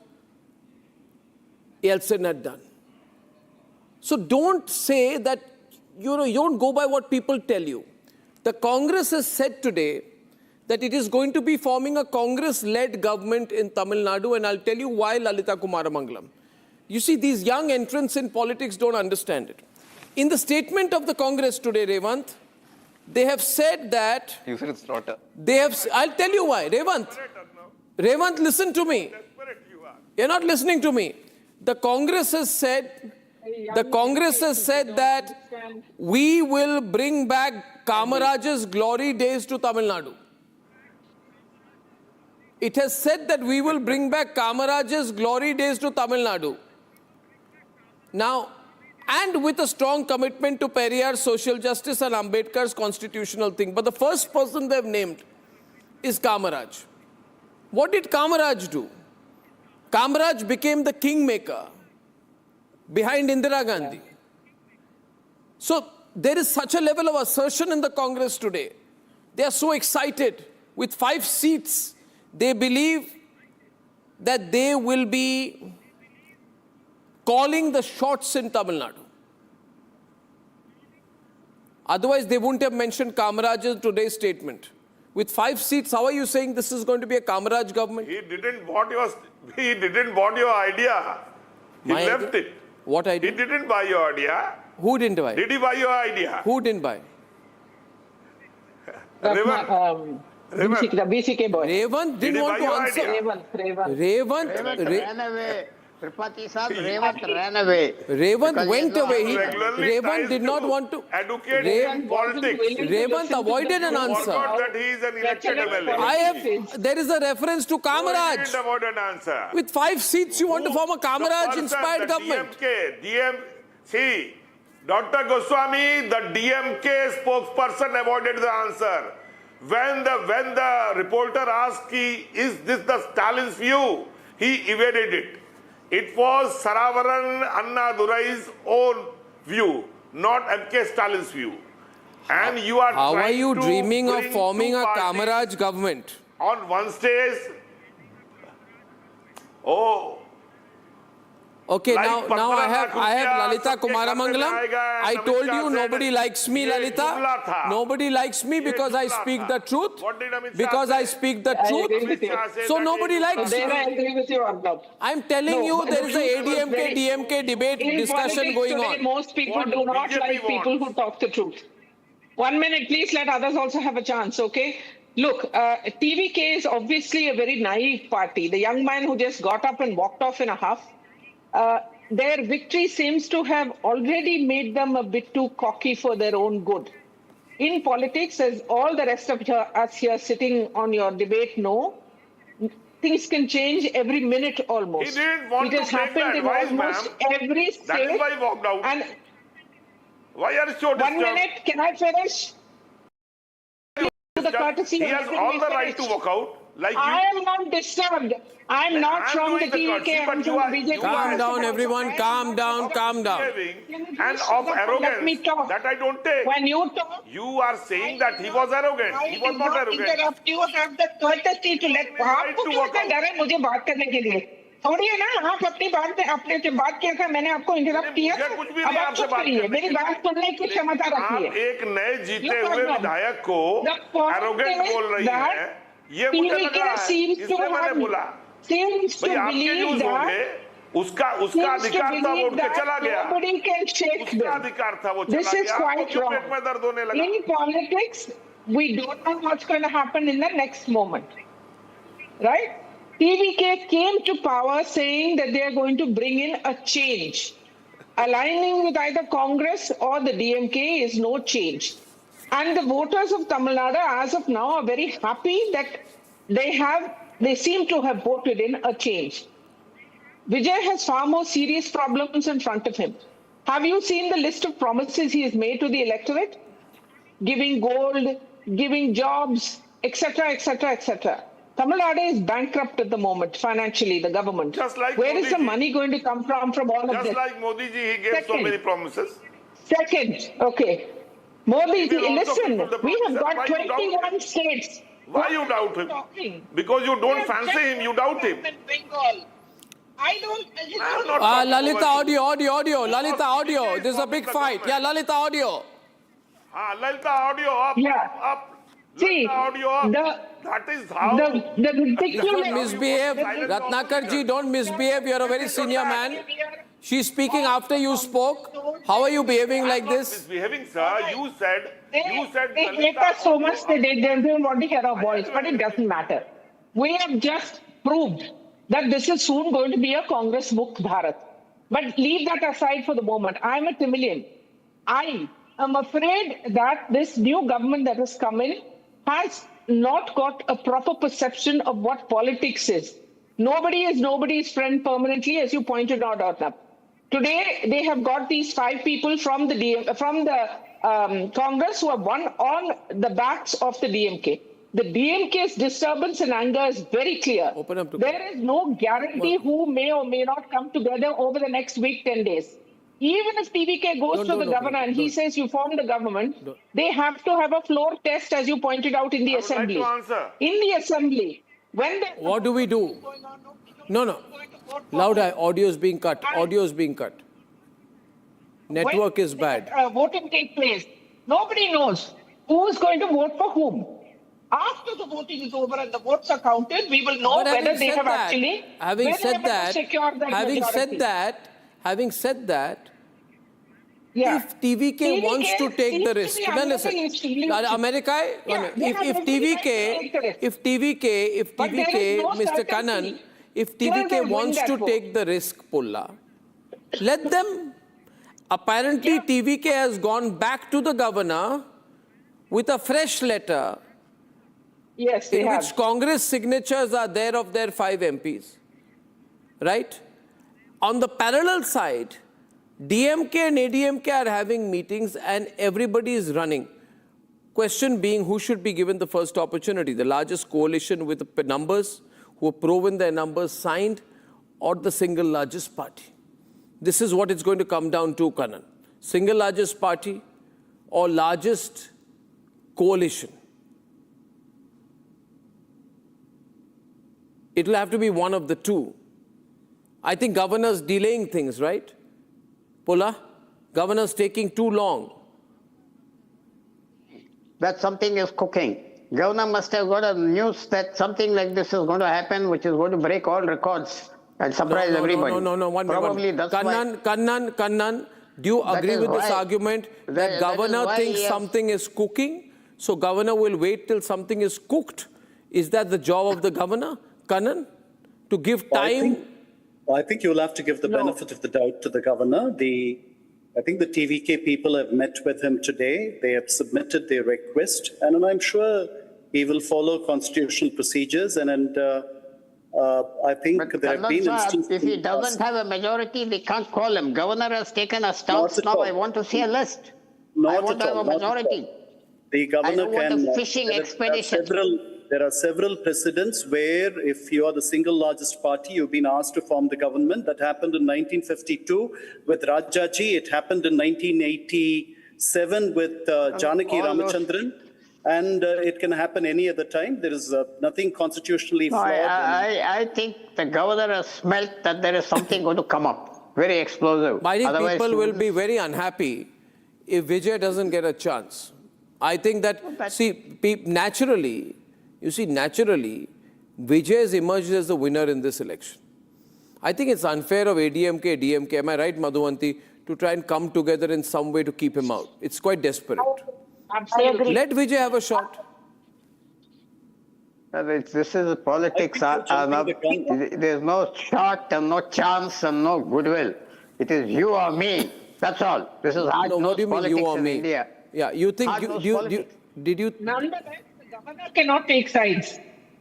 Speaker 4: Yeltsin had done. So don't say that, you don't go by what people tell you. The Congress has said today that it is going to be forming a Congress-led government in Tamil Nadu, and I'll tell you why, Lalitha Kumaramangalam. You see, these young entrants in politics don't understand it. In the statement of the Congress today, Revant, they have said that...
Speaker 6: You said it's not a...
Speaker 4: I'll tell you why. Revant, listen to me. You're not listening to me. The Congress has said that we will bring back Kamaraj's glory days to Tamil Nadu. It has said that we will bring back Kamaraj's glory days to Tamil Nadu. Now, and with a strong commitment to Periyar's social justice and Ambedkar's constitutional thing. But the first person they've named is Kamaraj. What did Kamaraj do? Kamaraj became the kingmaker behind Indira Gandhi. So there is such a level of assertion in the Congress today. They are so excited. With 5 seats, they believe that they will be calling the shots in Tamil Nadu. Otherwise, they wouldn't have mentioned Kamaraj in today's statement. With 5 seats, how are you saying this is going to be a Kamaraj government?
Speaker 7: He didn't bought your idea. He left it.
Speaker 4: What idea?
Speaker 7: He didn't buy your idea.
Speaker 4: Who didn't buy?
Speaker 7: Did he buy your idea?
Speaker 4: Who didn't buy?
Speaker 7: Revant.
Speaker 3: The BCK boy.
Speaker 4: Revant didn't want to answer.
Speaker 8: Revant ran away. Tripathi Saab, Revant ran away.
Speaker 4: Revant went away. Revant did not want to.
Speaker 7: Educate politics.
Speaker 4: Revant avoided an answer.
Speaker 7: That he is an elected MLA.
Speaker 4: There is a reference to Kamaraj.
Speaker 7: He didn't avoid an answer.
Speaker 4: With 5 seats, you want to form a Kamaraj-inspired government.
Speaker 7: See, Dr. Goswami, the DMK spokesperson avoided the answer. When the reporter asked, is this the Stalin's view? He evaded it. It was Saravaran Annadurai's own view, not M.K. Stalin's view. And you are
Speaker 4: How
Speaker 7: trying
Speaker 4: are you
Speaker 7: to
Speaker 4: dreaming of
Speaker 7: bring
Speaker 4: forming a
Speaker 7: 2 parties
Speaker 4: Kamaraj government?
Speaker 7: on one stage? Oh.
Speaker 4: Okay,
Speaker 7: Like
Speaker 4: now I
Speaker 7: 15
Speaker 4: have Lalitha Kumaramangalam. I told you nobody likes me, Lalitha. Nobody likes me because I speak the truth. Because I speak the truth. So nobody likes me.
Speaker 3: I agree with you, Arnab.
Speaker 4: I'm telling you there is a ADMK-DMK debate discussion going on.
Speaker 3: Most people do not like people who talk the truth. 1 minute, please let others also have a chance, okay? Look, TVK is obviously a very naive party. The young man who just got up and walked off in a huff, their victory seems to have already made them a bit too cocky for their own good. In politics, as all the rest of us here sitting on your debate know, things can change every minute almost.
Speaker 7: He didn't want to take the advice,
Speaker 3: almost every state.
Speaker 7: That is why he walked out.
Speaker 3: And
Speaker 7: why are you so disturbed?
Speaker 3: 1 minute, can I finish? The courtesy
Speaker 7: he has all the right to walk out. Like
Speaker 3: I am not disturbed. I am not from the TVK. I'm from the BJP.
Speaker 4: Calm down, everyone. Calm down. Calm down.
Speaker 7: And of arrogance.
Speaker 3: Let me talk.
Speaker 7: That I don't take.
Speaker 3: When you talk,
Speaker 7: you are saying that he was arrogant. He was not arrogant.
Speaker 3: Interrupt. You have the courtesy to let. आपको किसका डर है मुझे बात करने के लिए? थोड़ी है ना आप अपनी बात में आपने जो बात किया था मैंने आपको इंटरप्ट किया अब आप चुप करिए मेरी बात सुनने की क्षमता रखिए
Speaker 7: आप एक नए जीते हुए विधायक को एरोगेंट बोल रही हैं ये मुझे लग रहा है इसलिए मैंने बोला भाई आपके न्यूज़ होंगे उसका अधिकार था वो उठ के चला गया उसका अधिकार था वो चला गया आपको क्यों पेट में दर्द होने लगा
Speaker 3: In politics we don't know what's going to happen in the next moment, right? TVK came to power saying that they are going to bring in a change. Aligning with either Congress or the DMK is no change. And the voters of Tamil Nadu as of now are very happy that they seem to have voted in a change. Vijay has far more serious problems in front of him. Have you seen the list of promises he has made to the electorate? Giving gold, giving jobs, etc., etc., etc. Tamil Nadu is bankrupt at the moment, financially, the government.
Speaker 7: Just like
Speaker 3: Where
Speaker 7: Modi
Speaker 3: is the money going to come from all of this?
Speaker 7: Just like Modi ji, he gave so many promises.
Speaker 3: Second, okay. Modi ji, listen, we have got 21 states.
Speaker 7: Why you doubt him?
Speaker 3: Talking.
Speaker 7: Because you don't fancy him, you doubt him.
Speaker 3: Bengal. I don't.
Speaker 7: I'm not talking
Speaker 4: Lalita,
Speaker 7: about you.
Speaker 4: audio. Lalita, audio. This is a big fight. Yeah, Lalita, audio.
Speaker 7: Lalita, audio up.
Speaker 3: Yeah.
Speaker 7: Up.
Speaker 3: See,
Speaker 7: Lalita, audio up. That is how.
Speaker 3: the ridiculous.
Speaker 4: Don't misbehave. Ratnakar ji, don't misbehave. You're a very senior man. She's speaking after you spoke. How are you behaving like this?
Speaker 7: Misbehaving, sir. You said.
Speaker 3: They hate us so much that they don't want to hear our voice, but it doesn't matter. We have just proved that this is soon going to be a Congress Mukht Bharat. But leave that aside for the moment. I'm a Tamilian. I am afraid that this new government that has come in has not got a proper perception of what politics is. Nobody is nobody's friend permanently, as you pointed out, Arnab. Today, they have got these 5 people from the Congress who have won on the backs of the DMK. The DMK's disturbance and anger is very clear. There is no guarantee who may or may not come together over the next week, 10 days. Even if TVK goes to the governor and he says you form the government, they have to have a floor test, as you pointed out, in the assembly.
Speaker 7: Like to answer.
Speaker 3: In the assembly, when they...
Speaker 4: What do we do? No. Loud audio is being cut. Audio is being cut. Network is bad.
Speaker 3: Voting takes place. Nobody knows who is going to vote for whom. After the voting is over and the votes are counted, we will know whether they have actually secured that majority.
Speaker 4: Having said that, if TVK wants to take the risk, then listen, America, if TVK, Mr. Kannan, if TVK wants to take the risk, Pulla, let them. Apparently, TVK has gone back to the governor with a fresh letter.
Speaker 3: Yes,
Speaker 4: in which Congress signatures are there of their 5 MPs. Right? On the parallel side, DMK and ADMK are having meetings and everybody is running. Question being, who should be given the first opportunity? The largest coalition with the numbers, who have proven their numbers, signed, or the single largest party? This is what it's going to come down to, Kannan. Single largest party or largest coalition? It will have to be one of the two. I think governor's delaying things, right? Pulla? Governor's taking too long.
Speaker 8: That something is cooking. Governor must have got a news that something like this is going to happen, which is going to break all records and surprise everybody.
Speaker 4: No.
Speaker 8: Probably that's why.
Speaker 4: Kannan, do you agree with this argument that governor thinks something is cooking? So governor will wait till something is cooked? Is that the job of the governor, Kannan? To give time?
Speaker 1: I think you'll have to give the benefit of the doubt to the governor. I think the TVK people have met with him today. They have submitted their request, and I'm sure he will follow constitutional procedures. And I think there have been instances.
Speaker 8: If he doesn't have a majority, we can't call him. Governor has taken a stance. Now I want to see a list. I want to have a majority.
Speaker 1: The governor
Speaker 8: want a fishing expedition.
Speaker 1: There are several precedents where if you are the single largest party, you've been asked to form the government. That happened in 1952 with Rajaji. It happened in 1987 with Janaki Ramachandran. And it can happen any other time. There is nothing constitutionally flawed.
Speaker 8: I think the governor has smelt that there is something going to come up. Very explosive.
Speaker 4: I think people will be very unhappy if Vijay doesn't get a chance. I think that, naturally, Vijay has emerged as the winner in this election. I think it's unfair of ADMK, DMK, am I right, Madhuvanti, to try and come together in some way to keep him out. It's quite desperate.
Speaker 3: Absolutely.
Speaker 4: Let Vijay have a shot.
Speaker 8: This is politics. There's no shot and no chance and no goodwill. It is you or me. That's all. This is hard-nosed politics you or in me? India.
Speaker 4: Yeah, you think, did you...
Speaker 3: Nonetheless, the governor cannot take sides.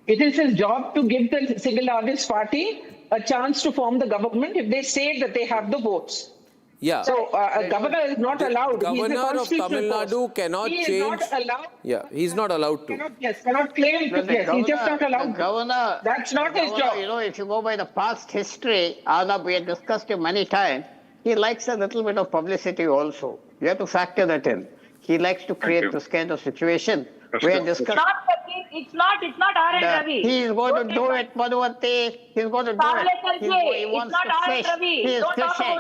Speaker 3: It is his job to give the single largest party a chance to form the government if they say that they have the votes.
Speaker 4: Yeah.
Speaker 3: So a governor is not allowed.
Speaker 4: Governor of Tamil Nadu cannot change. He is not allowed. Yeah, he's not allowed to.
Speaker 3: Cannot claim to. Yes, he's just not allowed.
Speaker 8: Governor.
Speaker 3: That's not his job.
Speaker 8: You know, if you go by the past history, Arnab, we have discussed it many times. He likes a little bit of publicity also. You have to factor that in. He likes to create this kind of situation We are discussing.
Speaker 3: It's not R.N. Ravi.
Speaker 8: He is going to do it, Madhuvati. He's going to do it. He wants to fish. He is fishing.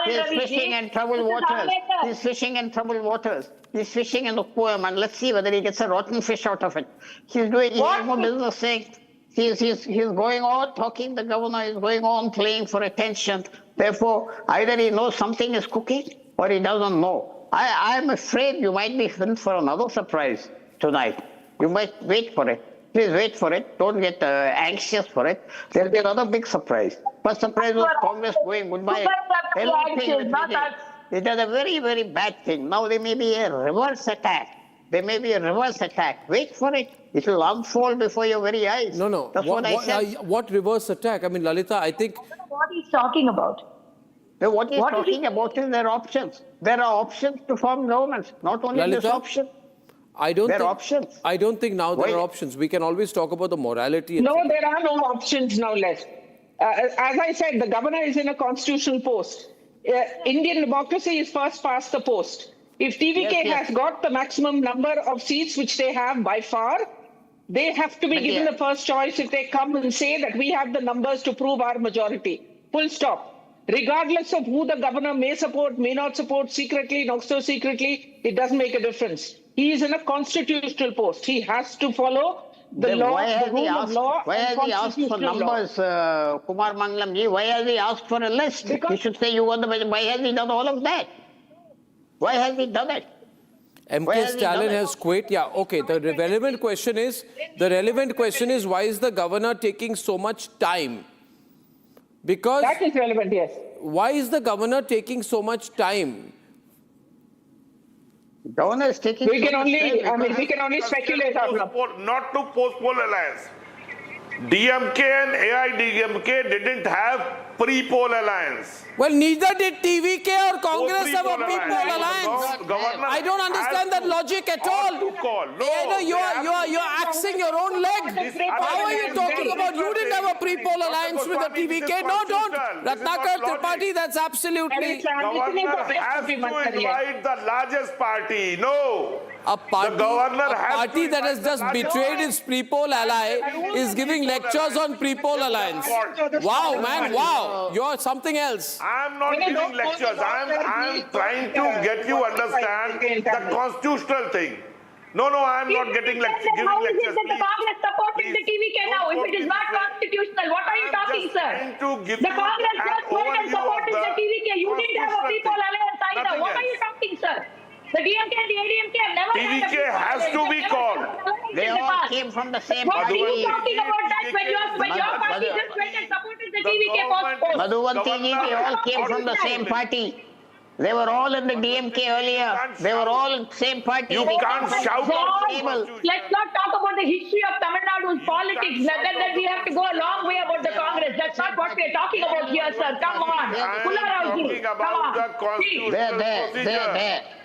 Speaker 8: He is fishing in troubled waters. He's fishing in troubled waters. He's fishing in the poem, and let's see whether he gets a rotten fish out of it. He has no business saying. He's going on talking. The governor is going on playing for attention. Therefore, either he knows something is cooking or he doesn't know. I'm afraid you might be in for another surprise tonight. You might wait for it. Please wait for it. Don't get anxious for it. There'll be another big surprise. First surprise was Congress going goodbye. It is a very, very bad thing. Now there may be a reverse attack. There may be a reverse attack. Wait for it. It will unfold before your very eyes.
Speaker 4: No.
Speaker 8: That's what I said.
Speaker 4: What reverse attack? I mean, Lalita, I think...
Speaker 3: What he's talking about.
Speaker 8: What he's talking about is there are options. There are options to form governments. Not only
Speaker 4: Lalita,
Speaker 8: this option.
Speaker 4: There
Speaker 8: are options.
Speaker 4: I don't think now there are options. We can always talk about the morality.
Speaker 9: No, there are no options now left. As I said, the governor is in a constitutional post. Indian democracy is first past the post. If TVK has got the maximum number of seats, which they have by far, they have to be given the first choice if they come and say that we have the numbers to prove our majority. Full stop. Regardless of who the governor may support, may not support, secretly, not so secretly, it doesn't make a difference. He is in a constitutional post. He has to follow the law, the rule of law.
Speaker 8: Why has he asked for numbers, Kumar Mangalamji? Why has he asked for a list? He should say you want the. Why has he done all of that? Why has he done it?
Speaker 4: MK Stalin has quit. Yeah, okay. The relevant question is why is the governor taking so much time? Because
Speaker 9: that is relevant, yes.
Speaker 4: Why is the governor taking so much time?
Speaker 8: Governor is taking.
Speaker 9: We can only speculate.
Speaker 7: Not to postpone alliance. DMK and AIDMK didn't have pre-poll alliance.
Speaker 4: Well, neither did TVK or Congress have a pre-poll alliance. I don't understand that logic at all. You're axing your own leg. How are you talking about you didn't have a pre-poll alliance with the TVK? No, don't. Ratnakar Tripathi, that's absolutely...
Speaker 7: Governor has to invite the largest party. No.
Speaker 4: A party that has just betrayed its pre-poll ally is giving lectures on pre-poll alliance. Wow, man, wow. You're something else.
Speaker 7: I'm not giving lectures. I'm trying to get you understand the constitutional thing. No, I'm not giving lectures.
Speaker 3: How is it that the Congress supporting the TVK now if it is not constitutional? What are you talking, sir? The Congress just went and supported the TVK. You didn't have a pre-poll alliance either. What are you talking, sir? The DMK and the ADMK have never
Speaker 7: TVK has to be called.
Speaker 8: They all came from the same
Speaker 3: party.
Speaker 8: party.
Speaker 3: What are you talking about that when your party just went and supported the TVK post?
Speaker 8: Madhuvanti, they all came from the same party. They were all in the DMK earlier. They were all in the same party.
Speaker 7: You can't shout
Speaker 3: out. Let's not talk about the history of Tamil Nadu's politics. That we have to go a long way about the Congress. That's not what we are talking about here, sir. Come on.
Speaker 7: Talking about the constitutional procedure.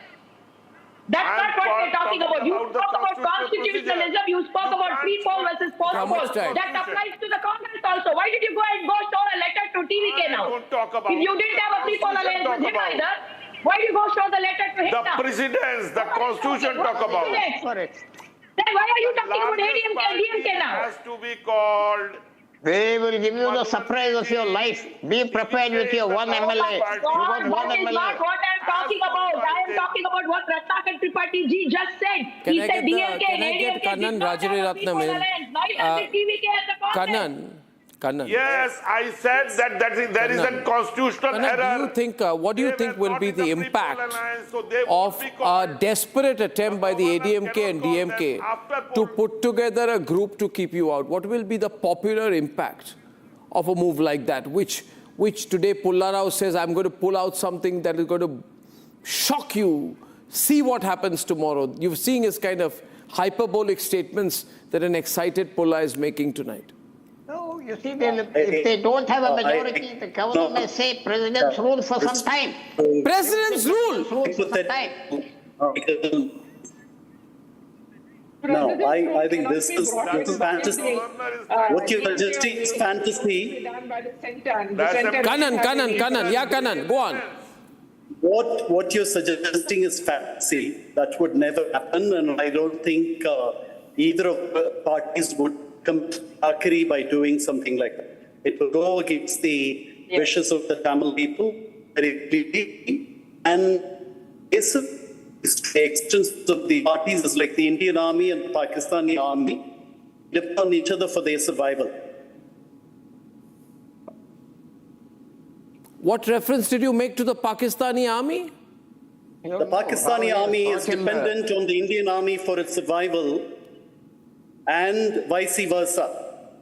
Speaker 3: That's not what we're talking about. You spoke about constitutionalism. You spoke about pre-poll versus post-poll. That applies to the Congress also. Why did you go and show a letter to TVK now? If you didn't have a pre-poll alliance with him either, why did you go show the letter to him now?
Speaker 7: The presidents, the constitution talk about.
Speaker 3: Then why are you talking about ADMK and DMK now?
Speaker 7: Has to be called.
Speaker 8: They will give you the surprise of your life. Be prepared with your one MLA.
Speaker 3: That is not what I'm talking about. I am talking about what Ratnakar Tripathi ji just said. He said DMK and ADMK
Speaker 4: Kannan Rajaratnam in? Kannan.
Speaker 7: Yes, I said that there is a constitutional error.
Speaker 4: What do you think will be the impact of a desperate attempt by the ADMK and DMK to put together a group to keep you out? What will be the popular impact of a move like that, which today Pulla Rao says, I'm going to pull out something that is going to shock you, see what happens tomorrow. You've seen his kind of hyperbolic statements that an excited Pulla is making tonight.
Speaker 8: No, you see, if they don't have a majority, the government may say president's rule for some time.
Speaker 4: President's rule?
Speaker 1: No, I think this is fantasy. What you are suggesting is fantasy.
Speaker 4: Kannan, yeah, Kannan, go on.
Speaker 1: What you're suggesting is fantasy. That would never happen, and I don't think either of the parties would come to Akari by doing something like that. It will go against the wishes of the Tamil people very clearly, and the existence of the parties is like the Indian army and the Pakistani army depend on each other for their survival.
Speaker 4: What reference did you make to the Pakistani army?
Speaker 1: The Pakistani army is dependent on the Indian army for its survival and vice versa.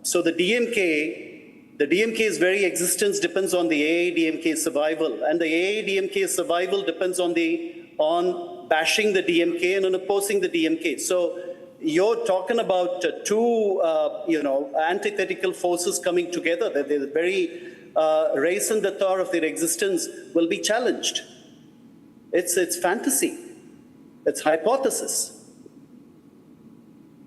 Speaker 1: So the DMK's very existence depends on the AADMK's survival, and the AADMK's survival depends on bashing the DMK and on opposing the DMK. So you're talking about two, antithetical forces coming together. They're very race and the thought of their existence will be challenged. It's fantasy. It's hypothesis.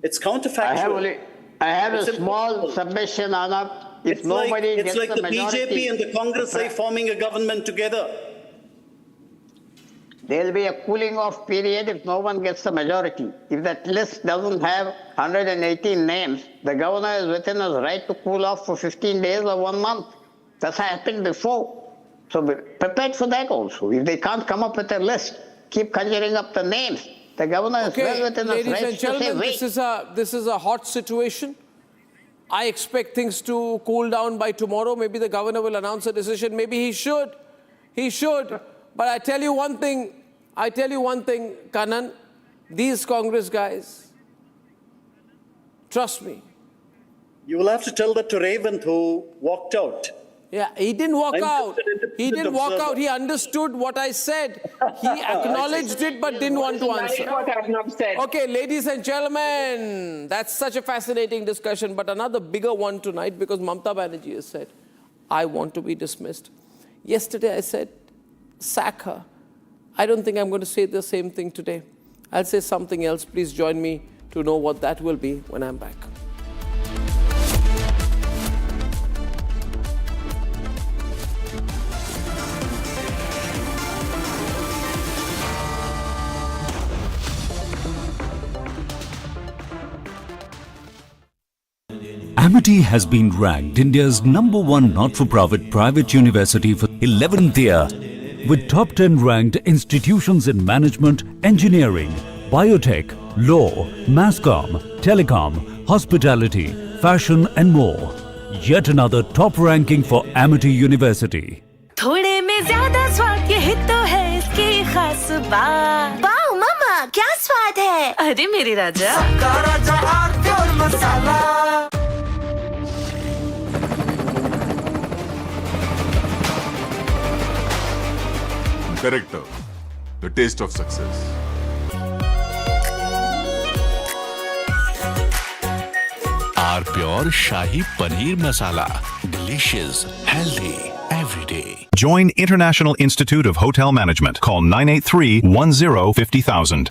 Speaker 1: It's counterfactual.
Speaker 8: I have a small submission, Arnab. If nobody
Speaker 1: it's
Speaker 8: gets
Speaker 1: like the
Speaker 8: majority,
Speaker 1: BJP and the Congress are forming a government together.
Speaker 8: There will be a cooling off period if no one gets the majority. If that list doesn't have 118 names, the governor is within his right to cool off for 15 days or 1 month. That's happened before. So be prepared for that also. If they can't come up with a list, keep conjuring up the names. The governor is well within his right to say, wait.
Speaker 4: This is a hot situation. I expect things to cool down by tomorrow. Maybe the governor will announce a decision. Maybe he should. He should. But I tell you one thing, Kannan, these Congress guys, trust me.
Speaker 1: You will have to tell that to Revant, who walked out.
Speaker 4: Yeah, he didn't walk out. He didn't walk out. He understood what I said. He acknowledged it but didn't want to answer.
Speaker 9: What Arnab said.
Speaker 4: Okay, ladies and gentlemen, that's such a fascinating discussion, but another bigger one tonight because Mamata Banerjee has said, I want to be dismissed. Yesterday I said, sack her. I don't think I'm going to say the same thing today. I'll say something else. Please join me to know what that will be when I'm back.
Speaker 11: Amity has been ranked India's #1 not-for-profit private university for 11th year, with top 10 ranked institutions in management, engineering, biotech, law, masscom, telecom, hospitality, fashion and more. Yet another top ranking for Amity University.
Speaker 10: थोड़े में ज्यादा स्वाद ये ही तो है इसकी खास बात। वाओ मामा क्या स्वाद है? अरे मेरे राजा। सबका राजा आरती और मसाला।
Speaker 18: Character, the taste of success.
Speaker 19: Our pure Shahi Paneer Masala. Delicious, healthy, every day.
Speaker 20: Join International Institute of Hotel Management. Call 983-10-50,000.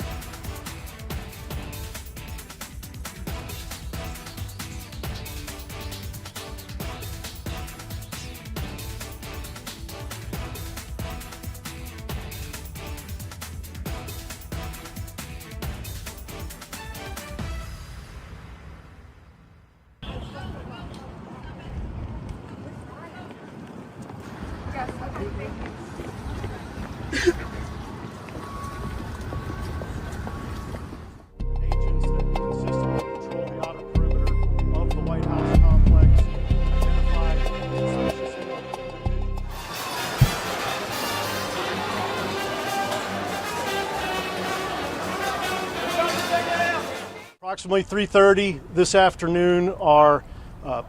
Speaker 22: Approximately 3:30 this afternoon, our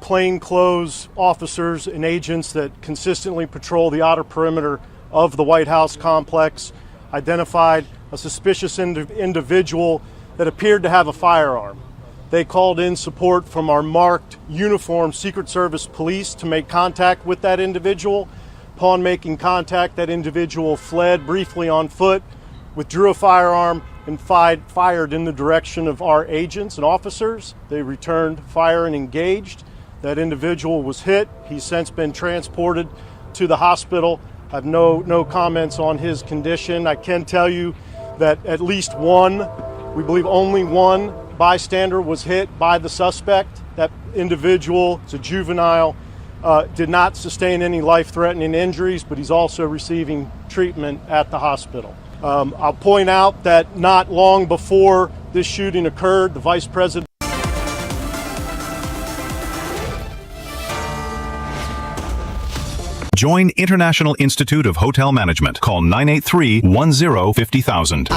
Speaker 22: plainclothes officers and agents that consistently patrol the outer perimeter of the White House complex identified a suspicious individual that appeared to have a firearm. They called in support from our marked uniformed Secret Service police to make contact with that individual. Upon making contact, that individual fled briefly on foot, withdrew a firearm, and fired in the direction of our agents and officers. They returned fire and engaged. That individual was hit. He's since been transported to the hospital I have no comments on his condition. I can tell you that at least one, we believe only one bystander was hit by the suspect. That individual is a juvenile, did not sustain any life-threatening injuries, but he's also receiving treatment at the hospital. I'll point out that not long before this shooting occurred, the Vice President
Speaker 20: Join International Institute of Hotel Management. Call 983-10-50,000.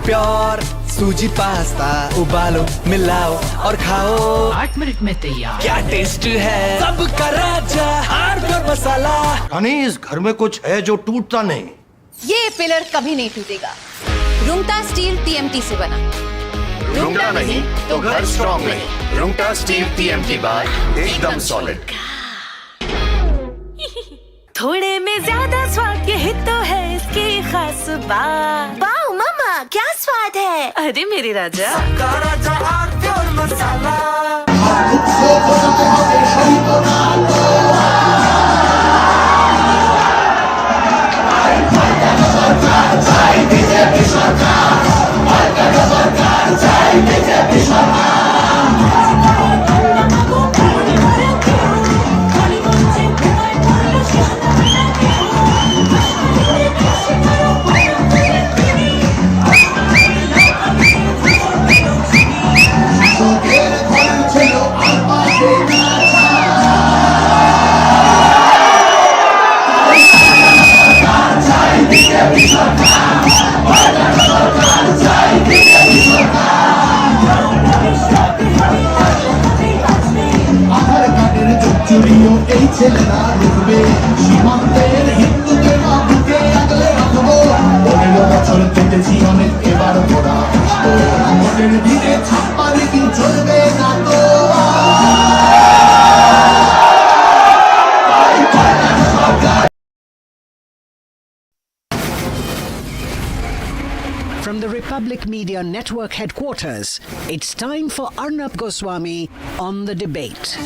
Speaker 2: Pure सूजी pasta उबालो मिलाओ और खाओ 8 minute में तैयार क्या test है सबका राजा आर प्योर मसाला
Speaker 21: यानी इस घर में कुछ है जो टूटता नहीं।
Speaker 12: ये पिलर कभी नहीं टूटेगा। रुंगटा स्टील TMT से बना।
Speaker 13: रुंगटा नहीं तो घर स्ट्रॉन्ग नहीं। रुंगटा स्टील TMT बार एकदम सॉलिड।
Speaker 10: थोड़े में ज्यादा स्वाद यही तो है इसकी खास बात। वाओ मामा क्या स्वाद है। अरे मेरे राजा
Speaker 2: सबका राजा are pure masala
Speaker 15: From the Republic Media Network headquarters, it's time for Arnab Goswami on the debate.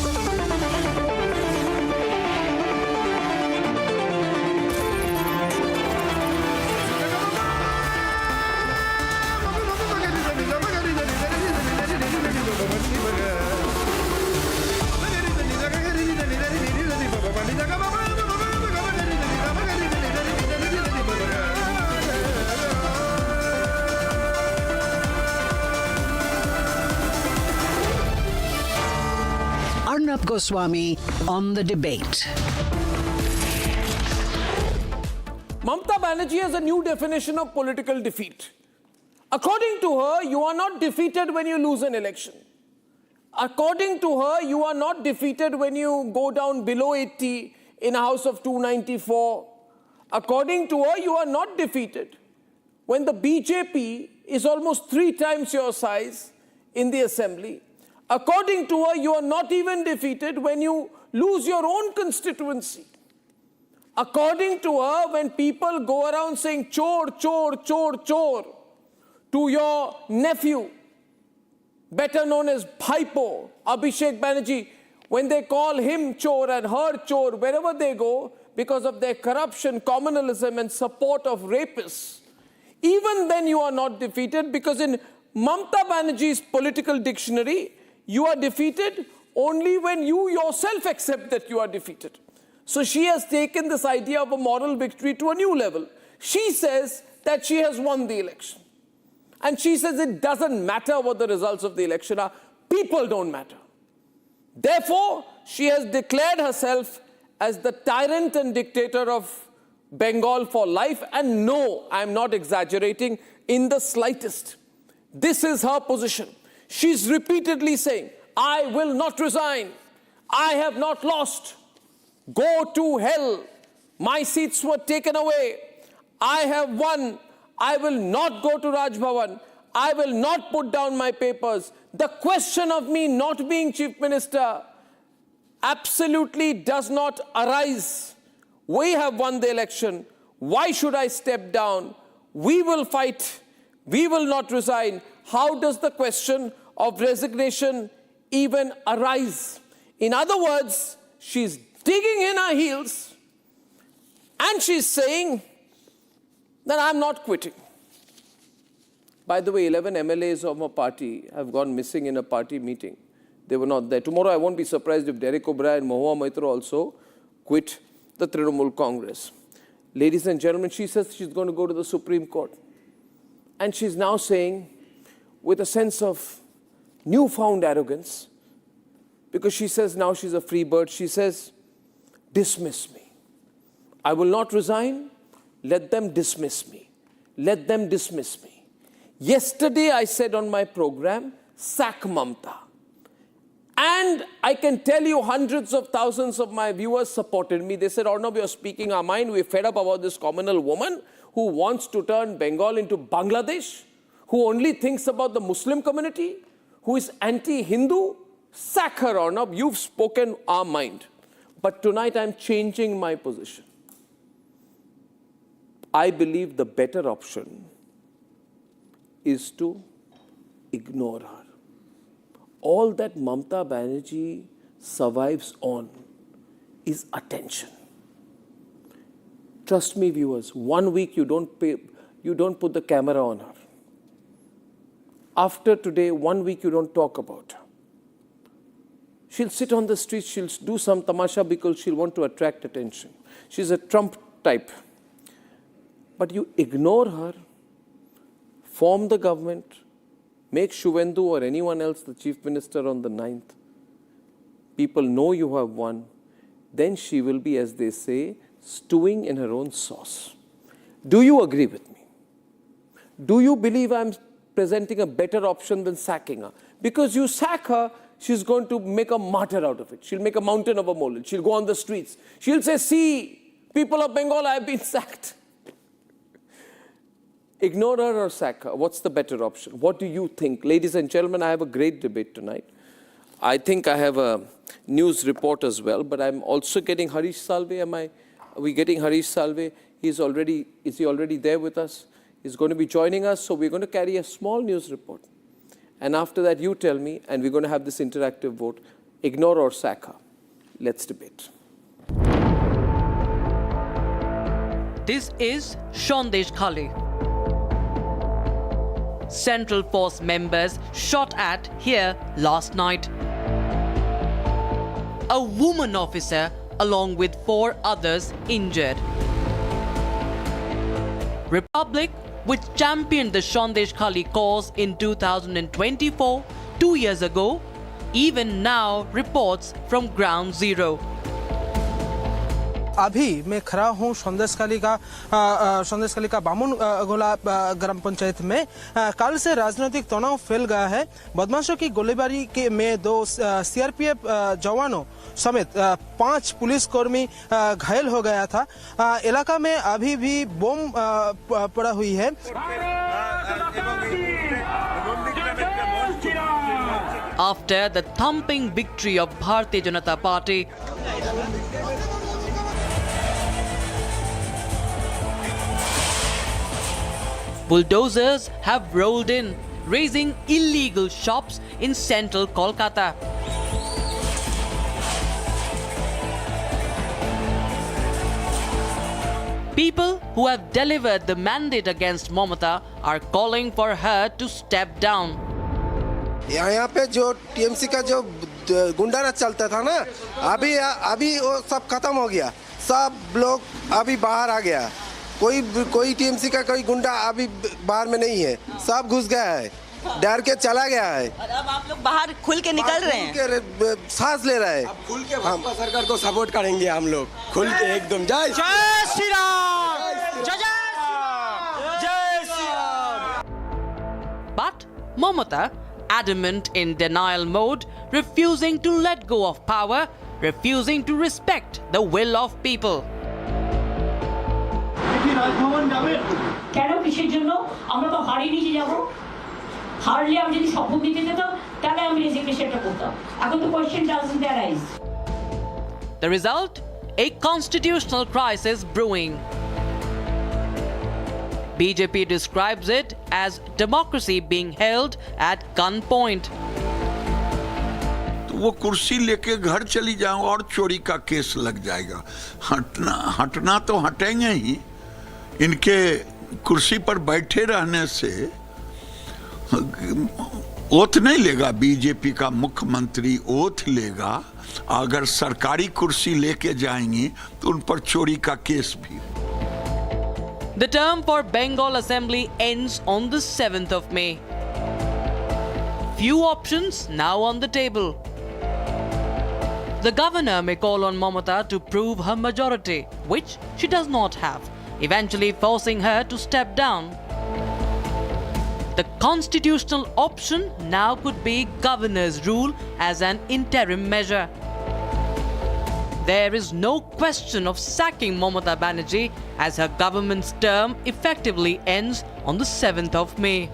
Speaker 15: Arnab Goswami on the debate.
Speaker 4: Mamata Banerjee has a new definition of political defeat. According to her, you are not defeated when you lose an election. According to her, you are not defeated when you go down below 80 in a house of 294. According to her, you are not defeated when the BJP is almost 3 times your size in the assembly. According to her, you are not even defeated when you lose your own constituency. According to her, when people go around saying chor, chor, chor, chor to your nephew, better known as Bhaipo, Abhishek Banerjee, when they call him chor and her chor wherever they go because of their corruption, communalism and support of rapists, even then you are not defeated, because in Mamata Banerjee's political dictionary, you are defeated only when you yourself accept that you are defeated. So she has taken this idea of a moral victory to a new level. She says that she has won the election. And she says it doesn't matter what the results of the election are. People don't matter. Therefore, she has declared herself as the tyrant and dictator of Bengal for life. And no, I'm not exaggerating in the slightest. This is her position. She's repeatedly saying, I will not resign. I have not lost. Go to hell. My seats were taken away. I have won. I will not go to Raj Bhavan. I will not put down my papers. The question of me not being chief minister absolutely does not arise. We have won the election. Why should I step down? We will fight. We will not resign. How does the question of resignation even arise? In other words, she's digging in her heels And she's saying that I'm not quitting. By the way, 11 MLAs of a party have gone missing in a party meeting. They were not there. Tomorrow I won't be surprised if Derek O'Brien and Mahua Maitra also quit the Trinamool Congress. Ladies and gentlemen, she says she's going to go to the Supreme Court. And she's now saying, with a sense of newfound arrogance, because she says now she's a free bird, she says, dismiss me. I will not resign. Let them dismiss me. Let them dismiss me. Yesterday I said on my program, sack Mamata. And I can tell you hundreds of thousands of my viewers supported me. They said, Arnab, you're speaking our mind. We're fed up about this communal woman who wants to turn Bengal into Bangladesh, who only thinks about the Muslim community, who is anti-Hindu. Sack her, Arnab. You've spoken our mind. But tonight I'm changing my position. I believe the better option is to ignore her. All that Mamata Banerjee survives on is attention. Trust me, viewers, 1 week you don't put the camera on her. After today, 1 week you don't talk about her. She'll sit on the street, she'll do some tamasha because she'll want to attract attention. She's a Trump type. But you ignore her, form the government, make Shuvendu or anyone else the chief minister on the 9th. People know you have won. Then she will be, as they say, stewing in her own sauce. Do you agree with me? Do you believe I'm presenting a better option than sacking her? Because you sack her, she's going to make a martyr out of it. She'll make a mountain of a molehill. She'll go on the streets. She'll say, see, people of Bengal, I have been sacked. Ignore her or sack her. What's the better option? What do you think? Ladies and gentlemen, I have a great debate tonight. I think I have a news report as well, but I'm also getting Harish Salve. Are we getting Harish Salve? Is he already there with us? He's going to be joining us, so we're going to carry a small news report. And after that, you tell me, and we're going to have this interactive vote. Ignore or sack her. Let's debate.
Speaker 16: This is Sandeshkhali. Central Force members shot at here last night. A woman officer along with 4 others injured. Republic, which championed the Sandeshkhali cause in 2024, 2 years ago, even now reports from ground zero.
Speaker 17: अभी मैं खड़ा हूँ संदेशखाली का बामुन गोला ग्राम पंचायत में। कल से राजनीतिक तनाव फैल गया है। बदमाशों की गोलीबारी में 2 सीआरपीएफ जवानों समेत 5 पुलिसकर्मी घायल हो गया था। इलाका में अभी भी बम पड़ा हुई है।
Speaker 16: After the thumping victory of Bharatiya Janata Party, bulldozers have rolled in, raising illegal shops in central Kolkata. People who have delivered the mandate against Mamata are calling for her to step down.
Speaker 23: यहाँ पे जो TMC का जो गुंडाराज चलता था ना, अभी वो सब खत्म हो गया। सब लोग अभी बाहर आ गया। कोई टीएमसी का कोई गुंडा अभी बाहर में नहीं है। सब घुस गया है, डर के चला गया है।
Speaker 24: और अब आप लोग बाहर खुल के निकल रहे हैं,
Speaker 23: सांस ले रहे हैं।
Speaker 24: खुल के
Speaker 23: हम सरकार को सपोर्ट करेंगे, हम लोग खुल के एकदम। जय
Speaker 24: श्री राम,
Speaker 16: जय Shri Ram. But Mamata, adamant in denial mode, refusing to let go of power, refusing to respect the will of people.
Speaker 25: কেন কিসের জন্য আমরা তো হারিয়ে নিয়ে যাব হারলে আমি যদি শপথ দিতে যেতাম তাহলে আমি রেজিগনেশনটা করতাম এখন তো question doesn't arise
Speaker 16: The result? A constitutional crisis brewing. BJP describes it as democracy being held at gunpoint.
Speaker 26: तो
Speaker 3: वो कुर्सी लेके घर चली जाओ और चोरी का केस लग जाएगा। हटना तो हटेंगे ही, इनके कुर्सी पर बैठे रहने से ओथ नहीं लेगा। बीजेपी का मुख्यमंत्री ओथ लेगा, अगर सरकारी कुर्सी लेके जाएंगी तो उन पर चोरी का केस भी।
Speaker 16: The term for Bengal Assembly ends on the 7th of May. Few options now on the table. The governor may call on Mamata to prove her majority, which she does not have, eventually forcing her to step down. The constitutional option now could be governor's rule as an interim measure. There is no question of sacking Mamata Banerjee as her government's term effectively ends on the 7th of May.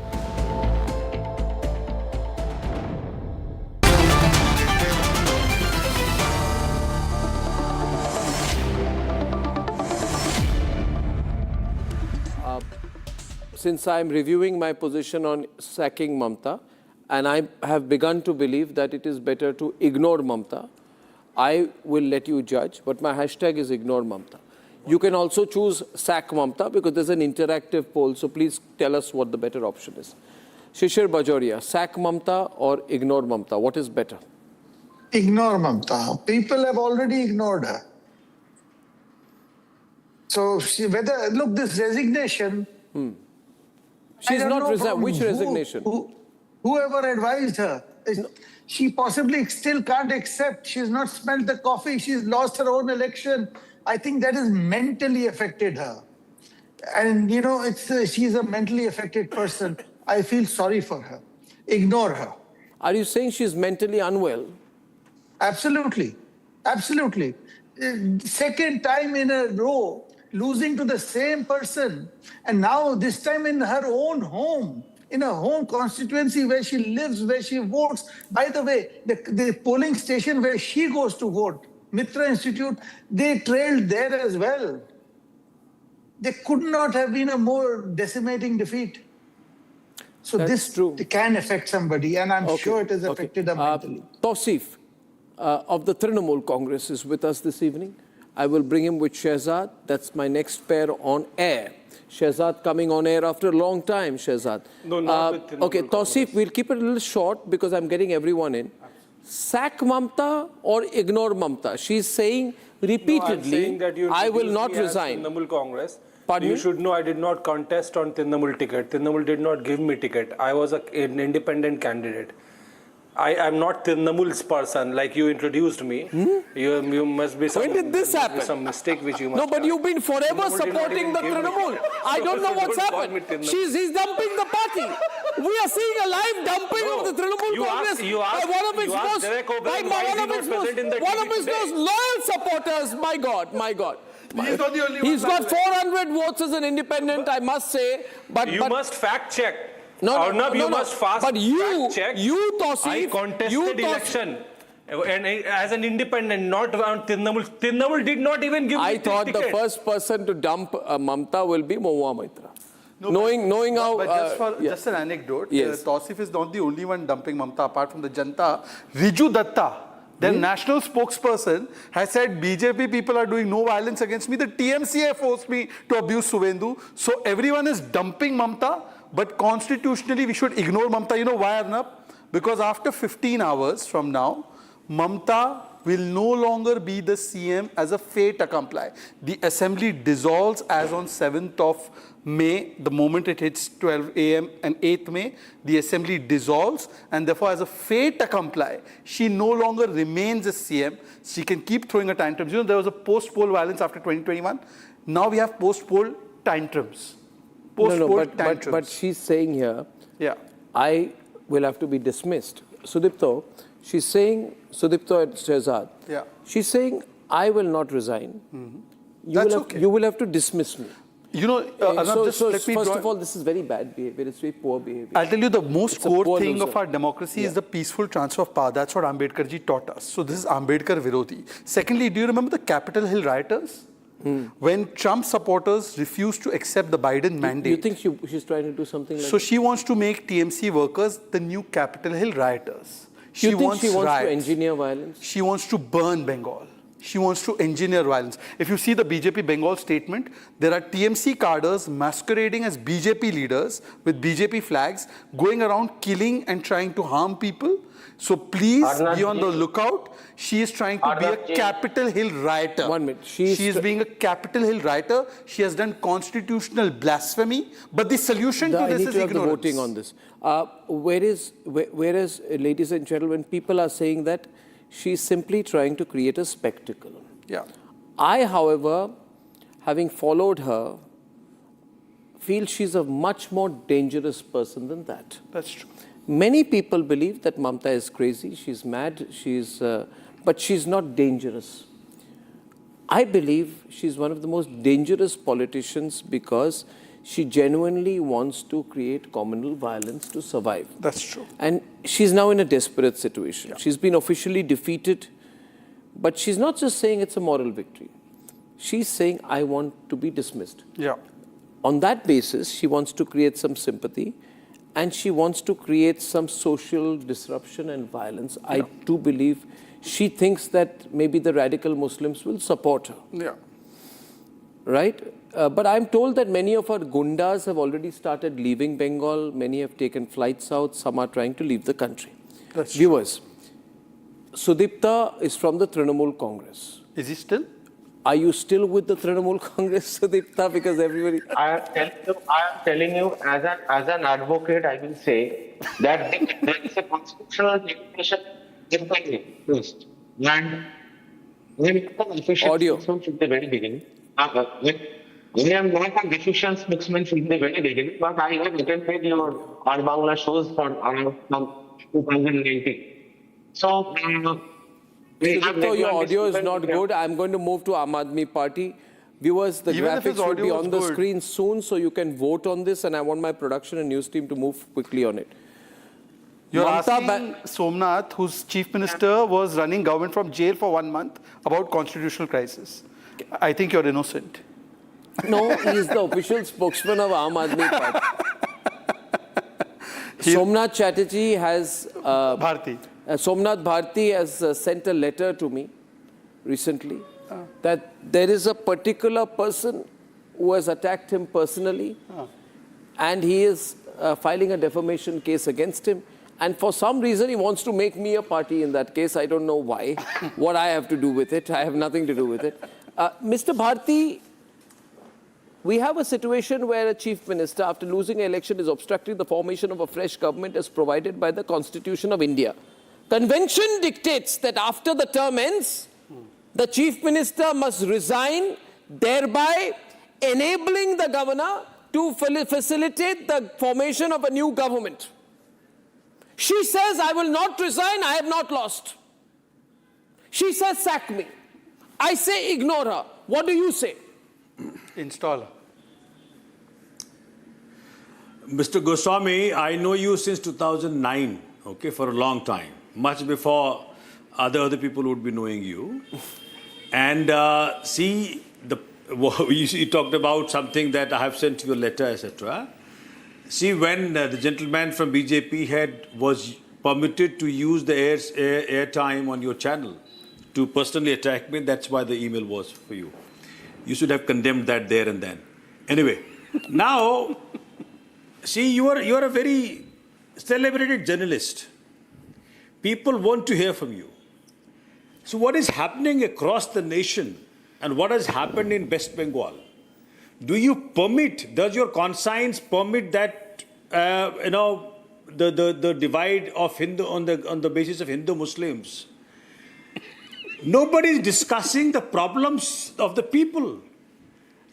Speaker 4: Since I am reviewing my position on sacking Mamata, and I have begun to believe that it is better to ignore Mamata, I will let you judge, but my hashtag is ignore Mamata. You can also choose sack Mamata because there's an interactive poll, so please tell us what the better option is. Shishir Bajoria, sack Mamata or ignore Mamata, what is better?
Speaker 5: Ignore Mamata. People have already ignored her. So look, this resignation.
Speaker 4: She's not resigned. Which resignation?
Speaker 5: Whoever advised her. She possibly still can't accept. She's not smelled the coffee. She's lost her own election. I think that has mentally affected her. And, you know, she's a mentally affected person. I feel sorry for her. Ignore her.
Speaker 4: Are you saying she's mentally unwell?
Speaker 5: Absolutely. Absolutely. Second time in a row, losing to the same person. And now this time in her own home. In a home constituency where she lives, where she votes. By the way, the polling station where she goes to vote, Mitra Institute, they trailed there as well. There could not have been a more decimating defeat. So this can affect somebody, and I'm sure it has affected them mentally.
Speaker 4: Tausif of the Trinamool Congress is with us this evening. I will bring him with Shehzad. That's my next pair on air. Shehzad coming on air after a long time, Shehzad.
Speaker 6: No, not with Trinamool
Speaker 4: okay, Tausif, we'll keep it a little short because I'm getting everyone in. Sack Mamata or ignore Mamata? She's saying repeatedly, I will not resign.
Speaker 6: Trinamool Congress.
Speaker 4: Pardon
Speaker 6: You
Speaker 4: me?
Speaker 6: should know I did not contest on Trinamool ticket. Trinamool did not give me ticket. I was an independent candidate. I am not Trinamool's person like you introduced me. You must be some,
Speaker 4: when did this happen?
Speaker 6: Some mistake which you must
Speaker 4: No, but
Speaker 6: have.
Speaker 4: you've been forever
Speaker 6: Trinamool did not
Speaker 4: supporting
Speaker 6: even
Speaker 4: the
Speaker 6: give me
Speaker 4: Trinamool.
Speaker 6: ticket.
Speaker 4: I don't know what's
Speaker 6: Don't call me
Speaker 4: happened.
Speaker 6: Trinamool.
Speaker 4: He's dumping the party. We are seeing a live dumping of the Trinamool Congress by one of its most loyal supporters. My God, my God.
Speaker 6: He's not the only one.
Speaker 4: He's got 400 votes as an independent, I must say. But
Speaker 6: you must fact check.
Speaker 4: No,
Speaker 6: Arnab, you must
Speaker 4: but you,
Speaker 6: fact check.
Speaker 4: Tausif,
Speaker 6: I contested election. And as an independent, not around Trinamool. Trinamool did not even give me
Speaker 4: I thought
Speaker 6: ticket.
Speaker 4: the first person to dump Mamata will be Mahua Maitra. Knowing how...
Speaker 7: But just an anecdote,
Speaker 4: Yes.
Speaker 7: Tausif is not the only one dumping Mamata apart from the Janta. Riju Datta, their national spokesperson, has said BJP people are doing no violence against me. The TMC have forced me to abuse Suvendu. So everyone is dumping Mamata, but constitutionally we should ignore Mamata. You know why, Arnab? Because after 15 hours from now, Mamata will no longer be the CM as a fait accompli. The assembly dissolves as on 7th of May, the moment it hits 12 a.m. and 8th May, the assembly dissolves, and therefore as a fait accompli, she no longer remains as CM. She can keep throwing her tantrums. You know, there was a post-poll violence after 2021. Now we have post-poll tantrums. Post-poll tantrums.
Speaker 4: But she's saying here, I will have to be dismissed. Sudipto, she's saying, Sudipto and Shehzad, she's saying, I will not resign. You will have to dismiss me.
Speaker 7: You know, Arnab,
Speaker 4: first of all, this is very bad behavior. It's very poor behavior.
Speaker 7: I'll tell you the most core thing of our democracy is the peaceful transfer of power. That's what Ambedkar ji taught us. So this is Ambedkar Virodhi. Secondly, do you remember the Capitol Hill rioters? When Trump supporters refused to accept the Biden mandate.
Speaker 4: You think she's trying to do something like
Speaker 7: So she wants to make TMC workers the new Capitol Hill rioters. She
Speaker 4: You think
Speaker 7: wants
Speaker 4: she wants to
Speaker 7: riots.
Speaker 4: engineer violence?
Speaker 7: She wants to burn Bengal. She wants to engineer violence. If you see the BJP Bengal statement, there are TMC cadres masquerading as BJP leaders with BJP flags, going around killing and trying to harm people. So please
Speaker 4: Arnab
Speaker 7: be on the
Speaker 4: ji.
Speaker 7: lookout. She is trying to be
Speaker 4: Arnab
Speaker 7: a
Speaker 4: ji.
Speaker 7: Capitol Hill rioter.
Speaker 4: 1 minute.
Speaker 7: She is being a Capitol Hill rioter. She has done constitutional blasphemy. But the solution to
Speaker 4: I
Speaker 7: this
Speaker 4: need
Speaker 7: is
Speaker 4: to have the
Speaker 7: ignorance.
Speaker 4: voting on this. Whereas, ladies and gentlemen, people are saying that she's simply trying to create a spectacle.
Speaker 7: Yeah.
Speaker 4: I, however, having followed her, feel she's a much more dangerous person than that.
Speaker 7: That's true.
Speaker 4: Many people believe that Mamata is crazy, she's mad, but she's not dangerous. I believe she's one of the most dangerous politicians because she genuinely wants to create communal violence to survive.
Speaker 7: That's true.
Speaker 4: And she's now in a desperate situation. Yeah. She's been officially defeated, but she's not just saying it's a moral victory. She's saying, I want to be dismissed.
Speaker 7: Yeah.
Speaker 4: On that basis, she wants to create some sympathy and she wants to create some social disruption and violence. Yeah. I do believe she thinks that maybe the radical Muslims will support her.
Speaker 7: Yeah.
Speaker 4: Right? But I'm told that many of our gundas have already started leaving Bengal. Many have taken flights out. Some are trying to leave the country.
Speaker 7: That's
Speaker 4: Viewers, Sudipta is from the Trinamool Congress.
Speaker 7: Is he still?
Speaker 4: Are you still with the Trinamool Congress, Sudipta? Because everybody...
Speaker 1: I am telling you as an advocate, I will say that there is a constitutional limitation in the first. And when it comes to official from the very beginning, I am not a decision spokesman from the very beginning, but I have attended your Bangla shows from 2019. So,
Speaker 4: Sudipta, your audio is not good. I'm going to move to Aam Aadmi Party. Viewers, the graphics will be on the screen soon, so you can vote on this, and I want my production and news team to move quickly on it.
Speaker 7: You're asking Somnath, whose chief minister was running government from jail for 1 month, about constitutional crisis. I think you're innocent.
Speaker 4: No, he is the official spokesman of Aam Aadmi Party. Somnath Chatterjee has... Somnath Bharti has sent a letter to me recently that there is a particular person who has attacked him personally and he is filing a defamation case against him. And for some reason, he wants to make me a party in that case. I don't know why, what I have to do with it. I have nothing to do with it. Mr. Bharti, we have a situation where a chief minister, after losing an election, is obstructing the formation of a fresh government as provided by the Constitution of India. Convention dictates that after the term ends, the chief minister must resign, thereby enabling the governor to facilitate the formation of a new government. She says, I will not resign, I have not lost. She says, sack me. I say, ignore her. What do you say?
Speaker 7: Install her.
Speaker 8: Mr. Goswami, I know you since 2009, okay, for a long time, much before other people would be knowing you. And see, you talked about something that I have sent you a letter, etc. See, when the gentleman from BJP was permitted to use the airtime on your channel to personally attack me, that's why the email was for you. You should have condemned that there and then. Anyway, now, see, you are a very celebrated journalist. People want to hear from you. So what is happening across the nation and what has happened in West Bengal? Do you permit, does your conscience permit that, the divide of Hindu on the basis of Hindu-Muslims? Nobody is discussing the problems of the people,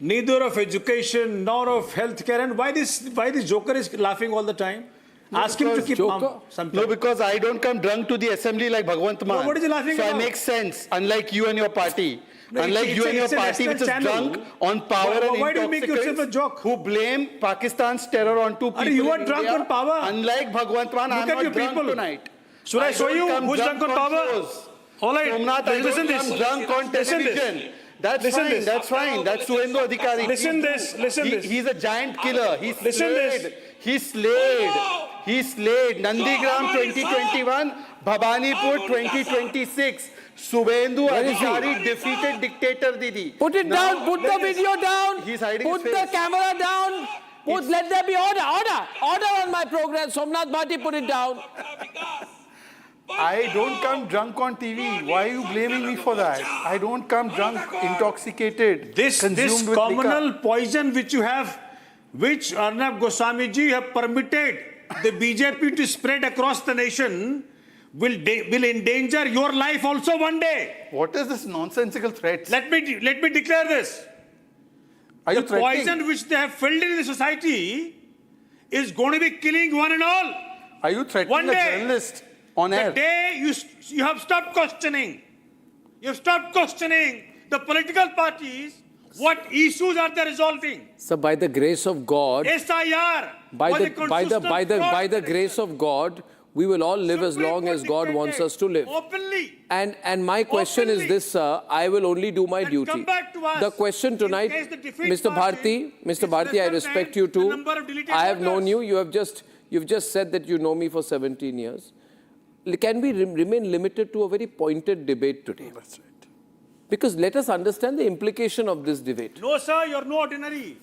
Speaker 8: neither of education nor of healthcare. And why this joker is laughing all the time? Ask him to keep calm.
Speaker 7: No, because I don't come drunk to the assembly like Bhagwant Man.
Speaker 8: No, what is he laughing about?
Speaker 7: So I make sense, unlike you and your party.
Speaker 8: No,
Speaker 7: unlike you and your party, which is drunk on power and
Speaker 8: why do you make yourself a joke?
Speaker 7: Who blame Pakistan's terror on two people.
Speaker 8: You are drunk on power.
Speaker 7: Unlike Bhagwant Man, I'm not drunk tonight.
Speaker 8: Should I show you who's drunk on power? All right, listen this.
Speaker 7: Drunk on television. That's fine, that's fine. That's Suvendu Adhikari.
Speaker 8: Listen this.
Speaker 7: He's a giant killer. He slayed Nandigram 2021 Bhabanipur 2026. Subhendu
Speaker 4: Where is he?
Speaker 7: Adhikari defeated dictator Didi.
Speaker 4: Put it
Speaker 7: Now,
Speaker 4: down, put the video down.
Speaker 7: He's hiding
Speaker 4: Put
Speaker 7: his
Speaker 4: the
Speaker 7: face.
Speaker 4: camera down. Let there be order on my program. Somnath Bhati, put it down.
Speaker 7: I don't come drunk on TV. Why are you blaming me for that? I don't come drunk, intoxicated,
Speaker 8: This
Speaker 7: consumed with
Speaker 8: communal
Speaker 7: liquor.
Speaker 8: poison which you have, which Arnab Goswami ji have permitted the BJP to spread across the nation, will endanger your life also one day.
Speaker 7: What is this nonsensical threat?
Speaker 8: Let me declare this.
Speaker 7: Are you
Speaker 8: The
Speaker 7: threatening?
Speaker 8: poison which they have filled in the society is going to be killing one and all.
Speaker 7: Are you threatening
Speaker 8: One
Speaker 7: a
Speaker 8: day,
Speaker 7: journalist on air?
Speaker 8: the day you have stopped questioning, the political parties, what issues are they resolving?
Speaker 4: So by the grace of God,
Speaker 8: SIR,
Speaker 4: by the grace of God, we will all live as long as God wants us to live.
Speaker 8: Openly.
Speaker 4: And my question is this, sir. I will only do my duty.
Speaker 8: come back to us.
Speaker 4: The question tonight,
Speaker 8: In case the defeat
Speaker 4: Mr. Bharti, I respect you too.
Speaker 8: number of deleted
Speaker 4: I have
Speaker 8: voters.
Speaker 4: known you. You've just said that you know me for 17 years. Can we remain limited to a very pointed debate today?
Speaker 7: That's right.
Speaker 4: Because let us understand the implication of this debate.
Speaker 8: No, sir, you're no ordinary.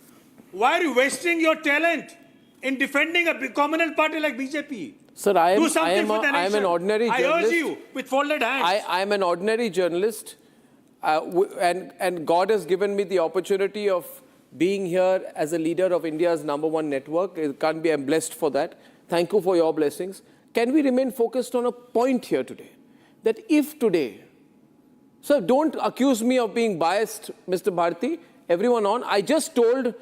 Speaker 8: Why are you wasting your talent in defending a communal party like BJP?
Speaker 4: Sir, I
Speaker 8: Do something for the
Speaker 4: am an
Speaker 8: nation.
Speaker 4: ordinary
Speaker 8: I
Speaker 4: journalist.
Speaker 8: urge you with folded hands.
Speaker 4: I am an ordinary journalist, and God has given me the opportunity of being here as a leader of India's #1 network. I'm blessed for that. Thank you for your blessings. Can we remain focused on a point here today? That if today, so don't accuse me of being biased, Mr. Bharti, everyone on. I just told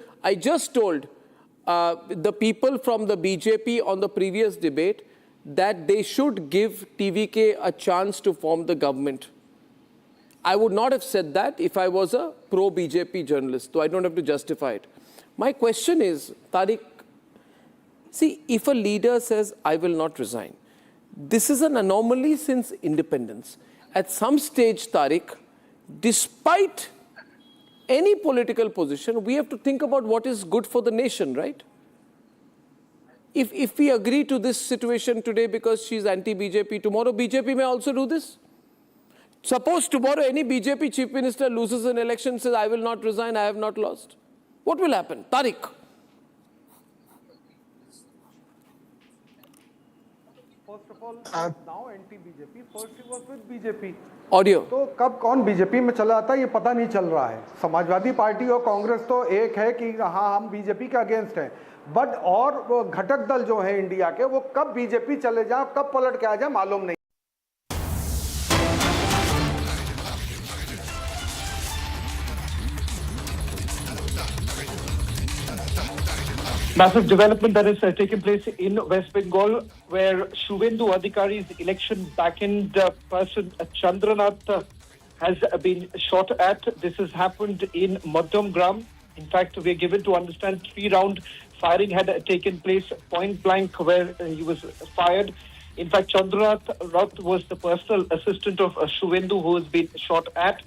Speaker 4: the people from the BJP on the previous debate that they should give TVK a chance to form the government. I would not have said that if I was a pro-BJP journalist, so I don't have to justify it. My question is, Tariq, see, if a leader says, I will not resign, this is an anomaly since independence. At some stage, Tariq, despite any political position, we have to think about what is good for the nation, right? If we agree to this situation today because she's anti-BJP, tomorrow BJP may also do this. Suppose tomorrow any BJP chief minister loses an election, says, I will not resign, I have not lost. What will happen? Tariq.
Speaker 9: First of all, now anti-BJP. First he was with BJP.
Speaker 4: Audio.
Speaker 9: तो कब कौन BJP में चला जाता है ये पता नहीं चल रहा है. समाजवादी पार्टी और कांग्रेस तो एक है कि हाँ हम बीजेपी के अगेंस्ट हैं, बट और घटक दल जो है इंडिया के वो कब बीजेपी चले जाए कब पलट के आ जाए मालूम नहीं.
Speaker 11: Massive development that has taken place in West Bengal, where Shuvendu Adhikari's election back-end person, Chandranath, has been shot at. This has happened in Madhamgram. In fact, we are given to understand 3-round firing had taken place point blank where he was fired. In fact, Chandranath Rath was the personal assistant of Shuvendu who has been shot at.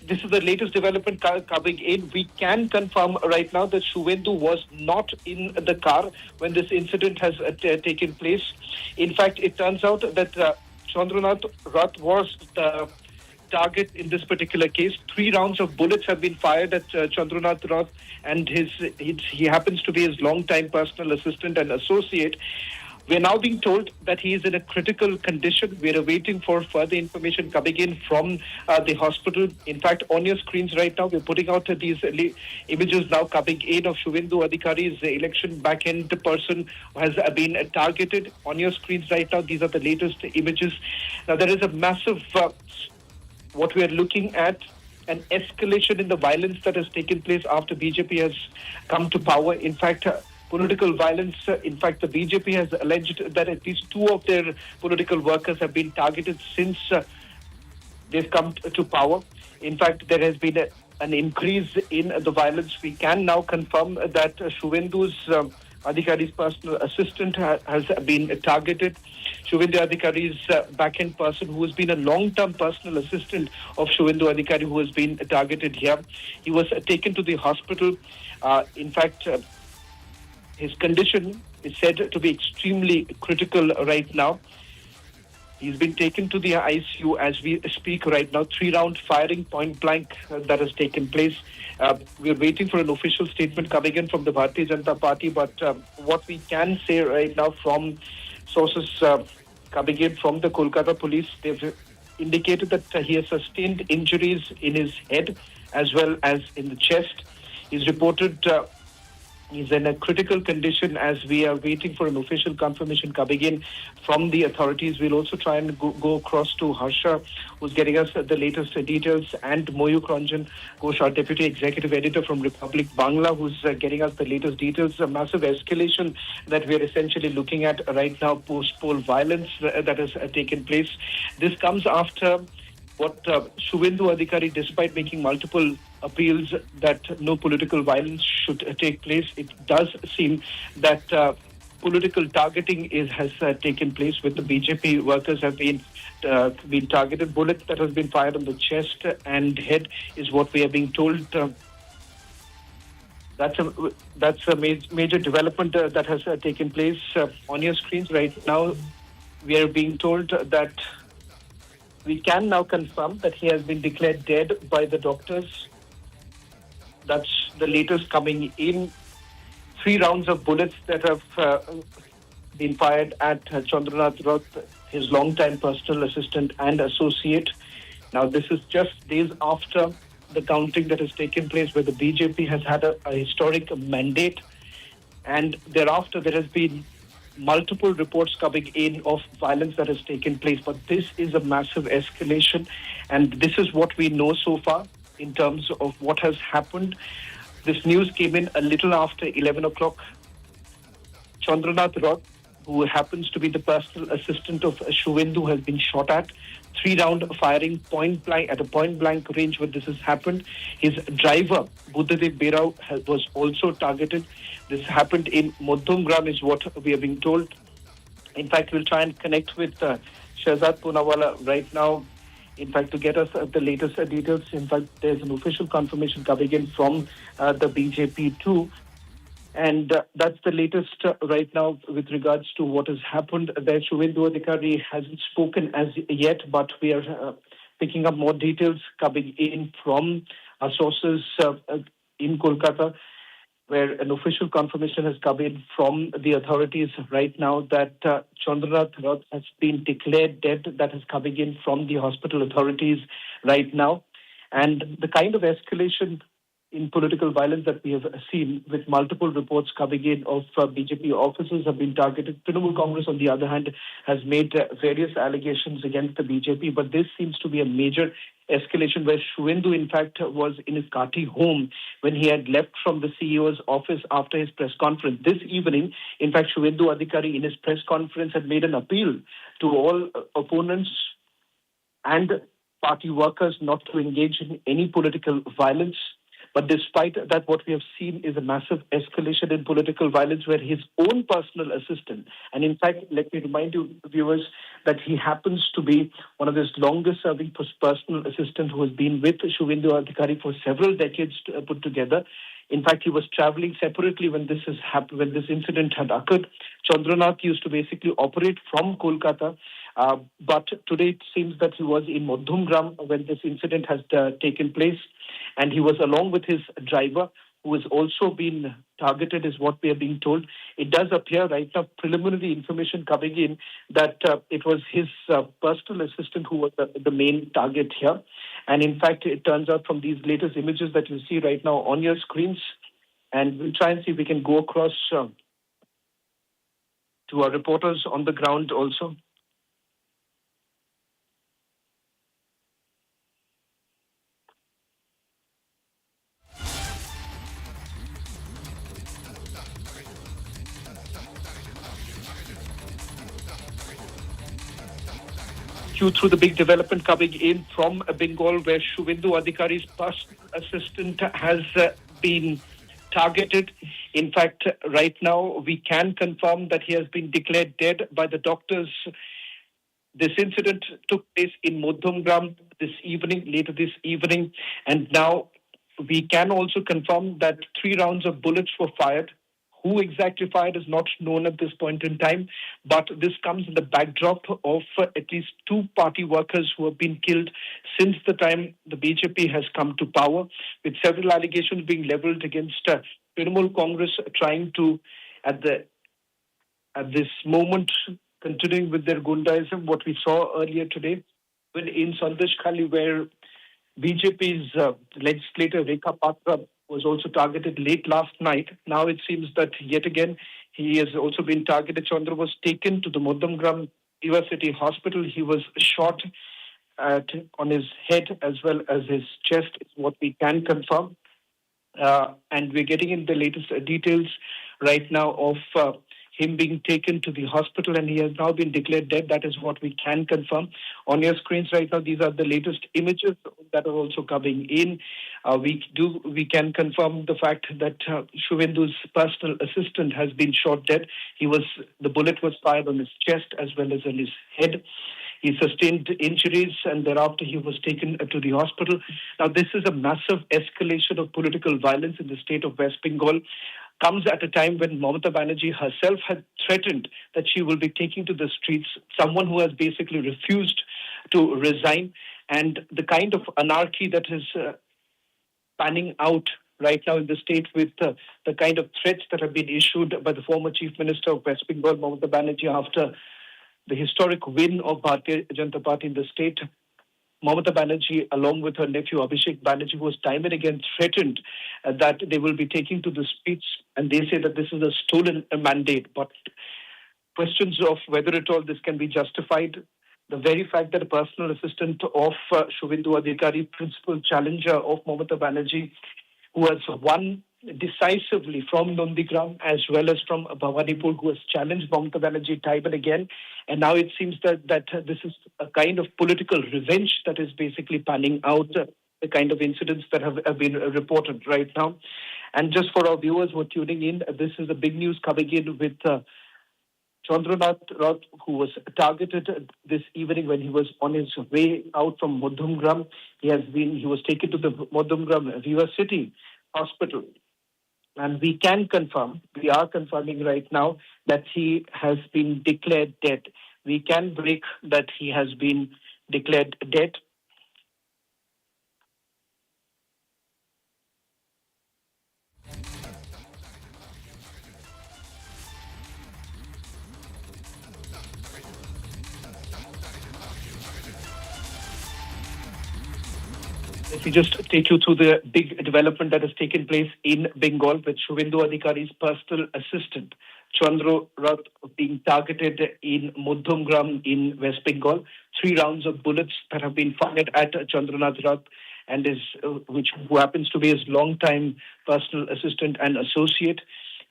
Speaker 11: This is the latest development coming in. We can confirm right now that Shuvendu was not in the car when this incident has taken place. In fact, it turns out that Chandranath Rath was the target in this particular case. 3 rounds of bullets have been fired at Chandranath Rath, and he happens to be his long-time personal assistant and associate. We're now being told that he is in a critical condition. We're awaiting for further information coming in from the hospital. In fact, on your screens right now, we're putting out these images now coming in of Shuvendu Adhikari's election back-end person who has been targeted. On your screens right now, these are the latest images. Now, there is a massive, what we are looking at, an escalation in the violence that has taken place after BJP has come to power. In fact, political violence. In fact, the BJP has alleged that at least 2 of their political workers have been targeted since they've come to power. In fact, there has been an increase in the violence. We can now confirm that Shuvendu's Adhikari's personal assistant has been targeted. Shuvendu Adhikari's back-end person who has been a long-term personal assistant of Shuvendu Adhikari who has been targeted here. He was taken to the hospital. In fact, his condition is said to be extremely critical right now. He's been taken to the ICU as we speak right now. 3-round firing point blank that has taken place. We're waiting for an official statement coming in from the Bharatiya Janata Party, but what we can say right now from sources coming in from the Kolkata police, they've indicated that he has sustained injuries in his head as well as in the chest. He's reported he's in a critical condition as we are waiting for an official confirmation coming in from the authorities. We'll also try and go across to Harsha, who's getting us the latest details, and Moyuk Ranjan Ghosh, our deputy executive editor from Republic Bangla, who's getting us the latest details. A massive escalation that we are essentially looking at right now, post-poll violence that has taken place. This comes after what Suvendu Adhikari, despite making multiple appeals that no political violence should take place, it does seem that political targeting has taken place with the BJP workers have been targeted. Bullet that has been fired on the chest and head is what we are being told. That's a major development that has taken place on your screens right now. We are being told that we can now confirm that he has been declared dead by the doctors. That's the latest coming in. 3 rounds of bullets that have been fired at Chandranath Rath, his longtime personal assistant and associate. Now, this is just days after the counting that has taken place, where the BJP has had a historic mandate, and thereafter there has been multiple reports coming in of violence that has taken place. But this is a massive escalation, and this is what we know so far in terms of what has happened. This news came in a little after 11 o'clock. Chandranath Rath, who happens to be the personal assistant of Suvendu, has been shot at. 3-round firing at a point blank range where this has happened. His driver, Buddhadev Berau, was also targeted. This happened in Modhumgram is what we are being told. In fact, we'll try and connect with Shahzad Poonawala right now, in fact, to get us the latest details. In fact, there's an official confirmation coming in from the BJP too. And that's the latest right now with regards to what has happened. The Suvendu Adhikari hasn't spoken as yet, but we are picking up more details coming in from our sources in Kolkata, where an official confirmation has come in from the authorities right now that Chandranath Rath has been declared dead. That is coming in from the hospital authorities right now. And the kind of escalation in political violence that we have seen, with multiple reports coming in of BJP officers have been targeted. Trinamool Congress, on the other hand, has made various allegations against the BJP, but this seems to be a major escalation where Suvendu, in fact, was in his Kati home when he had left from the CEO's office after his press conference. This evening, in fact, Suvendu Adhikari in his press conference had made an appeal to all opponents and party workers not to engage in any political violence. But despite that, what we have seen is a massive escalation in political violence where his own personal assistant, and in fact, let me remind you, viewers, that he happens to be one of his longest serving personal assistants who has been with Suvendu Adhikari for several decades put together. In fact, he was traveling separately when this has happened, when this incident had occurred. Chandranath used to basically operate from Kolkata, but today it seems that he was in Modhumgram when this incident has taken place, and he was along with his driver, who has also been targeted, is what we are being told. It does appear right now, preliminary information coming in, that it was his personal assistant who was the main target here. And in fact, it turns out from these latest images that you see right now on your screens, and we'll try and see if we can go across to our reporters on the ground also. Through the big development coming in from Bengal, where Suvendu Adhikari's personal assistant has been targeted. In fact, right now, we can confirm that he has been declared dead by the doctors. This incident took place in Modhumgram later this evening, and now we can also confirm that 3 rounds of bullets were fired. Who exactly fired is not known at this point in time, but this comes in the backdrop of at least 2 party workers who have been killed since the time the BJP has come to power, with several allegations being leveled against Trinamool Congress trying to, at this moment, continuing with their Gundaism, what we saw earlier today in Sandeshkhali, where BJP's legislator Rekha Patra was also targeted late last night. Now it seems that yet again he has also been targeted. Chandra was taken to the Moddamgram University Hospital. He was shot on his head as well as his chest, is what we can confirm. And we're getting in the latest details right now of him being taken to the hospital, and he has now been declared dead. That is what we can confirm. On your screens right now, these are the latest images that are also coming in. We can confirm the fact that Shuvendu's personal assistant has been shot dead. The bullet was fired on his chest as well as on his head. He sustained injuries, and thereafter he was taken to the hospital. Now, this is a massive escalation of political violence in the state of West Bengal. Comes at a time when Mamata Banerjee herself had threatened that she will be taking to the streets someone who has basically refused to resign, and the kind of anarchy that is panning out right now in the state with the kind of threats that have been issued by the former Chief Minister of West Bengal, Mamata Banerjee, after the historic win of Bharatiya Janata Party in the state. Mamata Banerjee, along with her nephew Abhishek Banerjee, was time and again threatened that they will be taking to the streets, and they say that this is a stolen mandate. But questions of whether at all this can be justified. The very fact that a personal assistant of Shuvendu Adhikari, principal challenger of Mamata Banerjee, who has won decisively from Nandigram as well as from Bhawanipur, who has challenged Mamata Banerjee time and again. And now it seems that this is a kind of political revenge that is basically panning out, the kind of incidents that have been reported right now. And just for our viewers who are tuning in, this is the big news coming in with Chandranath Rath, who was targeted this evening when he was on his way out from Moddamgram. He was taken to the Moddamgram Viva City Hospital. And we are confirming right now that he has been declared dead. We can break that he has been declared dead. Let me just take you through the big development that has taken place in Bengal with Shuvendu Adhikari's personal assistant, Chandra Rath, being targeted in Moddamgram in West Bengal. 3 rounds of bullets that have been fired at Chandranath Rath, and who happens to be his long-time personal assistant and associate.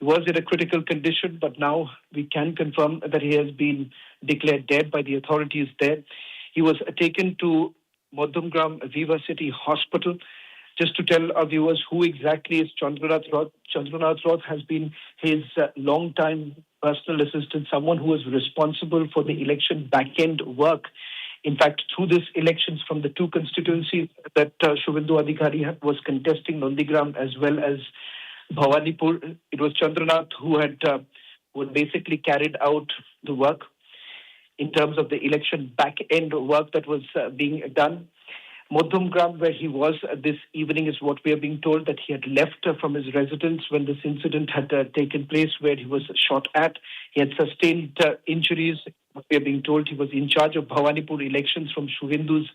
Speaker 11: He was in a critical condition, but now we can confirm that he has been declared dead by the authorities there. He was taken to Moddamgram Viva City Hospital. Just to tell our viewers who exactly is Chandranath Rath. Chandranath Rath has been his long-time personal assistant, someone who was responsible for the election back-end work. In fact, through these elections from the 2 constituencies that Shuvendu Adhikari was contesting, Nandigram as well as Bhawanipur, it was Chandranath who had basically carried out the work in terms of the election back-end work that was being done. Moddamgram, where he was this evening, is what we are being told that he had left from his residence when this incident had taken place, where he was shot at. He had sustained injuries. We are being told he was in charge of Bhawanipur elections from Shuvendu's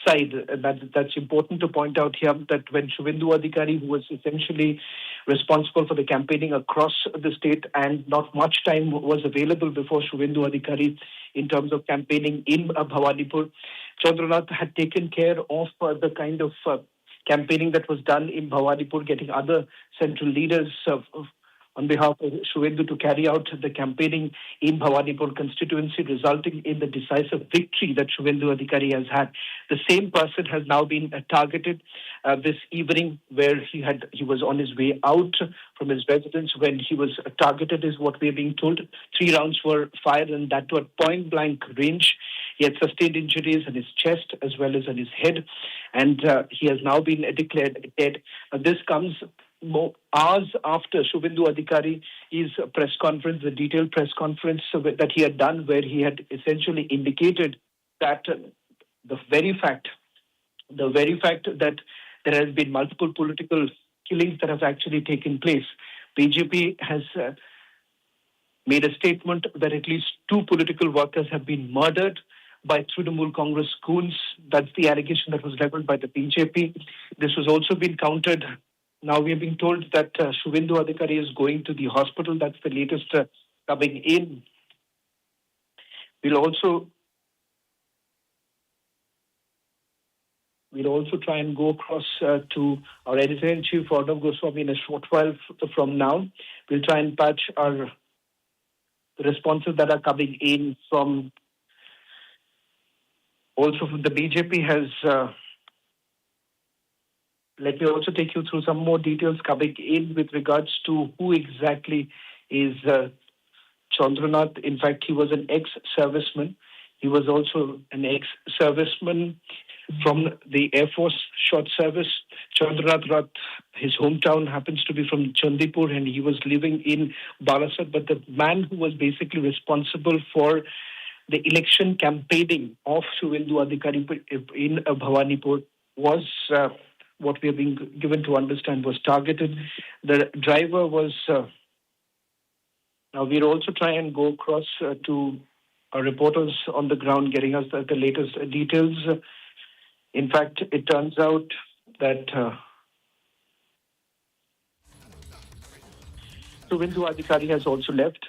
Speaker 11: side. That's important to point out here, that when Shuvendu Adhikari, who was essentially responsible for the campaigning across the state, and not much time was available before Shuvendu Adhikari in terms of campaigning in Bhawanipur, Chandranath had taken care of the kind of campaigning that was done in Bhawanipur, getting other central leaders on behalf of Shuvendu to carry out the campaigning in Bhawanipur constituency, resulting in the decisive victory that Shuvendu Adhikari has had. The same person has now been targeted this evening, where he was on his way out from his residence when he was targeted, is what we are being told. 3 rounds were fired, and that to a point-blank range. He had sustained injuries on his chest as well as on his head, and he has now been declared dead. This comes hours after Shubhendu Adhikari's press conference, the detailed press conference that he had done, where he had essentially indicated that the very fact that there has been multiple political killings that have actually taken place. BJP has made a statement that at least 2 political workers have been murdered by Trinamool Congress goons. That's the allegation that was leveled by the BJP. This has also been countered. Now we are being told that Shubhendu Adhikari is going to the hospital. That's the latest coming in. We'll also try and go across to our editor-in-chief, Arnab Goswami, in a short while from now. We'll try and patch our responses that are coming in from the BJP has. Let me also take you through some more details coming in with regards to who exactly is Chandranath. In fact, he was an ex-serviceman. He was also an ex-serviceman from the Air Force Short Service. Chandranath Rath, his hometown happens to be from Chandipur, and he was living in Balasat. But the man who was basically responsible for the election campaigning of Shubhendu Adhikari in Bhawanipur was what we are being given to understand was targeted. The driver was. Now we'll also try and go across to our reporters on the ground, getting us the latest details. In fact, it turns out that Shubhendu Adhikari has also left.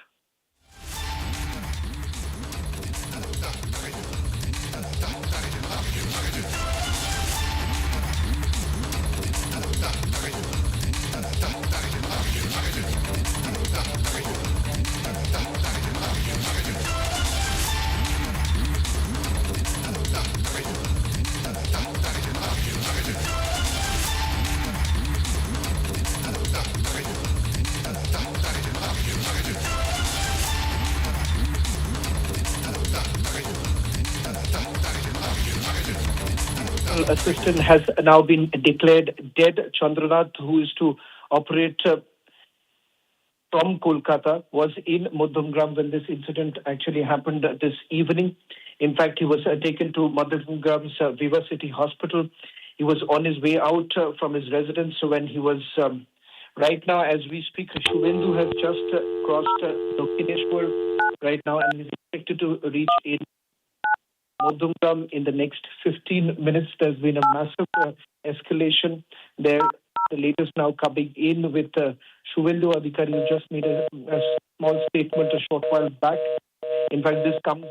Speaker 11: Assistant has now been declared dead. Chandranath, who is to operate from Kolkata, was in Madhumgram when this incident actually happened this evening. In fact, he was taken to Madhumgram's Viva City Hospital. He was on his way out from his residence when he was, right now as we speak, Shubhendu has just crossed Dakshineshwar right now and is expected to reach in Madhumgram in the next 15 minutes. There's been a massive escalation there. The latest now coming in with Shubhendu Adhikari, who just made a small statement a short while back. In fact, this comes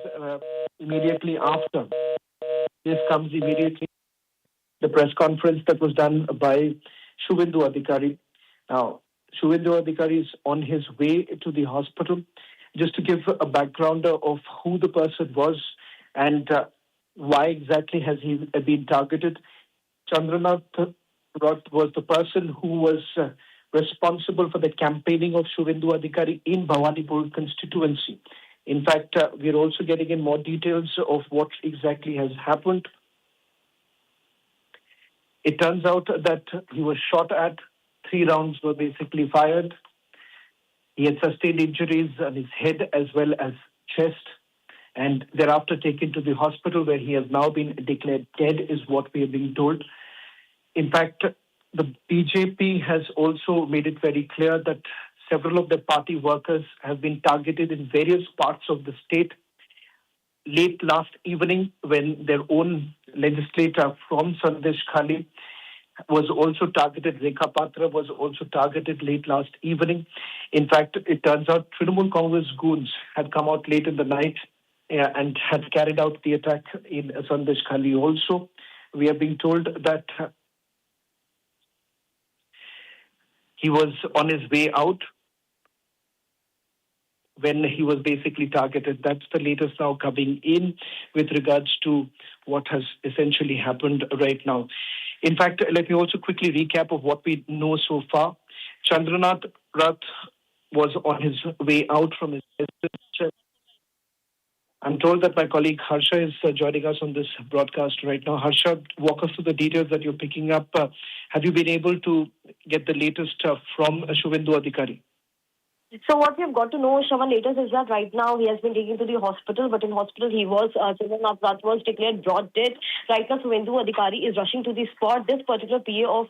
Speaker 11: immediately after. The press conference that was done by Shubhendu Adhikari. Now, Shubhendu Adhikari is on his way to the hospital. Just to give a background of who the person was and why exactly has he been targeted. Chandranath Rath was the person who was responsible for the campaigning of Shubhendu Adhikari in Bhawanipur constituency. In fact, we're also getting in more details of what exactly has happened. It turns out that he was shot at. 3 rounds were basically fired. He had sustained injuries on his head as well as chest, and thereafter taken to the hospital where he has now been declared dead, is what we are being told. In fact, the BJP has also made it very clear that several of the party workers have been targeted in various parts of the state. Late last evening, when their own legislator from Sandeshkhali was also targeted, Rekha Patra was also targeted late last evening. In fact, it turns out Trinamool Congress goons had come out late in the night and had carried out the attack in Sandeshkhali also. We are being told that he was on his way out when he was basically targeted. That's the latest now coming in with regards to what has essentially happened right now. In fact, let me also quickly recap of what we know so far. Chandranath Rath was on his way out from his residence. I'm told that my colleague Harsha is joining us on this broadcast right now. Harsha, walk us through the details that you're picking up. Have you been able to get the latest from Shuvendu Adhikari?
Speaker 14: So what we have got to know, Shravan, latest is that right now he has been taken to the hospital, but in hospital he was, Chandranath Rat was declared broad dead. Right now, Suvendu Adhikari is rushing to the spot. This particular PA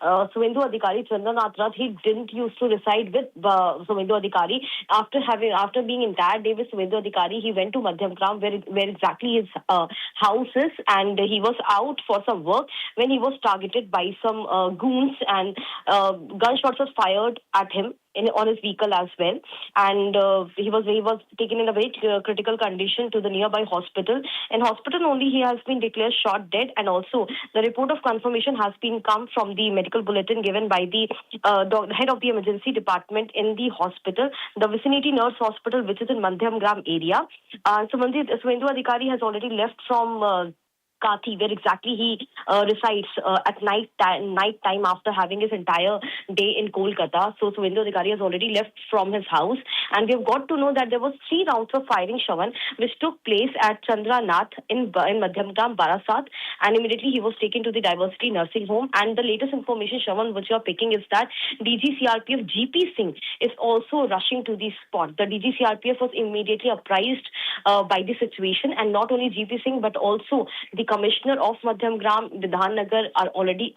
Speaker 14: of Suvendu Adhikari, Chandranath Rat, he didn't used to reside with Suvendu Adhikari. After being entire day with Suvendu Adhikari, he went to Madhyamgram, where exactly his house is, and he was out for some work when he was targeted by some goons, and gunshots was fired at him on his vehicle as well, and he was taken in a very critical condition to the nearby hospital. In hospital only he has been declared shot dead, and also the report of confirmation has been come from the medical bulletin given by the head of the emergency department in the hospital, the vicinity nurse hospital, which is in Madhyamgram area. Suvendu Adhikari has already left from Kathi, where exactly he resides at night time after having his entire day in Kolkata. So Suvendu Adhikari has already left from his house, and we have got to know that there was 3 rounds of firing, Shravan, which took place at Chandranath in Madhyamgram, Barasat, and immediately he was taken to the Diversity Nursing Home. And the latest information, Shravan, which you are picking is that DG CRPF GP Singh is also rushing to the spot. The DG CRPF was immediately apprised by the situation, and not only GP Singh but also the Commissioner of Madhyamgram, Vidhan Nagar, are already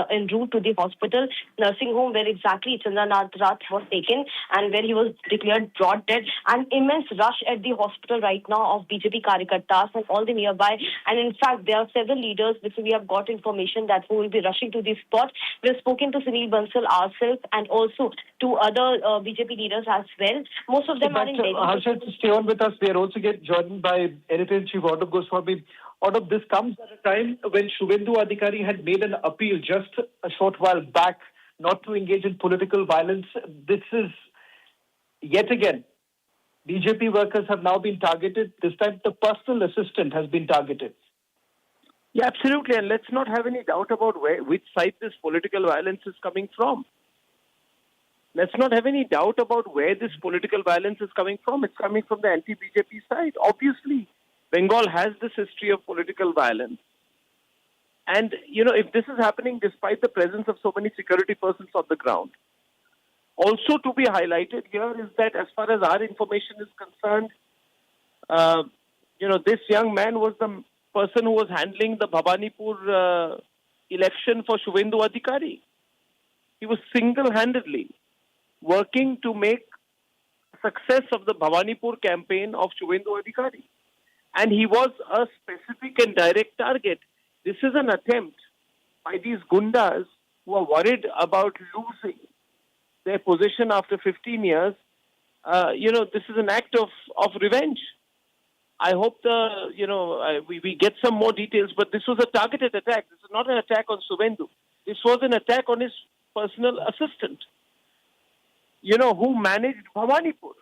Speaker 14: en route to the hospital nursing home where exactly Chandranath Rat was taken and where he was declared broad dead. An immense rush at the hospital right now of BJP Karyakartas and all the nearby. And in fact, there are several leaders which we have got information that who will be rushing to the spot. We have spoken to Sunil Bansal ourselves and also to other BJP leaders as well. Most of them are in Delhi.
Speaker 11: Harsha, to stay on with us, we are also joined by Editor-in-Chief Arnab Goswami. Arnab, this comes at a time when Shuvendu Adhikari had made an appeal just a short while back not to engage in political violence. This is, yet again, BJP workers have now been targeted. This time the personal assistant has been targeted.
Speaker 18: Yeah, absolutely. And let's not have any doubt about which side this political violence is coming from. Let's not have any doubt about where this political violence is coming from. It's coming from the anti-BJP side. Obviously, Bengal has this history of political violence. And, if this is happening despite the presence of so many security persons on the ground. Also to be highlighted here is that as far as our information is concerned, this young man was the person who was handling the Bhabanipur election for Shuvendu Adhikari. He was single-handedly working to make success of the Bhabanipur campaign of Shuvendu Adhikari. And he was a specific and direct target. This is an attempt by these gundas who are worried about losing their position after 15 years. This is an act of revenge. I hope we get some more details, but this was a targeted attack. This is not an attack on Suvendu. This was an attack on his personal assistant, who managed Bhabanipur.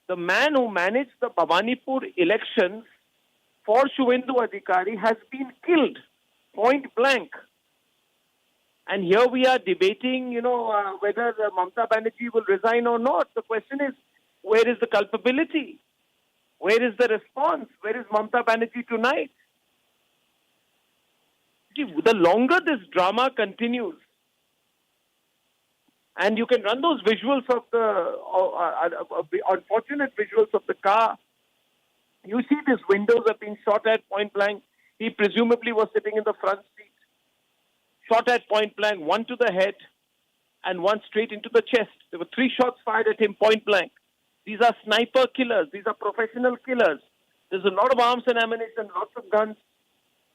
Speaker 18: The man who managed the Bhabanipur elections for Shuvendu Adhikari has been killed, point blank. And here we are debating, whether Mamata Banerjee will resign or not. The question is, where is the culpability? Where is the response? Where is Mamata Banerjee tonight? The longer this drama continues, and you can run those visuals of the unfortunate visuals of the car. You see these windows are being shot at point blank. He presumably was sitting in the front seat. Shot at point blank, one to the head and one straight into the chest. There were 3 shots fired at him point blank. These are sniper killers. These are professional killers. There's a lot of arms and ammunition, lots of guns,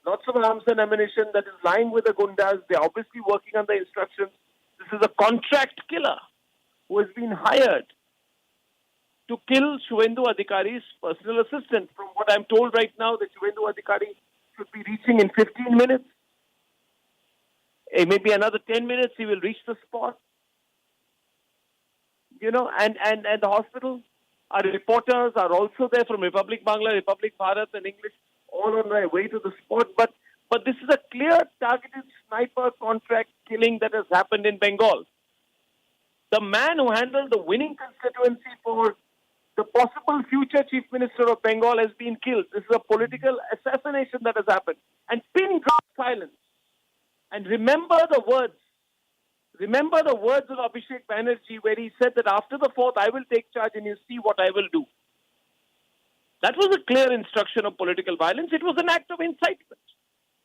Speaker 18: lots of arms and ammunition that is lying with the gundas. They're obviously working on the instructions. This is a contract killer who has been hired to kill Shuvendu Adhikari's personal assistant. From what I'm told right now, that Shuvendu Adhikari should be reaching in 15 minutes. Maybe another 10 minutes, he will reach the spot. And the hospital, our reporters are also there from Republic Bangla, Republic Bharat and English, all on their way to the spot. But this is a clear targeted sniper contract killing that has happened in Bengal. The man who handled the winning constituency for The possible future Chief Minister of Bengal has been killed. This is a political assassination that has happened. And pin drop silence. And remember the words of Abhishek Banerjee where he said that after the 4th, I will take charge and you see what I will do. That was a clear instruction of political violence. It was an act of incitement.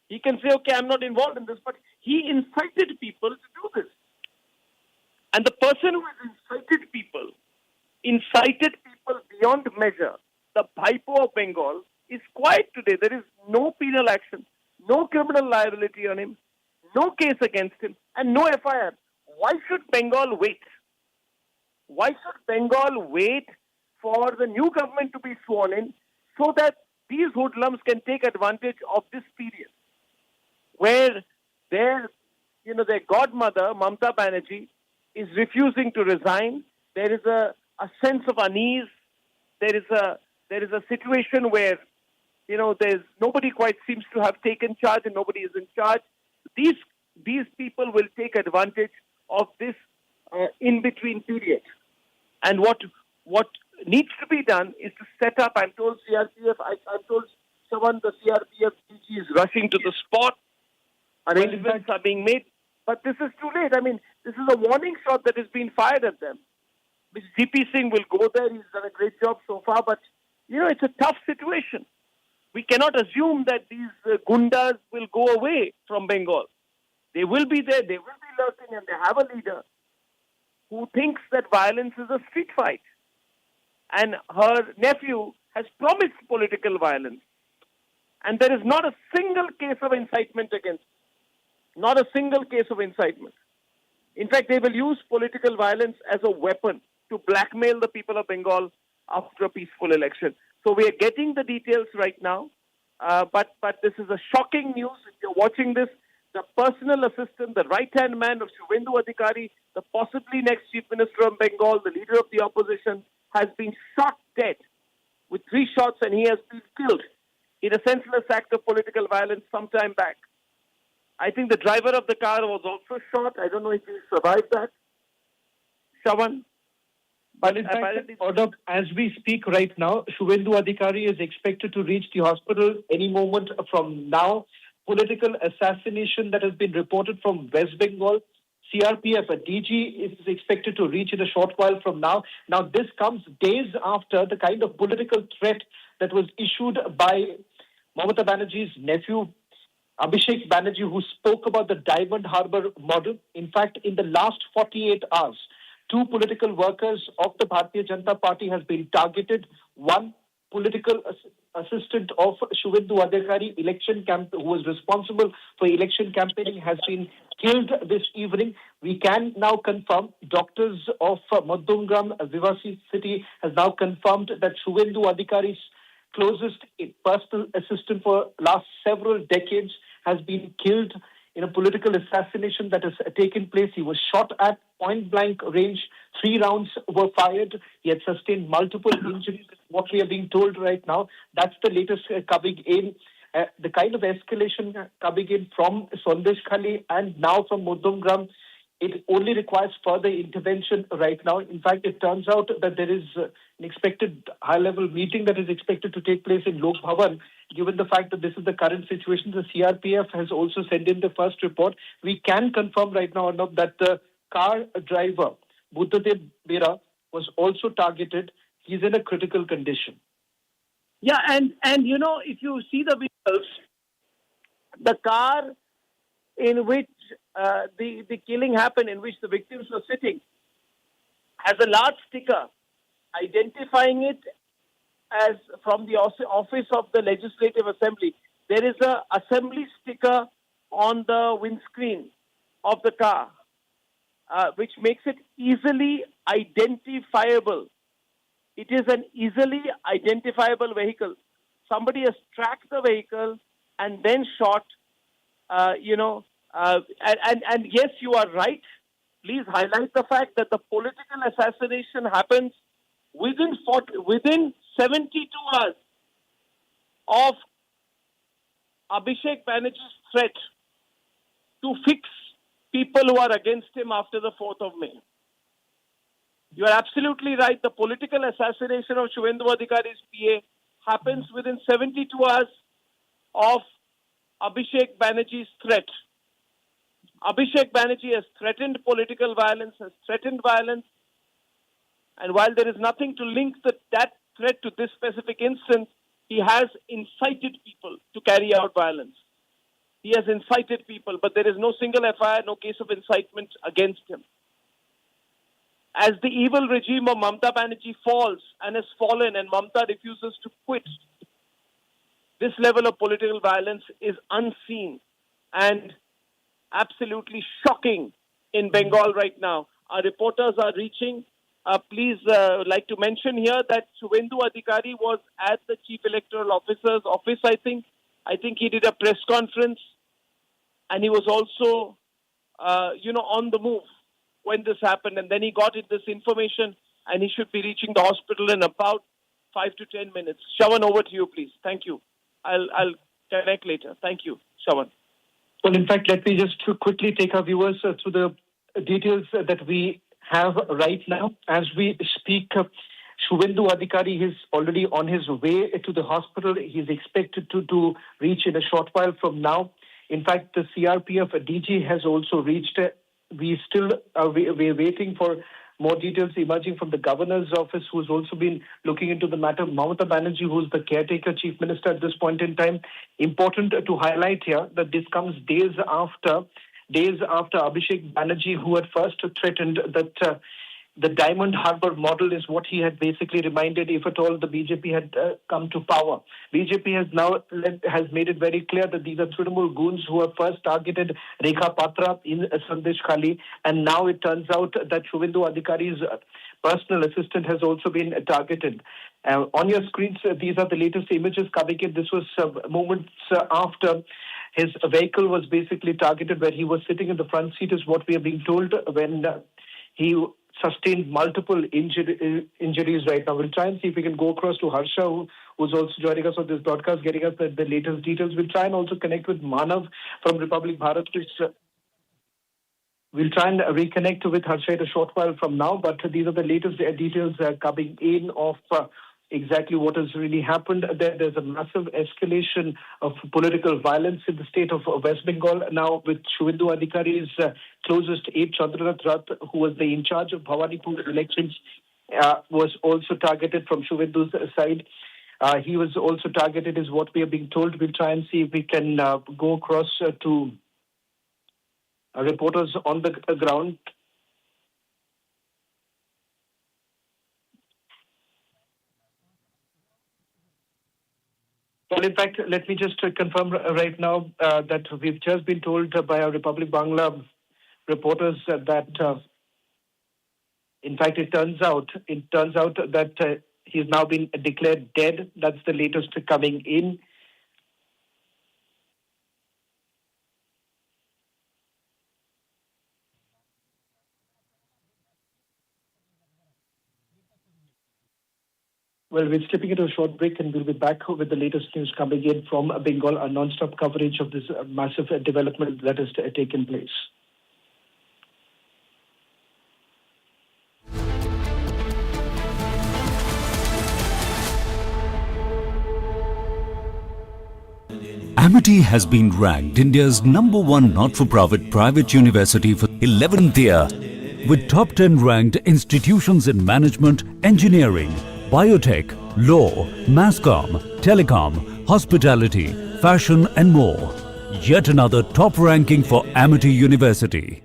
Speaker 18: He can say, okay, I'm not involved in this, but he incited people to do this. And the person who has incited people beyond measure, the Bhaipo of Bengal, is quiet today. There is no penal action, no criminal liability on him, no case against him, and no FIR. Why should Bengal wait? Why should Bengal wait for the new government to be sworn in so that these hoodlums can take advantage of this period where their godmother, Mamata Banerjee, is refusing to resign? There is a sense of unease. There is a situation where, there's nobody quite seems to have taken charge and nobody is in charge. These people will take advantage of this in-between period. And what needs to be done is to set up, I'm told CRPF, I'm told someone, the CRPF DG is rushing to the spot. Arrangements are being made. But this is too late. I mean, this is a warning shot that has been fired at them. Which GP Singh will go there. He's done a great job so far. But, it's a tough situation. We cannot assume that these gundas will go away from Bengal. They will be there. They will be lurking. And they have a leader who thinks that violence is a street fight. And her nephew has promised political violence. And there is not a single case of incitement against him. Not a single case of incitement. In fact, they will use political violence as a weapon to blackmail the people of Bengal after a peaceful election. So we are getting the details right now. But this is a shocking news. If you're watching this, the personal assistant, the right-hand man of Shubhendu Adhikari, the possibly next Chief Minister of Bengal, the leader of the opposition, has been shot dead with 3 shots and he has been killed in a senseless act of political violence some time back. I think the driver of the car was also shot. I don't know if he survived that. Shawan.
Speaker 11: But in fact, Arnab, as we speak right now, Shubhendu Adhikari is expected to reach the hospital any moment from now. Political assassination that has been reported from West Bengal. CRPF, a DG, is expected to reach in a short while from now. Now, this comes days after the kind of political threat that was issued by Mamata Banerjee's nephew, Abhishek Banerjee, who spoke about the Diamond Harbour model. In fact, in the last 48 hours, 2 political workers of the Bharatiya Janata Party has been targeted. One political assistant of Shubhendu Adhikari, who was responsible for election campaigning, has been killed this evening. We can now confirm, doctors of Madhumgram, Vivasi city, has now confirmed that Shubhendu Adhikari's closest personal assistant for last several decades has been killed in a political assassination that has taken place. He was shot at point blank range. 3 rounds were fired. He had sustained multiple injuries. What we are being told right now, that's the latest coming in. The kind of escalation coming in from Sandeshkhali and now from Madhumgram, it only requires further intervention right now. In fact, it turns out that there is an expected high-level meeting that is expected to take place in Lok Bhavan. Given the fact that this is the current situation, the CRPF has also sent in the first report. We can confirm right now, Arnab, that the car driver, Buddhadev Bera, was also targeted. He's in a critical condition.
Speaker 18: Yeah, and if you see the visuals, the car in which the killing happened, in which the victims were sitting, has a large sticker identifying it as from the office of the Legislative Assembly. There is a assembly sticker on the windscreen of the car, which makes it easily identifiable. It is an easily identifiable vehicle. Somebody has tracked the vehicle and then shot, and yes, you are right. Please highlight the fact that the political assassination happens within 72 hours of Abhishek Banerjee's threat to fix people who are against him after the 4th of May. You are absolutely right. The political assassination of Shuvendu Adhikari's PA happens within 72 hours of Abhishek Banerjee's threat. Abhishek Banerjee has threatened political violence, has threatened violence. And while there is nothing to link that threat to this specific instance, he has incited people to carry out violence. He has incited people, but there is no single FIR, no case of incitement against him. As the evil regime of Mamata Banerjee falls and has fallen and Mamata refuses to quit, this level of political violence is unseen and absolutely shocking in Bengal right now. Our reporters are reaching. Please like to mention here that Shuvendu Adhikari was at the Chief Electoral Officer's office, I think. I think he did a press conference and he was also, on the move when this happened. And then he got this information and he should be reaching the hospital in about 5 to 10 minutes. Shawan, over to you, please. Thank you. I'll connect later. Thank you, Shawan.
Speaker 11: Well, in fact, let me just quickly take our viewers through the details that we have right now. As we speak, Shuvendu Adhikari is already on his way to the hospital. He's expected to reach in a short while from now. In fact, the CRPF DG has also reached. We're waiting for more details emerging from the governor's office, who's also been looking into the matter. Mamata Banerjee, who's the caretaker chief minister at this point in time. Important to highlight here that this comes days after Abhishek Banerjee, who had first threatened that the Diamond Harbour model is what he had basically reminded if at all the BJP had come to power. BJP has now made it very clear that these are Trinamool goons who have first targeted Rekha Patra in Sandeshkhali, and now it turns out that Shuvendu Adhikari's personal assistant has also been targeted. On your screens, these are the latest images coming in. This was moments after his vehicle was basically targeted, where he was sitting in the front seat, is what we are being told, when he sustained multiple injuries right now. We'll try and see if we can go across to Harsha, who's also joining us on this broadcast, getting us the latest details. We'll try and also connect with Manav from Republic Bharat. We'll try and reconnect with Harsha in a short while from now, but these are the latest details coming in of exactly what has really happened. There's a massive escalation of political violence in the state of West Bengal now, with Shuvendu Adhikari's closest aide, Chandranath Rath, who was in charge of Bhawanipur elections, was also targeted from Shuvendu's side. He was also targeted, is what we are being told. We'll try and see if we can go across to reporters on the ground. Well, in fact, let me just confirm right now that we've just been told by our Republic Bangla reporters that, in fact, it turns out that he's now been declared dead. That's the latest coming in. Well, we're stepping into a short break and we'll be back with the latest news coming in from Bengal, a non-stop coverage of this massive development that has taken place.
Speaker 12: Amity has been ranked India's #1 not-for-profit private university for 11th year, with top 10 ranked institutions in management, engineering, biotech, law, masscom, telecom, hospitality, fashion and more. Yet another top ranking for Amity University.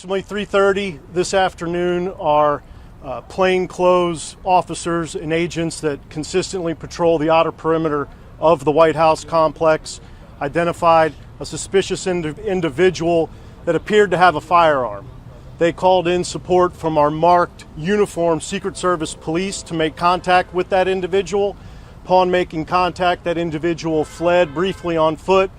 Speaker 13: approximately 3:30 this afternoon, our plainclothes officers and agents that consistently patrol the outer perimeter of the White House complex identified a suspicious individual that appeared to have a firearm. They called in support from our marked uniformed Secret Service police to make contact with that individual. Upon making contact, that individual fled briefly on foot,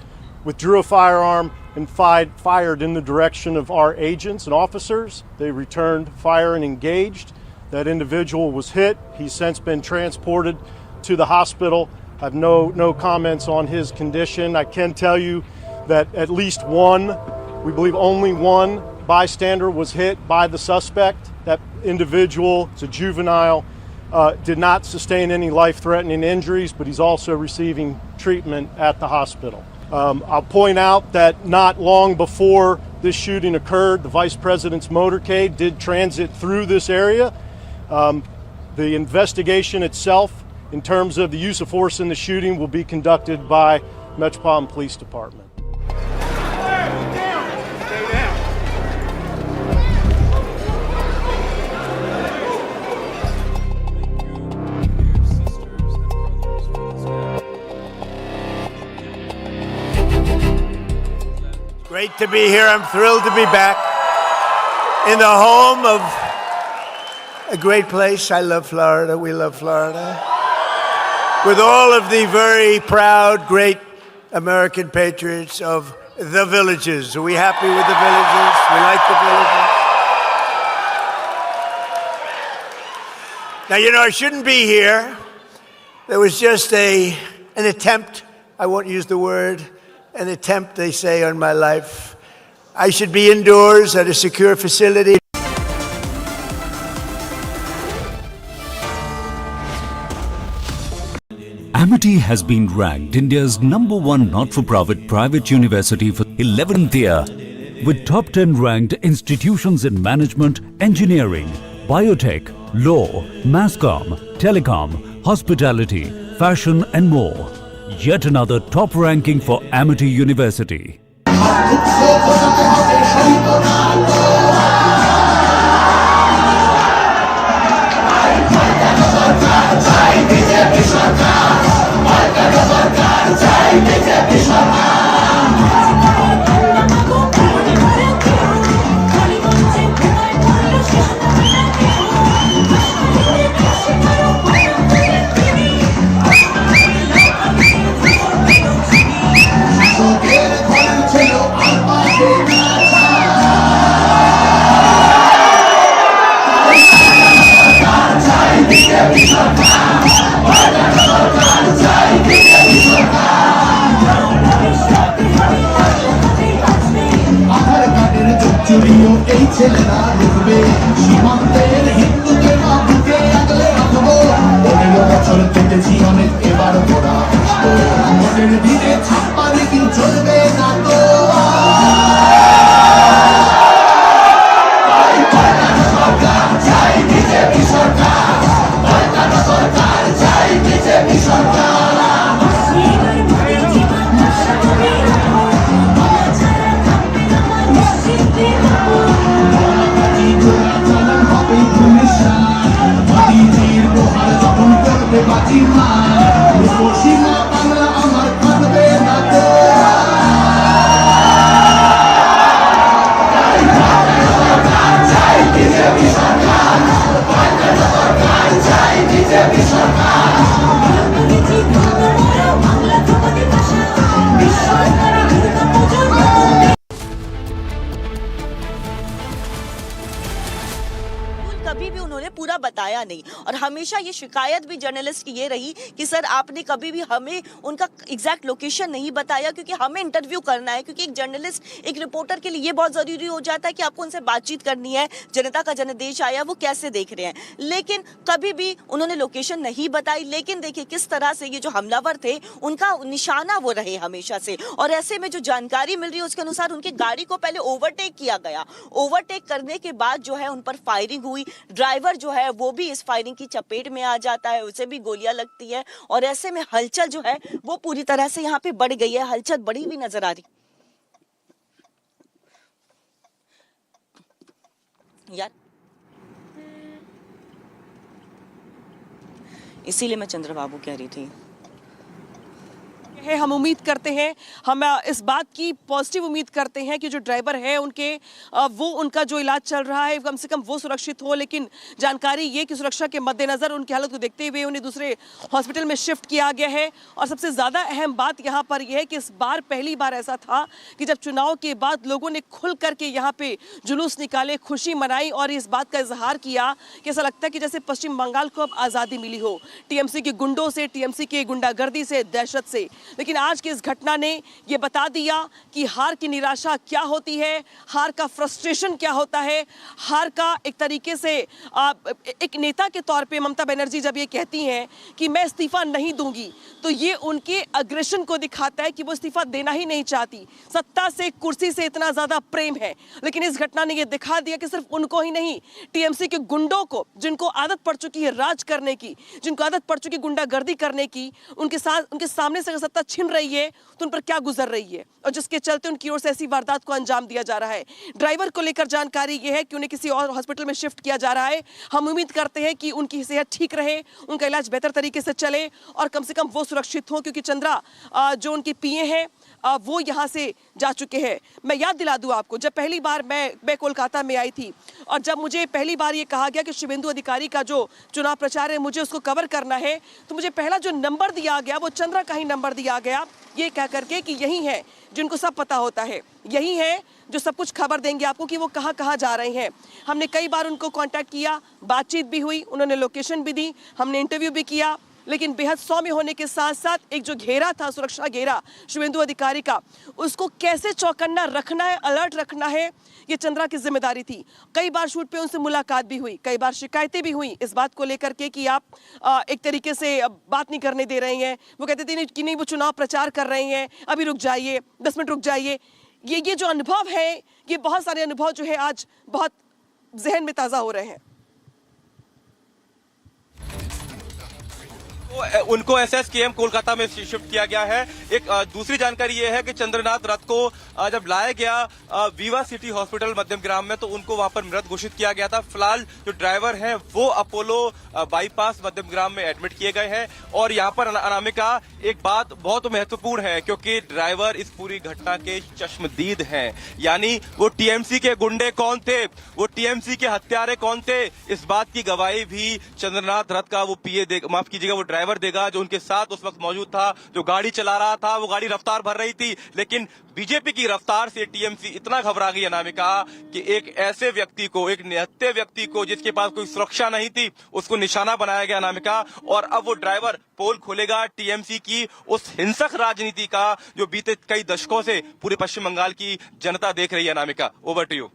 Speaker 13: withdrew a firearm, and fired in the direction of our agents and officers. They returned fire and engaged. That individual was hit. He's since been transported to the hospital. I have no comments on his condition. I can tell you that at least one, we believe only one, bystander was hit by the suspect. That individual, it's a juvenile, did not sustain any life-threatening injuries, but he's also receiving treatment at the hospital. I'll point out that not long before this shooting occurred, the Vice President's motorcade did transit through this area. The investigation itself, in terms of the use of force in the shooting, will be conducted by Metropolitan Police Department.
Speaker 19: Great to be here. I'm thrilled to be back in the home of a great place. I love Florida. We love Florida. With all of the very proud, great American patriots of the villages. Are we happy with the villages? We like the villages. Now, you know, I shouldn't be here. There was just an attempt, I won't use the word, an attempt, they say, on my life. I should be indoors at a secure facility.
Speaker 12: Amity has been ranked India's #1 not-for-profit private university for 11th year, with top 10 ranked institutions in management, engineering, biotech, law, masscom, telecom, hospitality, fashion and more. Yet another top ranking for Amity University.
Speaker 24: कभी भी उन्होंने पूरा बताया नहीं और हमेशा ये शिकायत भी जर्नलिस्ट की ये रही कि सर आपने कभी भी हमें उनका एग्जैक्ट लोकेशन नहीं बताया क्योंकि हमें इंटरव्यू करना है क्योंकि एक जर्नलिस्ट एक रिपोर्टर के लिए ये बहुत जरूरी हो जाता है कि आपको उनसे बातचीत करनी है जनता का जनादेश आया वो कैसे देख रहे हैं लेकिन कभी भी उन्होंने लोकेशन नहीं बताई लेकिन देखिए किस तरह से ये जो हमलावर थे उनका निशाना वो रहे हमेशा से और ऐसे में जो जानकारी मिल रही है उसके अनुसार उनकी गाड़ी को पहले ओवरटेक किया गया ओवरटेक करने के बाद जो है उन पर फायरिंग हुई ड्राइवर जो है वो भी इस फायरिंग की चपेट में आ जाता है उसे भी गोलियां लगती है और ऐसे में हलचल जो है वो पूरी तरह से यहाँ पे बढ़ गई है हलचल बढ़ी हुई नजर आ रही यार इसीलिए मैं चंद्रबाबू कह रही थी
Speaker 2: है। हम उम्मीद करते हैं, हम इस बात की पॉजिटिव उम्मीद करते हैं कि जो ड्राइवर है उनके वो उनका जो इलाज चल रहा है कम से कम वो सुरक्षित हो। लेकिन जानकारी ये कि सुरक्षा के मद्देनजर उनकी हालत को देखते हुए उन्हें दूसरे हॉस्पिटल में शिफ्ट किया गया है। और सबसे ज़्यादा अहम बात यहाँ पर यह है कि इस बार पहली बार ऐसा था कि जब चुनाव के बाद लोगों ने खुल करके यहाँ पे जुलूस निकाले, खुशी मनाई और इस बात का इजहार किया कि ऐसा लगता है कि जैसे पश्चिम बंगाल को अब आज़ादी मिली हो, टीएमसी के गुंडों से, टीएमसी के गुंडागर्दी से, दहशत से। लेकिन आज की इस घटना ने यह बता दिया कि हार की निराशा क्या होती है, हार का फ्रस्ट्रेशन क्या होता है, हार का एक तरीके से एक नेता के तौर पे ममता बनर्जी जब ये कहती हैं कि मैं इस्तीफा नहीं दूंगी, तो ये उनके अग्रेशन को दिखाता है कि वो इस्तीफा देना ही नहीं चाहती। सत्ता से, कुर्सी से इतना ज्यादा प्रेम है। लेकिन इस घटना ने यह दिखा दिया कि सिर्फ उनको ही नहीं, टीएमसी के गुंडों को, जिनको आदत पड़ चुकी है राज करने की, जिनको आदत पड़ चुकी है गुंडागर्दी करने की, उनके सामने से अगर सत्ता छिन रही है तो उन पर क्या गुजर रही है और जिसके चलते उनकी ओर से ऐसी वारदात को अंजाम दिया जा रहा है। ड्राइवर को लेकर जानकारी यह है कि उन्हें किसी और हॉस्पिटल में शिफ्ट किया जा रहा है। हम उम्मीद करते हैं कि उनकी सेहत ठीक रहे, उनका इलाज बेहतर तरीके से चले और कम से कम वो सुरक्षित हो, क्योंकि चंद्रा जो उनके पीए हैं वो यहाँ से जा चुके हैं। मैं याद दिला दूं आपको, जब पहली बार मैं कोलकाता में आई थी और जब मुझे पहली बार ये कहा गया कि शुभेंदु अधिकारी का जो चुनाव प्रचार है मुझे उसको कवर करना है, तो मुझे पहला जो नंबर दिया गया वो चंद्रा का ही नंबर दिया गया, ये कह करके कि यही है जिनको सब पता होता है, यही है जो सब कुछ खबर देंगे आपको कि वो कहाँ कहाँ जा रहे हैं। हमने कई बार उनको कांटेक्ट किया, बातचीत भी हुई, उन्होंने लोकेशन भी दी, हमने इंटरव्यू भी किया, लेकिन बेहद सौम्य होने के साथ साथ एक जो घेरा था, सुरक्षा घेरा शुभेंदु अधिकारी का, उसको कैसे चौकन्ना रखना है, अलर्ट रखना है, ये चंद्रा की जिम्मेदारी थी। कई बार शूट पे उनसे मुलाकात भी हुई, कई बार शिकायतें भी हुई इस बात को लेकर के कि आप एक तरीके से बात नहीं करने दे रहे हैं। वो कहते थे कि नहीं, वो चुनाव प्रचार कर रहे हैं, अभी रुक जाइए, 10 मिनट रुक जाइए। ये जो अनुभव है, ये बहुत सारे अनुभव जो है आज बहुत जहन में ताज़ा हो रहे हैं।
Speaker 10: उनको एसएसकेएम कोलकाता में शिफ्ट किया गया है। एक दूसरी जानकारी यह है कि चंद्रनाथ रथ को जब लाया गया वीवा सिटी हॉस्पिटल मध्यम ग्राम में, तो उनको वहां पर मृत घोषित किया गया था। फिलहाल जो ड्राइवर हैं वो अपोलो बाईपास मध्यम ग्राम में एडमिट किए गए हैं। और यहाँ पर अनामिका, एक बात बहुत महत्वपूर्ण है, क्योंकि ड्राइवर इस पूरी घटना के चश्मदीद हैं। यानी वो टीएमसी के गुंडे कौन थे, वो टीएमसी के हत्यारे कौन थे, इस बात की गवाही भी चंद्रनाथ रथ का वो पीए माफ कीजिएगा, वो ड्राइवर देगा, जो उनके साथ उस वक्त मौजूद था, जो गाड़ी चला रहा था। वो गाड़ी रफ्तार भर रही थी, लेकिन बीजेपी की रफ्तार से टीएमसी इतना घबरा गई अनामिका कि एक ऐसे व्यक्ति को, एक निहत्थे व्यक्ति को जिसके पास कोई सुरक्षा नहीं थी, उसको निशाना बनाया गया अनामिका। और अब वो ड्राइवर पोल खोलेगा टीएमसी की उस हिंसक राजनीति का जो बीते कई दशकों से पूरे पश्चिम बंगाल की जनता देख रही है। Anamika, over to you.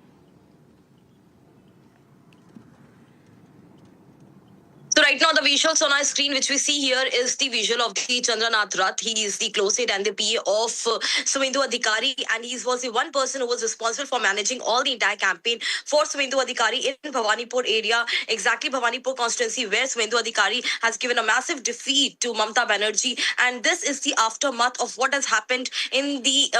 Speaker 24: So right now the visuals on our screen which we see here is the visual of the Chandranath Rath. He is the close aide and the PA of Suvendu Adhikari, and he was the one person who was responsible for managing all the entire campaign for Suvendu Adhikari in Bhawanipur area, exactly Bhawanipur constituency, where Suvendu Adhikari has given a massive defeat to Mamata Banerjee. And this is the aftermath of what has happened in the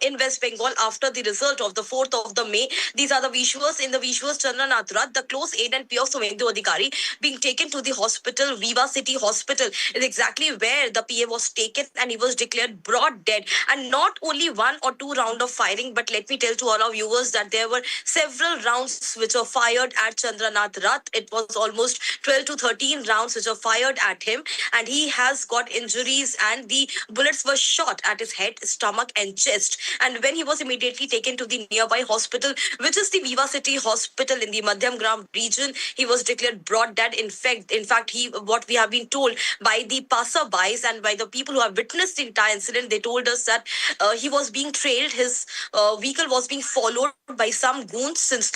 Speaker 24: in West Bengal after the result of the 4th of the May. These are the visuals. In the visuals, Chandranath Rath, the close aide and PA of Suvendu Adhikari, being taken to the hospital, Viva City Hospital, is exactly where the PA was taken, and he was declared broad dead. And not only 1 or 2 rounds of firing, but let me tell to all our viewers that there were several rounds which were fired at Chandranath Rath. It was almost 12 to 13 rounds which were fired at him, and he has got injuries, and the bullets were shot at his head, stomach and chest. And when he was immediately taken to the nearby hospital, which is the Viva City Hospital in the Madhyam Gram region, he was declared broad dead. In fact, what we have been told by the passerbys and by the people who have witnessed the entire incident, they told us that he was being trailed. His vehicle was being followed by some goons since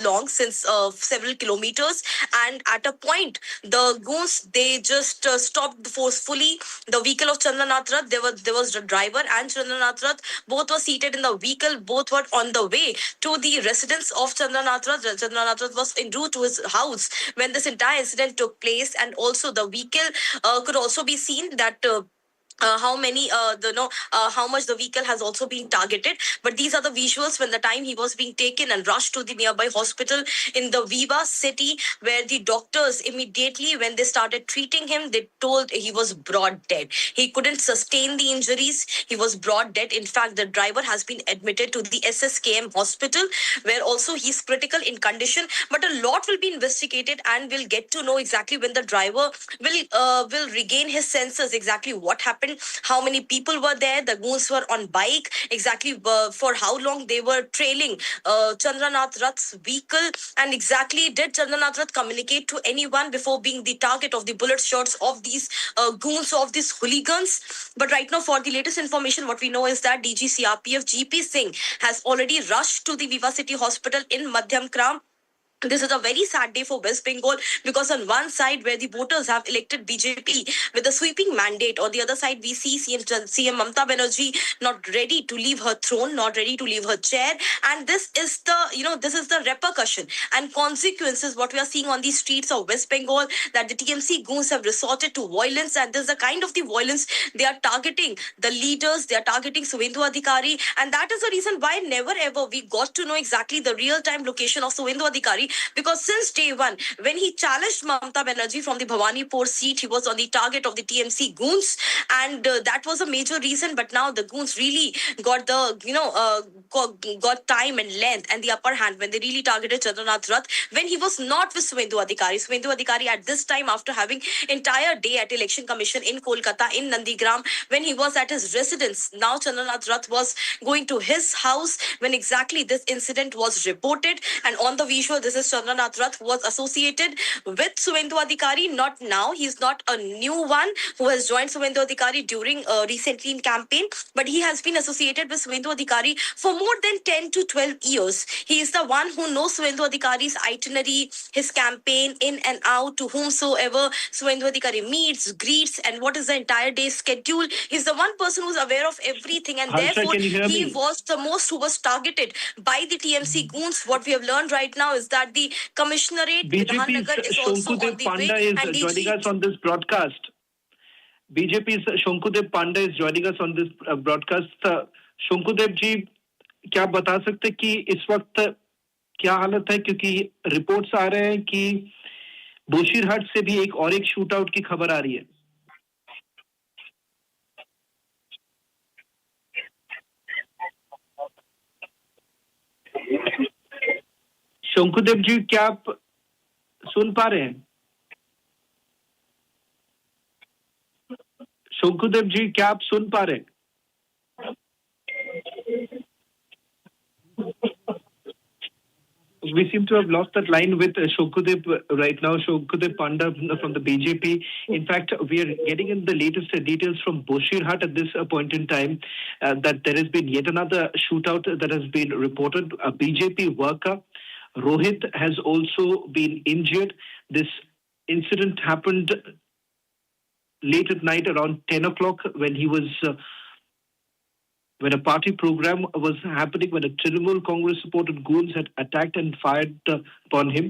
Speaker 24: several kilometers. And at a point, the goons, they just stopped forcefully the vehicle of Chandranath Rath. There was the driver and Chandranath Rath. Both were seated in the vehicle. Both were on the way to the residence of Chandranath Rath. Chandranath Rath was en route to his house when this entire incident took place. And also the vehicle could also be seen that how many how much the vehicle has also been targeted, but these are the visuals when the time he was being taken and rushed to the nearby hospital in the Viva city, where the doctors immediately, when they started treating him, they told he was broad dead. He couldn't sustain the injuries. He was broad dead. In fact, the driver has been admitted to the SSKM hospital, where also he's critical in condition, but a lot will be investigated and we'll get to know exactly when the driver will regain his senses, exactly what happened, how many people were there, the goons were on bike, exactly for how long they were trailing Chandranath Rath's vehicle, and exactly did Chandranath Rath communicate to anyone before being the target of the bullet shots of these goons, of these hooligans. But right now, for the latest information, what we know is that DG CRPF GP Singh has already rushed to the Viva City Hospital in Madhyam Kram. This is a very sad day for West Bengal, because on one side where the voters have elected BJP with a sweeping mandate, on the other side we see CM Mamata Banerjee not ready to leave her throne, not ready to leave her chair, and this is the repercussion and consequences what we are seeing on the streets of West Bengal, that the TMC goons have resorted to violence, and this is the kind of the violence they are targeting the leaders, they are targeting Suvendu Adhikari, and that is the reason why never ever we got to know exactly the real time location of Suvendu Adhikari, because since day one, when he challenged Mamata Banerjee from the Bhawanipur seat, he was on the target of the TMC goons, and that was a major reason. But now the goons really got the got time and length and the upper hand when they really targeted Chandranath Rath when he was not with Suvendu Adhikari. Suvendu Adhikari at this time, after having entire day at Election Commission in Kolkata in Nandigram, when he was at his residence, now Chandranath Rath was going to his house when exactly this incident was reported, and on the visual, this is Chandranath Rath, who was associated with Suvendu Adhikari. Not now, he's not a new one who has joined Suvendu Adhikari during recently in campaign, but he has been associated with Suvendu Adhikari for more than 10 to 12 years. He is the one who knows Suvendu Adhikari's itinerary, his campaign in and out, to whomsoever Suvendu Adhikari meets, greets, and what is the entire day's schedule. He's the one person who's aware of everything, and
Speaker 18: Harsha,
Speaker 24: therefore
Speaker 18: can you hear
Speaker 24: he
Speaker 18: me?
Speaker 24: was the most who was targeted by the TMC goons. What we have learned right now is that the commissionerate
Speaker 18: BJP's
Speaker 24: Vidhannagar is also on
Speaker 18: Shonkudev
Speaker 24: the way,
Speaker 18: Panda is
Speaker 24: and
Speaker 18: joining
Speaker 24: DG
Speaker 18: us on this broadcast. BJP's Shonkudev Panda is joining us on this broadcast. Shonkudev जी, क्या बता सकते कि इस वक्त क्या हालत है, क्योंकि रिपोर्ट्स आ रहे हैं कि बोशीरहाट से भी एक शूट आउट की खबर आ रही है. शंकुदेव जी, क्या आप सुन पा रहे हैं? शंकुदेव जी, क्या आप सुन पा रहे हैं? We seem to have lost that line with Shonkudev right now, Shonkudev Panda from the BJP. In fact, we are getting in the latest details from Boshirhat at this point in time that there has been yet another shootout that has been reported. A BJP worker, Rohit, has also been injured. This incident happened late at night around 10 o'clock when he was... when a party program was happening, when a Trinamool Congress-supported goons had attacked and fired upon him.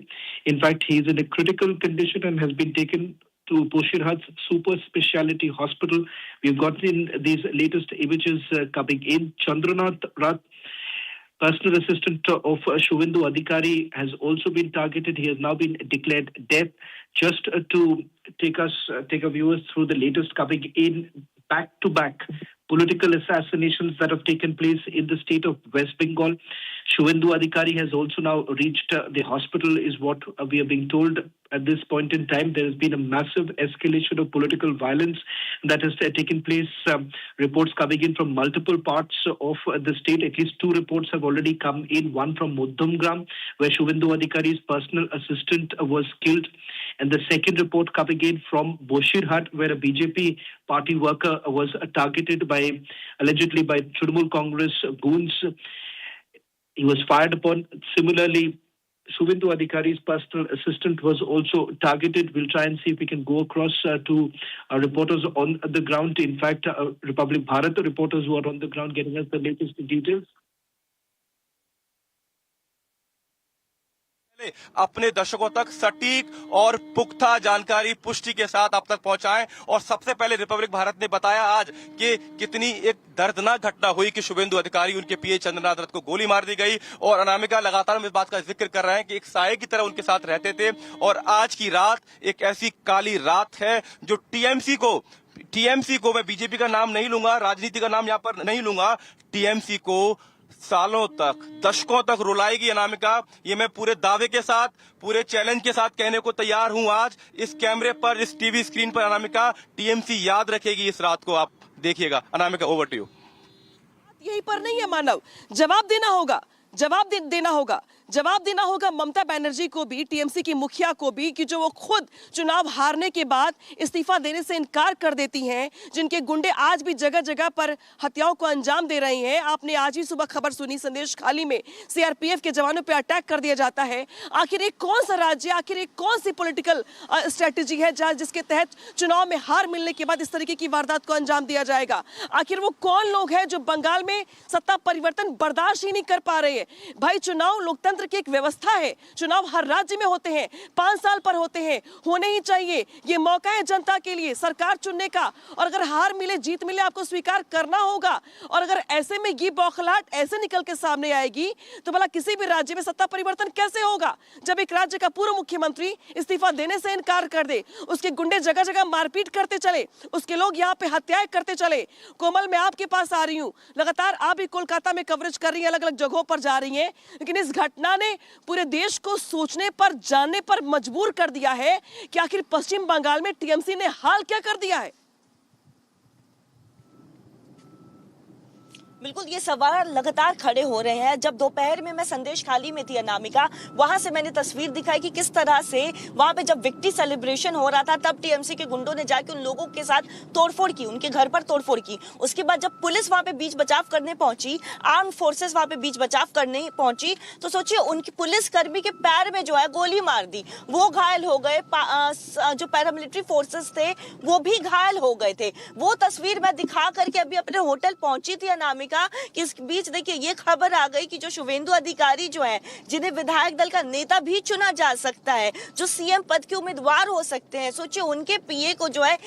Speaker 18: In fact, he is in a critical condition and has been taken to Boshirhat's super speciality hospital. We've gotten these latest images coming in. Chandranath Rath, personal assistant of Suvendu Adhikari, has also been targeted. He has now been declared dead. Just to take our viewers through the latest coming in, back-to-back political assassinations that have taken place in the state of West Bengal. Suvendu Adhikari has also now reached the hospital, is what we are being told at this point in time. There has been a massive escalation of political violence that has taken place. Reports coming in from multiple parts of the state. At least two reports have already come in. One from Muddamgram, where Suvendu Adhikari's personal assistant was killed. And the second report coming in from Boshirhat, where a BJP party worker was targeted allegedly by Trinamool Congress goons. He was fired upon. Similarly, Suvendu Adhikari's personal assistant was also targeted. We'll try and see if we can go across to our reporters on the ground. In fact, Republic Bharat reporters who are on the ground getting us the latest details.
Speaker 10: अपने दर्शकों तक सटीक और पुख्ता जानकारी पुष्टि के साथ आप तक पहुंचाएं। और सबसे पहले रिपब्लिक भारत ने बताया आज कि कितनी एक दर्दनाक घटना हुई कि शुभेंदु अधिकारी उनके पीए चंद्रनाथ रथ को गोली मार दी गई। और अनामिका लगातार इस बात का जिक्र कर रहे हैं कि एक साये की तरह उनके साथ रहते थे और आज की रात एक ऐसी काली रात है जो टीएमसी को मैं बीजेपी का नाम नहीं लूंगा, राजनीति का नाम यहां पर नहीं लूंगा, टीएमसी को सालों तक, दशकों तक रुलाएगी अनामिका। ये मैं पूरे दावे के साथ, पूरे चैलेंज के साथ कहने को तैयार हूं। आज इस कैमरे पर, इस टीवी स्क्रीन पर अनामिका टीएमसी याद रखेगी इस रात को। आप देखिएगा। Anamika, over to you.
Speaker 2: यहीं पर नहीं है मानव, जवाब देना होगा, जवाब देना होगा ममता बनर्जी को भी, टीएमसी की मुखिया को भी, कि जो वो खुद चुनाव हारने के बाद इस्तीफा देने से इनकार कर देती हैं, जिनके गुंडे आज भी जगह जगह पर हत्याओं को अंजाम दे रहे हैं। आपने आज ही सुबह खबर सुनी, संदेशखाली में सीआरपीएफ के जवानों पर अटैक कर दिया जाता है। आखिर एक कौन सा राज्य, आखिर एक कौन सी पॉलिटिकल स्ट्रेटेजी है जिसके तहत चुनाव में हार मिलने के बाद इस तरीके की वारदात को अंजाम दिया जाएगा? आखिर वो कौन लोग हैं जो बंगाल में सत्ता परिवर्तन बर्दाश्त ही नहीं कर पा रहे हैं? भाई, चुनाव लोकतंत्र की एक व्यवस्था है, चुनाव हर राज्य में होते हैं, 5 साल पर होते हैं, होने ही चाहिए। ये मौका है जनता के लिए सरकार चुनने का, और अगर हार मिले जीत मिले आपको स्वीकार करना होगा। और अगर ऐसे में ये बौखलाहट ऐसे निकल के सामने आएगी तो भला किसी भी राज्य में सत्ता परिवर्तन कैसे होगा? जब एक राज्य का पूर्व मुख्यमंत्री इस्तीफा देने से इनकार कर दे, उसके गुंडे जगह जगह मारपीट करते चले, उसके लोग यहाँ पे हत्याएं करते चले। कोमल, मैं आपके पास आ रही हूँ, लगातार आप भी कोलकाता में कवरेज कर रही हैं, अलग अलग जगहों पर जा रही हैं, लेकिन इस घटना ने पूरे देश को सोचने पर, जानने पर मजबूर कर दिया है कि आखिर पश्चिम बंगाल में टीएमसी ने हाल क्या कर दिया है।
Speaker 24: बिल्कुल, ये सवाल लगातार खड़े हो रहे हैं। जब दोपहर में मैं संदेशखाली में थी अनामिका, वहां से मैंने तस्वीर दिखाई कि किस तरह से वहां पे जब विक्ट्री सेलिब्रेशन हो रहा था तब टीएमसी के गुंडों ने जाके उन लोगों के साथ तोड़फोड़ की, उनके घर पर तोड़फोड़ की। उसके बाद जब पुलिस वहां पे बीच बचाव करने पहुंची, आर्म फोर्सेस वहां पे बीच बचाव करने पहुंची, तो सोचिए उनकी पुलिस कर्मी के पैर में जो है गोली मार दी, वो घायल हो गए। जो पैरामिलिट्री फोर्सेस थे वो भी घायल हो गए थे। वो तस्वीर मैं दिखा करके अभी अपने होटल पहुंची थी अनामिका, कि इस बीच देखिए ये खबर आ गई कि जो शुभेंदु अधिकारी जो है, जिन्हें विधायक दल का नेता भी चुना जा सकता है, जो सीएम पद के उम्मीदवार हो सकते हैं, सोचिए उनके पीए को जो है